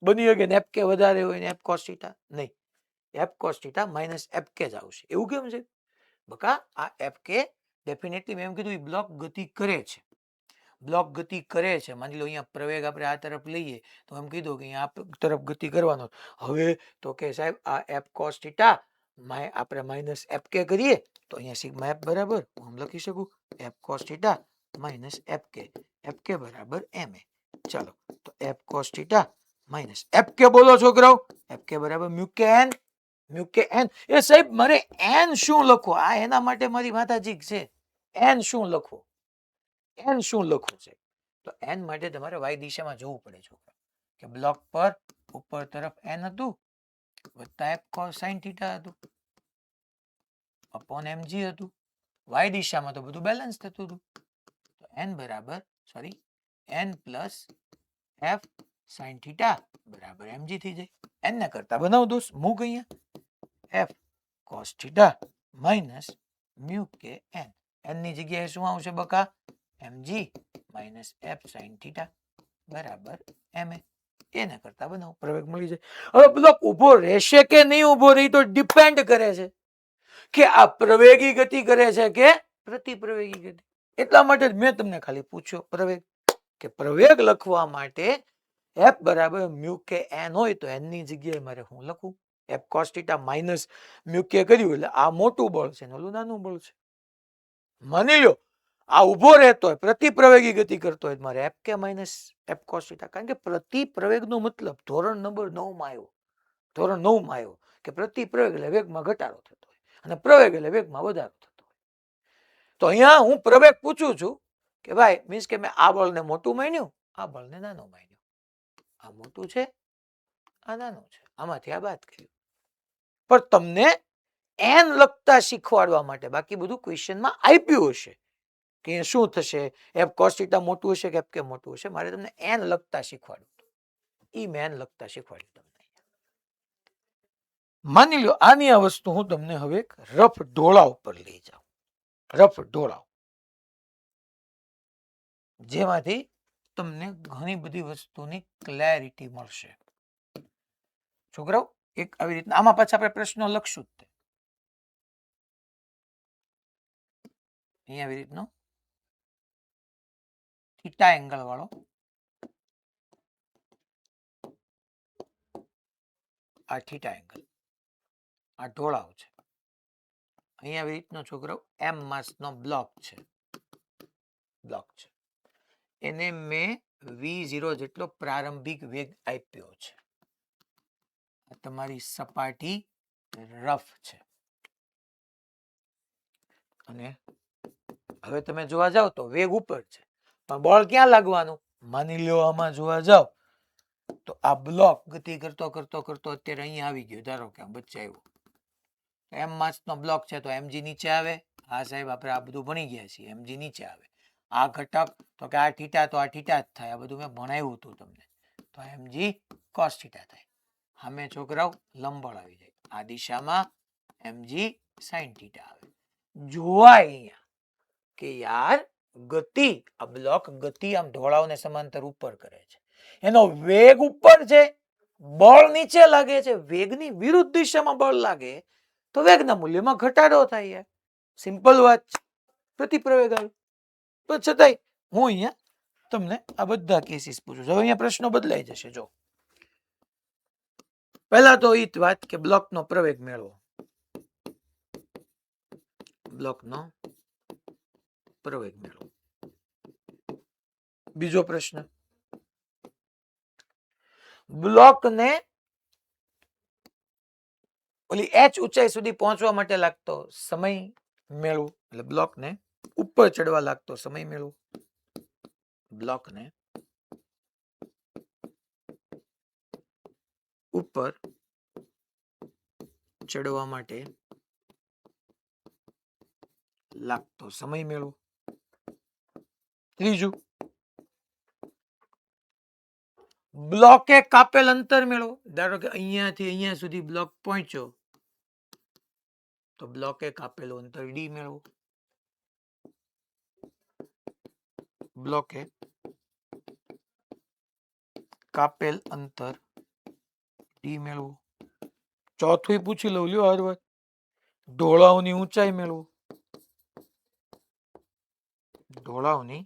બની શકે ને એફ કે વધારે હોય ને એફ કોસ થીટા નહીં, F cos theta minus F કે જ આવશે. એવું કેમ છે બકા? આ એફ કે ડેફિનેટલી મેં એમ કીધું એ બ્લોક ગતિ કરે છે. બ્લોક ગતિ કરે છે. માની લો અહીંયા પ્રવેગ આપણે આ તરફ લઈએ તો એમ કીધું કે અહીંયા આ તરફ ગતિ કરવાનો. હવે તો કે સાહેબ આ એફ કોસ થીટા આપણે માઇનસ એફ કે કરીએ તો અહીંયા સિગ્મા એફ બરાબર હું લખી શકું F cos theta minus F કે બરાબર એમ એ. ચાલો તો F cos theta minus F કે બોલો છોકરાઓ, એફ કે બરાબર mu K N. Mu K N. એ સાહેબ મારે એન શું લખો? આ એના માટે મારી માથાજીક છે. એન શું લખો? એન શું લખવું છે? તો એન માટે તમારે વાય દિશામાં જવું પડે છોકરા. કે બ્લોક પર ઉપર તરફ એન હતું વત્તા એફ કોસ સાઇન થીટા હતું અપોન એમજી હતું. વાય દિશામાં તો બધું બેલેન્સ થતું હતું. તો એન બરાબર sorry N plus F sine theta બરાબર એમજી થઈ જાય. એન ના કરતા બનાવ દોસ્ત મૂક અહીંયા F cos theta minus mu K N. N ની જગ્યાએ શું આવશે બકા? mg minus F sine theta બરાબર એમ એ. એના કરતા બનાવો, પ્રવેગ મળી જાય. હવે બ્લોક ઉભો રહેશે કે નહીં ઉભો રહી તો ડિપેન્ડ કરે છે કે આ પ્રવેગી ગતિ કરે છે કે પ્રતિપ્રવેગી ગતિ. એટલા માટે જ મેં તમને ખાલી પૂછ્યો પ્રવેગ. કે પ્રવેગ લખવા માટે એફ બરાબર મ્યુ કે એન હોય તો એન ની જગ્યાએ મારે હું લખું F cos theta minus mu કે કર્યું એટલે આ મોટું બળ છે ને ઓલું નાનું બળ છે. માની લો આ ઉભો રહેતો હોય પ્રતિપ્રવેગી ગતિ કરતો હોય મારે એફ કે માઇનસ એફ કોસ થીટા. કારણ કે પ્રતિપ્રવેગનો મતલબ ધોરણ નંબર 9 માં આવ્યો. ધોરણ 9 માં આવ્યો કે પ્રતિપ્રવેગ એટલે વેગમાં ઘટાડો થતો હોય અને પ્રવેગ એટલે વેગમાં વધારો થતો હોય. તો અહીંયા હું પ્રવેગ પૂછું છું કે ભાઈ મીન્સ કે મેં આ બળને મોટું માન્યું, આ બળને નાનું માન્યું. આ મોટું છે, આ નાનું છે, આમાંથી આ બાદ કર્યું. પણ તમને એન લખતા શીખવાડવા માટે, બાકી બધું ક્વેશ્ચનમાં આપ્યું હશે કે શું થશે, એફ કોસ થીટા મોટું હશે કે એફ કે મોટું હશે. મારે તમને એન લખતા શીખવાડ્યું. ઈ મેં એન લખતા શીખવાડ્યું તમને. માની લો આની આ વસ્તુ હું તમને હવે એક રફ ઢોળા ઉપર લઈ જાઉં. રફ ઢોળાવ જેમાંથી તમને ઘણી બધી વસ્તુની ક્લેરિટી મળશે. છોકરાઓ એક આવી રીતના આમાં પાછા આપણે પ્રશ્નો લખશું જ. અહીંયા આવી રીતનો થીટા એંગલ વાળો આ થીટા એંગલ આ ઢોળાવ છે. અહીંયા આવી રીતનો છોકરાઓ એમ માસનો બ્લોક છે. એને મેં v0 જેટલો પ્રારંભિક વેગ આપ્યો છે. તમારી સપાટી રફ છે અને હવે તમે જોવા જાવ તો વેગ ઉપર છે પણ બળ ક્યાં લાગવાનું? માની લો આમાં જોવા જાવ તો આ બ્લોક ગતિ કરતો કરતો કરતો અત્યારે અહીંયા આવી ગયો. ધારો કે વચ્ચે આવ્યો, એમ માસનો બ્લોક છે તો mg નીચે આવે. હા સાહેબ આપણે આ બધું ભણી ગયા છીએ. mg નીચે આવે. આ ઘટક તો કે આ થીટા તો આ થીટા જ થાય. આ બધું મેં ભણાવ્યું હતું તમને. તો mg cos થીટા થાય. સામે છોકરાઓ લંબળ આવી જાય. આ દિશામાં mg sin થીટા આવે. જોવાય અહીંયા કે યાર ગતિ, આ બ્લોક ગતિ આમ ઢોળાવને સમાંતર ઉપર કરે છે. એનો વેગ ઉપર છે, બળ નીચે લાગે છે. વેગની વિરુદ્ધ દિશામાં બળ લાગે તો વેગના મૂલ્યમાં ઘટાડો થાય. સિમ્પલ વાત છે. પ્રતિપ્રવેગ આવે. તો છતાંય હું અહીંયા તમને આ બધા કેસીસ પૂછું છું. હવે અહીંયા પ્રશ્નો બદલાઈ જશે. જો પહેલા તો એ વાત કે બ્લોકનો પ્રવેગ મેળવો. બ્લોકનો પ્રવેગ મેળવો. બીજો પ્રશ્ન, બ્લોકને ઓલી h ઊંચાઈ સુધી પહોંચવા માટે લાગતો સમય મેળવો. એટલે બ્લોકને ઉપર ચડવા લાગતો સમય મેળવો. બ્લોકને ઉપર ચડવા માટે લાગતો સમય મેળવો. ત્રીજું, બ્લોકે કાપેલ અંતર મેળવો. ધારો કે અહીંયાથી અહીંયા સુધી બ્લોક પહોંચ્યો તો બ્લોકે કાપેલું અંતર d મેળવો. બ્લોકે કાપેલ અંતર d મેળવો. ચોથું પૂછી લઉં લ્યો હર વાત, ઢોળાવની ઊંચાઈ મેળવો. ઢોળાવની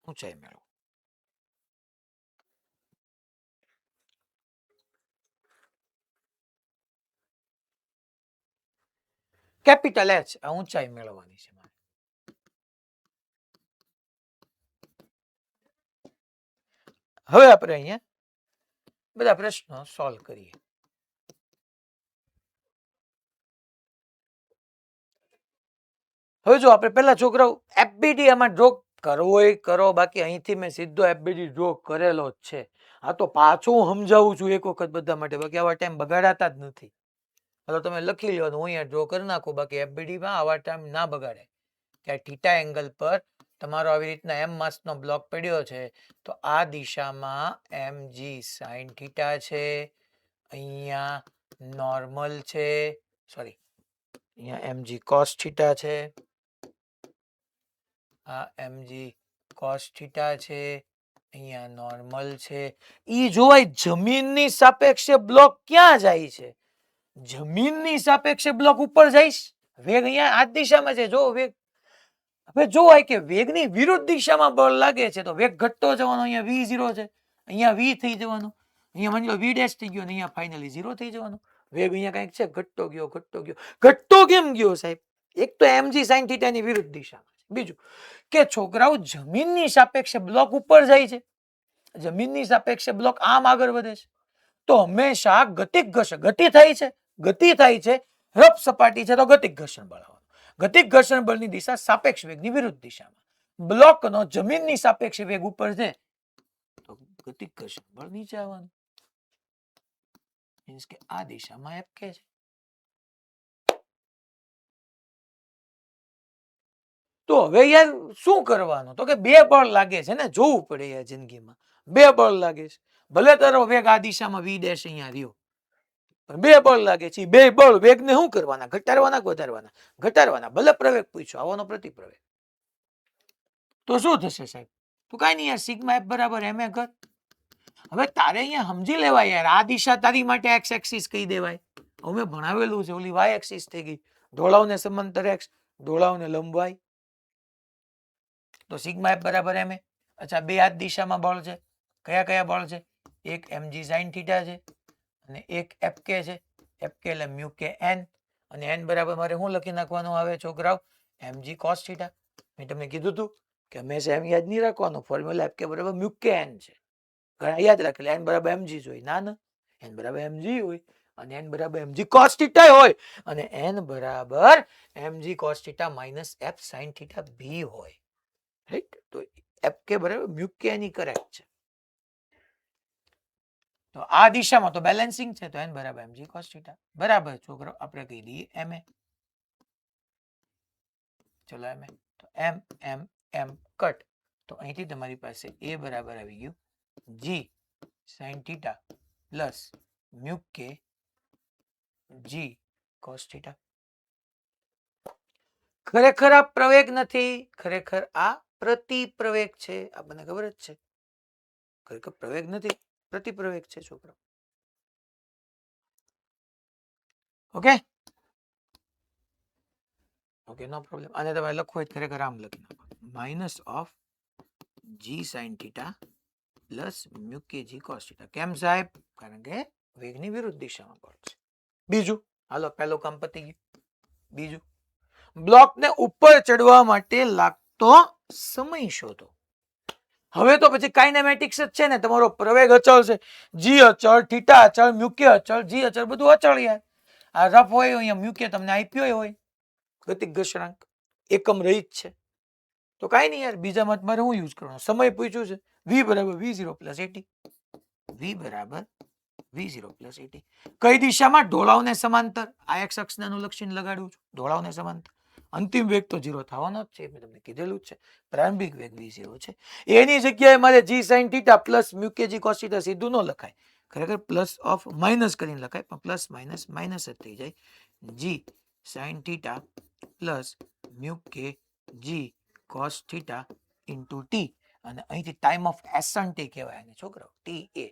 ઊંચાઈ મેળવો. કેપિટલ H આ ઊંચાઈ મેળવવાની છે મારે. હવે આપણે અહીંયા બધા પ્રશ્નો સોલ્વ કરીએ. હવે જો આપણે પેલા છોકરાઓ એફબીડી આમાં ડ્રો કરવો હોય કરો, બાકી અહીંથી મેં સીધો એફબીડી ડ્રો કરેલો જ છે. આ તો પાછું હું સમજાવું છું એક વખત બધા માટે, બાકી આવા ટાઈમ બગાડાતા જ નથી. હવે તમે લખી લો, હું અહીંયા ડ્રો કરી નાખું. બાકી એફબીડીમાં આવા ટાઈમ ના બગાડે કે થીટા એંગલ પર તમારો આવી રીતના એમ માસનો બ્લોક પડ્યો છે તો આ દિશામાં mg sin થીટા છે, અહીંયા નોર્મલ છે, સોરી અહીંયા mg cos થીટા છે, આ mg cos થીટા છે, અહીંયા નોર્મલ છે. ઈ જોવાય જમીનની સાપેક્ષે બ્લોક ક્યાં જાય છે? જમીનની સાપેક્ષે બ્લોક ઉપર જઈશ. વેગ અહીંયા આ દિશામાં છે. જો વેગ હવે જોવાય કે વેગની વિરુદ્ધ દિશામાં બળ લાગે છે તો વેગ ઘટતો જવાનો. અહીંયા v0 છે, અહીંયા v થઈ જવાનો, અહીંયા માની લો v ડેશ થઈ ગયો, અહીંયા ફાઇનલી 0 થઈ જવાનો. વેગ અહીંયા કંઈક છે, ઘટતો ગયો ઘટતો ગયો. ઘટતો કેમ ગયો સાહેબ? એક તો mg sin થીટા ની વિરુદ્ધ દિશામાં છે. બીજું કે છોકરાઓ જમીનની સાપેક્ષે બ્લોક ઉપર જાય છે, જમીનની સાપેક્ષે બ્લોક આમ આગળ વધે છે તો હંમેશા ગતિક ઘર્ષણ, ગતિ થાય છે, ગતિ થાય છે, રફ સપાટી છે તો ગતિક ઘર્ષણ બળ આવવાનું. ગતિક ઘર્ષણ બળની દિશા સાપેક્ષ વેગની વિરુદ્ધ દિશામાં. બ્લોકનો જમીનની સાપેક્ષે વેગ ઉપર છે તો ગતિક ઘર્ષણ બળ નીચે આવવાનું. મીન્સ કે આ દિશામાં F કે છે. તો હવે યાર શું કરવાનું? તો કે બે બળ લાગે છે ને, જોવું પડે યાર જિંદગીમાં. બે બળ લાગે છે. ભલે તારો વેગ આ દિશામાં v ડેશ અહીંયા રહ્યો, પણ બે બળ લાગે છે. બે બળ વેગને શું કરવાના? ઘટાડવાના કે વધારવાના? ઘટાડવાના. ભલે પ્રવેગ પૂછ્યો, આવવાનો પ્રતિપ્રવેગ. તો શું થશે સાહેબ? તો કાંઈ નહીં યાર, સિગ્મા f બરાબર ma કર. હવે તારે અહીંયા સમજી લેવાય યાર, આ દિશા તારી માટે x એક્સિસ કહી દેવાય. હવે મેં ભણાવેલું છે, ઓલી y એક્સિસ થઈ ગઈ. ઢોળાવને સમાંતર x, ઢોળાવને લંબ y. તો સિગ્મા f બરાબર ma. અચ્છા, બે આ દિશામાં બળ છે. કયા કયા બળ છે? એક mg sin થીટા છે અને એક fk છે. fk એટલે મ્યુ કે n, અને n બરાબર મારે શું લખી નાખવાનું આવે છોકરાઓ? mg cos theta. મેં તમને કીધું હતું કે હંમેશા એમ યાદ નહીં રાખવાનું, ફોર્મ્યુલા fk બરાબર મ્યુ કે n છે. ઘણા યાદ રાખે n બરાબર mg જ હોય. ના ના, n બરાબર mg હોય અને n બરાબર mg cos થીટા હોય અને n બરાબર mg cos theta minus f sin theta b હોય. રાઈટ? તો એફ કે બરાબર મ્યુ કે એની કરેક્ટ છે. તો આ દિશામાં તો બેલેન્સિંગ છે તો એન બરાબર mg cos થીટા બરાબર છોકરો આપણે કહી દઈએ ma. ચલો ma તો m m m કટ તો અહીંથી તમારી પાસે a બરાબર આવી ગયું g sin theta plus mu કે g cos થીટા. ખરેખર આ પ્રવેગ નથી, ખરેખર આ પ્રતિપ્રવેગ છે. આપણને ખબર જ છે ખરેખર પ્રવેગ નથી, પ્રતિપ્રવેગ છે છોકરા. Okay okay no problem. આને તમારે લખવું હોય ખરેખર આમ લખી નાખો minus of G sine theta plus mu K G cos theta. કેમ સાહેબ? કારણ કે વેગની વિરુદ્ધ દિશામાં બળ છે. બીજું હાલો પહેલું કામ પતી ગયું. બીજું બ્લોકને ઉપર ચડવા માટે લાગતો સમય શોધો. હવે તો પછી કાઇનેમેટિક્સ જ છે ને, તમારો પ્રવેગ અચળ છે, જી અચળ થીટા અચળ મ્યુ કે અચળ જી અચળ બધું અચળ યાર. આ રફ હોય અહીંયા મ્યુ કે તમને આપ્યો હોય ગતિક ઘર્ષણાંક એકમ રહિત છે તો કાંઈ નહીં યાર, બીજામાં તમારે શું યુઝ કરવાનો? સમય પૂછ્યું છે v બરાબર v0 પ્લસ 80. v બરાબર v0 પ્લસ 80 કઈ દિશામાં? ઢોળાવને સમાંતર. આ એક્સ અક્ષને અનુલક્ષીને લગાડું છું ઢોળાવને સમાંતર. અંતિમ વેગ તો 0 થવાનો જ છે, મેં તમને કીધેલું જ છે. પ્રારંભિક વેગ v0 છે. એની જગ્યાએ મારે g sin theta plus mu કે g cos થીટા સીધું ન લખાય, ખરેખર પ્લસ ઓફ માઇનસ કરીને લખાય, પણ પ્લસ માઇનસ માઇનસ જ થઈ જાય. g sin theta plus mu કે g cos theta into T. અને અહીંથી ટાઈમ ઓફ એસન્ટ કહેવાય ને છોકરાઓ, ટી એ.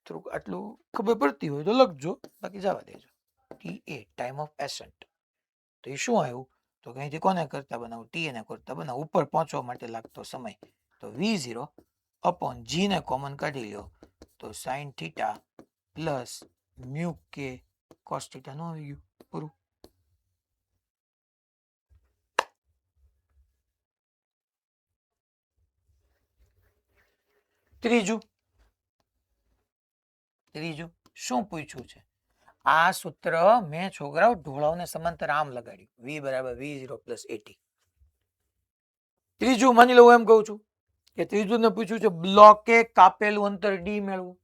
થોડુંક આટલું ખબર પડતી હોય તો લખજો, બાકી જવા દેજો. T A time of Accent. તો એ શું આવ્યું? તો અહીંથી કોને કરતા બનાવું? ટી એને કરતા બનાવું. ઉપર પહોંચવા માટે લાગતો સમય તો v0 અપોન જી ને કોમન કાઢી લ્યો તો સાઇન થીટા પ્લસ મ્યુ કે કોસ થીટા નું આવી ગયું પૂરું. ત્રીજું શું પૂછ્યું છે? આ સૂત્ર મેં છોકરાઓ ઢોળાવને સમાંતર આમ લગાડ્યું, v બરાબર v0 પ્લસ 80. ત્રીજું માની લો એમ કહું છું કે ત્રીજું ને પૂછ્યું છે બ્લોકે કાપેલું અંતર ડી મેળવું.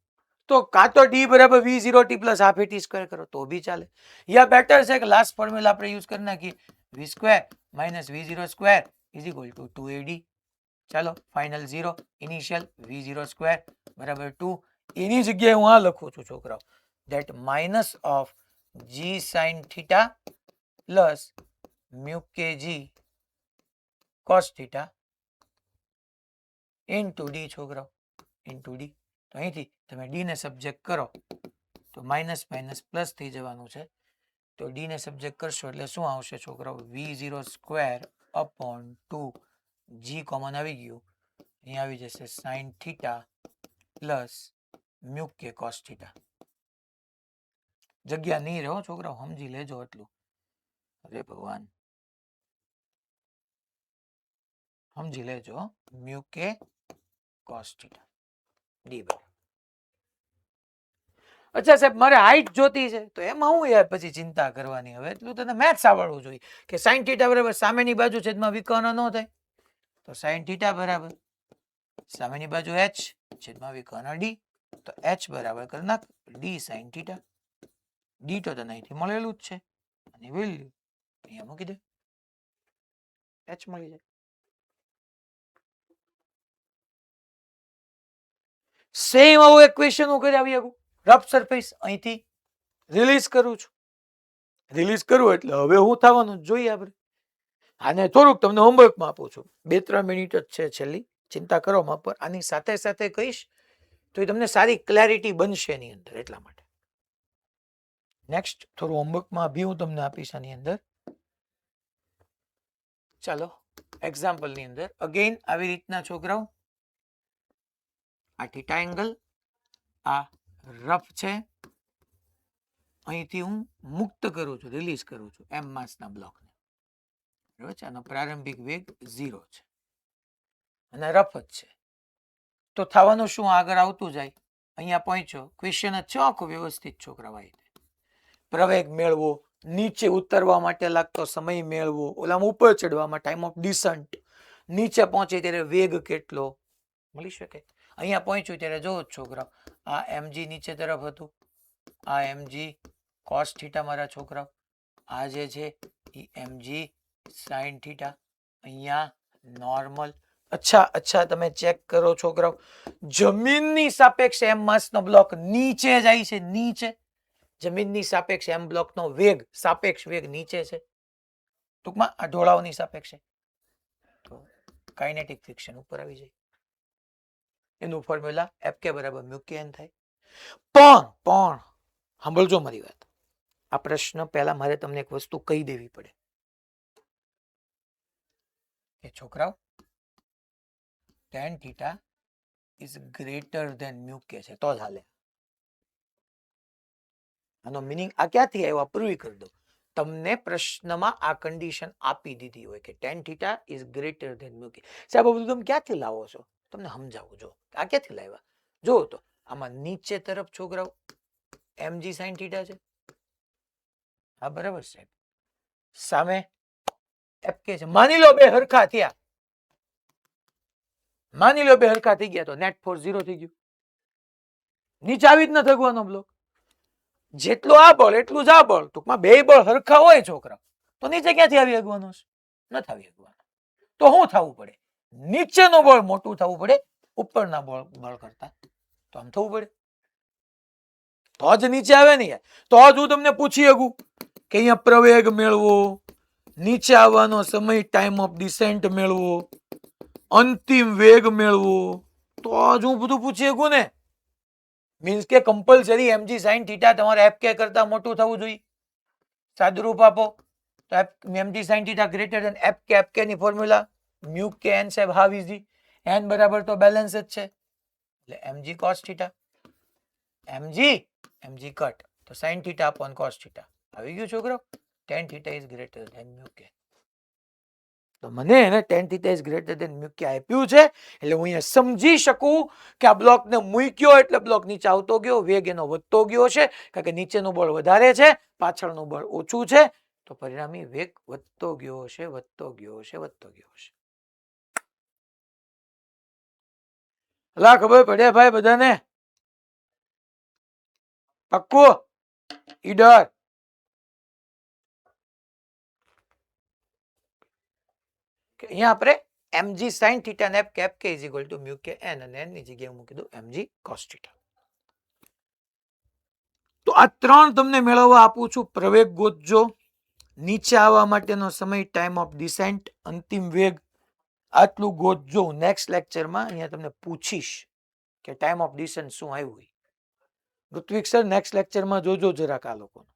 તો કાં તો ડી બરાબર v0 t plus half AT square કરો તો બી ચાલે, યા બેટર છે કે લાસ્ટ ફોર્મ્યુલા આપણે યુઝ કરી નાખીએ v square minus v0 square is equal to 2ad. ચાલો ફાઇનલ 0 ઇનિશિયલ v0 સ્ક્વેર બરાબર 2. એની જગ્યાએ હું આ લખું છું છોકરાઓ that minus of g sin theta plus mu kg cos theta into d છોકરાઓ into d. તો અહીંથી તમે d ને સબ્જેક્ટ કરો તો માઇનસ માઇનસ પ્લસ થઈ જવાનું છે. તો d ને સબ્જેક્ટ કરશો એટલે શું આવશે છોકરાઓ? v0 square upon 2 g common આવી ગયું, અહીંયા આવી જશે sin theta પ્લસ મ્યુ કે cos theta. જગ્યા નહીં રહો છોકરાઓ, સમજી લેજો એટલું. અરે ભગવાન સમજી લેજો, મ્યુ કે cos થીટા ડી બરાબર. અચ્છા સાહેબ મારે હાઈટ જોતી છે તો એમાં હું યાર પછી ચિંતા કરવાની? હવે એટલું તને મેથ્સ આવડવું જોઈએ કે sin થીટા બરાબર સામેની બાજુ છેદમાં વિકર્ણ ન થાય તો sin થીટા બરાબર સામેની બાજુ h છેદમાં વિકર્ણ d. તો h બરાબર કરી નાખ d sin થીટા. ડી તો તને અહીંથી મળેલું જ છે અને વેલ્યુ અહીંયા મૂકી દે, એચ મળી જાય. સેમ આવું એક ક્વેશ્ચન હું કરી આવી શકું. રફ સરફેસ અહીંથી રિલીઝ કરું છું, રિલીઝ કરું એટલે હવે હું થવાનું જોઈએ આપણે. આને થોડુંક તમને હોમવર્કમાં આપું છું, 2-3 મિનિટ જ છે છેલ્લી, ચિંતા કરો માં પર. આની સાથે સાથે કહીશ તો એ તમને સારી ક્લેરિટી બનશે એની અંદર, એટલા માટે. નેક્સ્ટ થોડું હોમવર્કમાં બી હું તમને આપીશ આની અંદર. ચાલો એક્ઝામ્પલ ની અંદર અગેન આવી રીતના છોકરાઓ આ થીટા એંગલ, આ રફ છે, અહીંથી હું મુક્ત કરું છું, રિલીઝ કરું છું એમ માસના બ્લોકને. બરાબર છે. આનો પ્રારંભિક વેગ 0 છે અને રફ જ છે. તો થવાનું શું? આગળ આવતું જાય, અહીંયા પહોંચ્યો, ક્વેશ્ચન જ છે આખો વ્યવસ્થિત છોકરા. પ્રવેગ મેળવો, નીચે ઉતરવા માટે લાગતો સમય મેળવો, ઓલામાં ઉપર ચડવામાં ટાઈમ ઓફ ડિસન્ટ, નીચે પહોંચે ત્યારે વેગ કેટલો, મળી શકે. અહીંયા પહોંચ્યું ત્યારે જોવો છોકરાઓ, આ mg નીચે તરફ હતું, આ mg cos થીટા મારા છોકરાઓ, આ જે છે એ mg sin થીટા, અહીંયા નોર્મલ. અચ્છા તમે ચેક કરો છોકરાઓ, જમીનની સાપેક્ષે એમ માસનો બ્લોક નીચે જાય છે, નીચે. જમીનની સાપેક્ષે એમ બ્લોકનો વેગ, સાપેક્ષ વેગ નીચે છે, ટૂંકમાં આ ઢોળાવની સાપેક્ષે, તો કાઇનેટિક ફ્રિક્શન ઉપર આવી જાય. એનું ફોર્મ્યુલા Fk બરાબર મ્યુકેન થાય. પણ સાંભળજો મારી વાત, આ પ્રશ્ન પહેલા મારે તમને એક વસ્તુ કહી દેવી પડે કે છોકરાઓ tan theta is greater than મ્યુકે છે તો જ હાલે. આનો મિનિંગ આ ક્યાંથી આવ્યો પ્રૂવ કરી દો. તમને પ્રશ્નમાં આ કન્ડિશન આપી દીધી હોય કે tan theta is greater than મ્યુકે. સાહેબ આ બધું તમે ક્યાંથી લાવો છો? તમને સમજાવું. જો આ ક્યાંથી લાવ્યા, જો તો આમાં નીચે તરફ છોકરાઓ mg sin થીટા છે, હા બરાબર સાહેબ, સામે fk છે. માની લો બે હરખા થયા, માની લો બે હરખા થઈ ગયા તો નેટ ફોર્સ 0 થઈ ગયું. નીચે આવી જ ન થગવાનો બ્લોક, જેટલું આ બળ એટલું જ આ બળ, ટૂંકમાં બે બળ હરખા હોય છોકરા, તો નીચે ક્યાંથી આવી શકવાનો છે? નથી આવી શકવાનો. તો શું થવું પડે? નીચેનું બળ મોટું થવું પડે ઉપરના બળ કરતા. તો આમ થવું પડે તો જ નીચે આવે ને. તો જ હું તમને પૂછી શકું કે અહીંયા પ્રવેગ મેળવો, નીચે આવવાનો સમય ટાઈમ ઓફ ડિસેન્ટ મેળવો, અંતિમ વેગ મેળવો, તો જ હું બધું પૂછી શકું ને. મીન્સ કે કમ્પલસરી mg sin થીટા તમારે fk કરતા મોટું થવું જોઈએ. સાદુરૂપ આપો તો mg sin theta greater than fk. fk ની ફોર્મ્યુલા મ્યુ કે n સાહેબ હાવ ઇઝી. n બરાબર તો બેલેન્સ જ છે, એટલે mg cos theta, mg cut તો sin theta upon cos theta. આવી ગયું છોકરો? tan theta is greater than mu K. તો મને એને tan theta is greater than mu K આપ્યું છે, એટલે હું અહીંયા સમજી શકું કે આ બ્લોકને મૂક્યો એટલે બ્લોક નીચે આવતો ગયો, વેગ એનો વધતો ગયો છે, કારણ કે નીચેનું બળ વધારે છે, પાછળનું બળ ઓછું છે, તો પરિણામી વેગ વધતો ગયો છે, વધતો ગયો છે, વધતો ગયો છે. લા ખબર પડે ભાઈ બધાને? પક્કું? ઈડર અહીંયા આપણે mg sin થીટા ને fk is equal to mu k n અને n ની જગ્યાએ મૂકી દઉં mg cos થીટા. તો આ ત્રણ તમને મેળવવા આપું છું. પ્રવેગ ગોતજો, નીચે આવવા માટેનો સમય ટાઈમ ઓફ ડિસેન્ટ, અંતિમ વેગ, આટલું ગોતજો. નેક્સ્ટ લેક્ચરમાં અહીંયા તમને પૂછીશ કે ટાઈમ ઓફ ડિસેન્ટ શું આવ્યું. ઋત્વિક સર નેક્સ્ટ લેક્ચરમાં જોજો જરાક આ લોકોનું.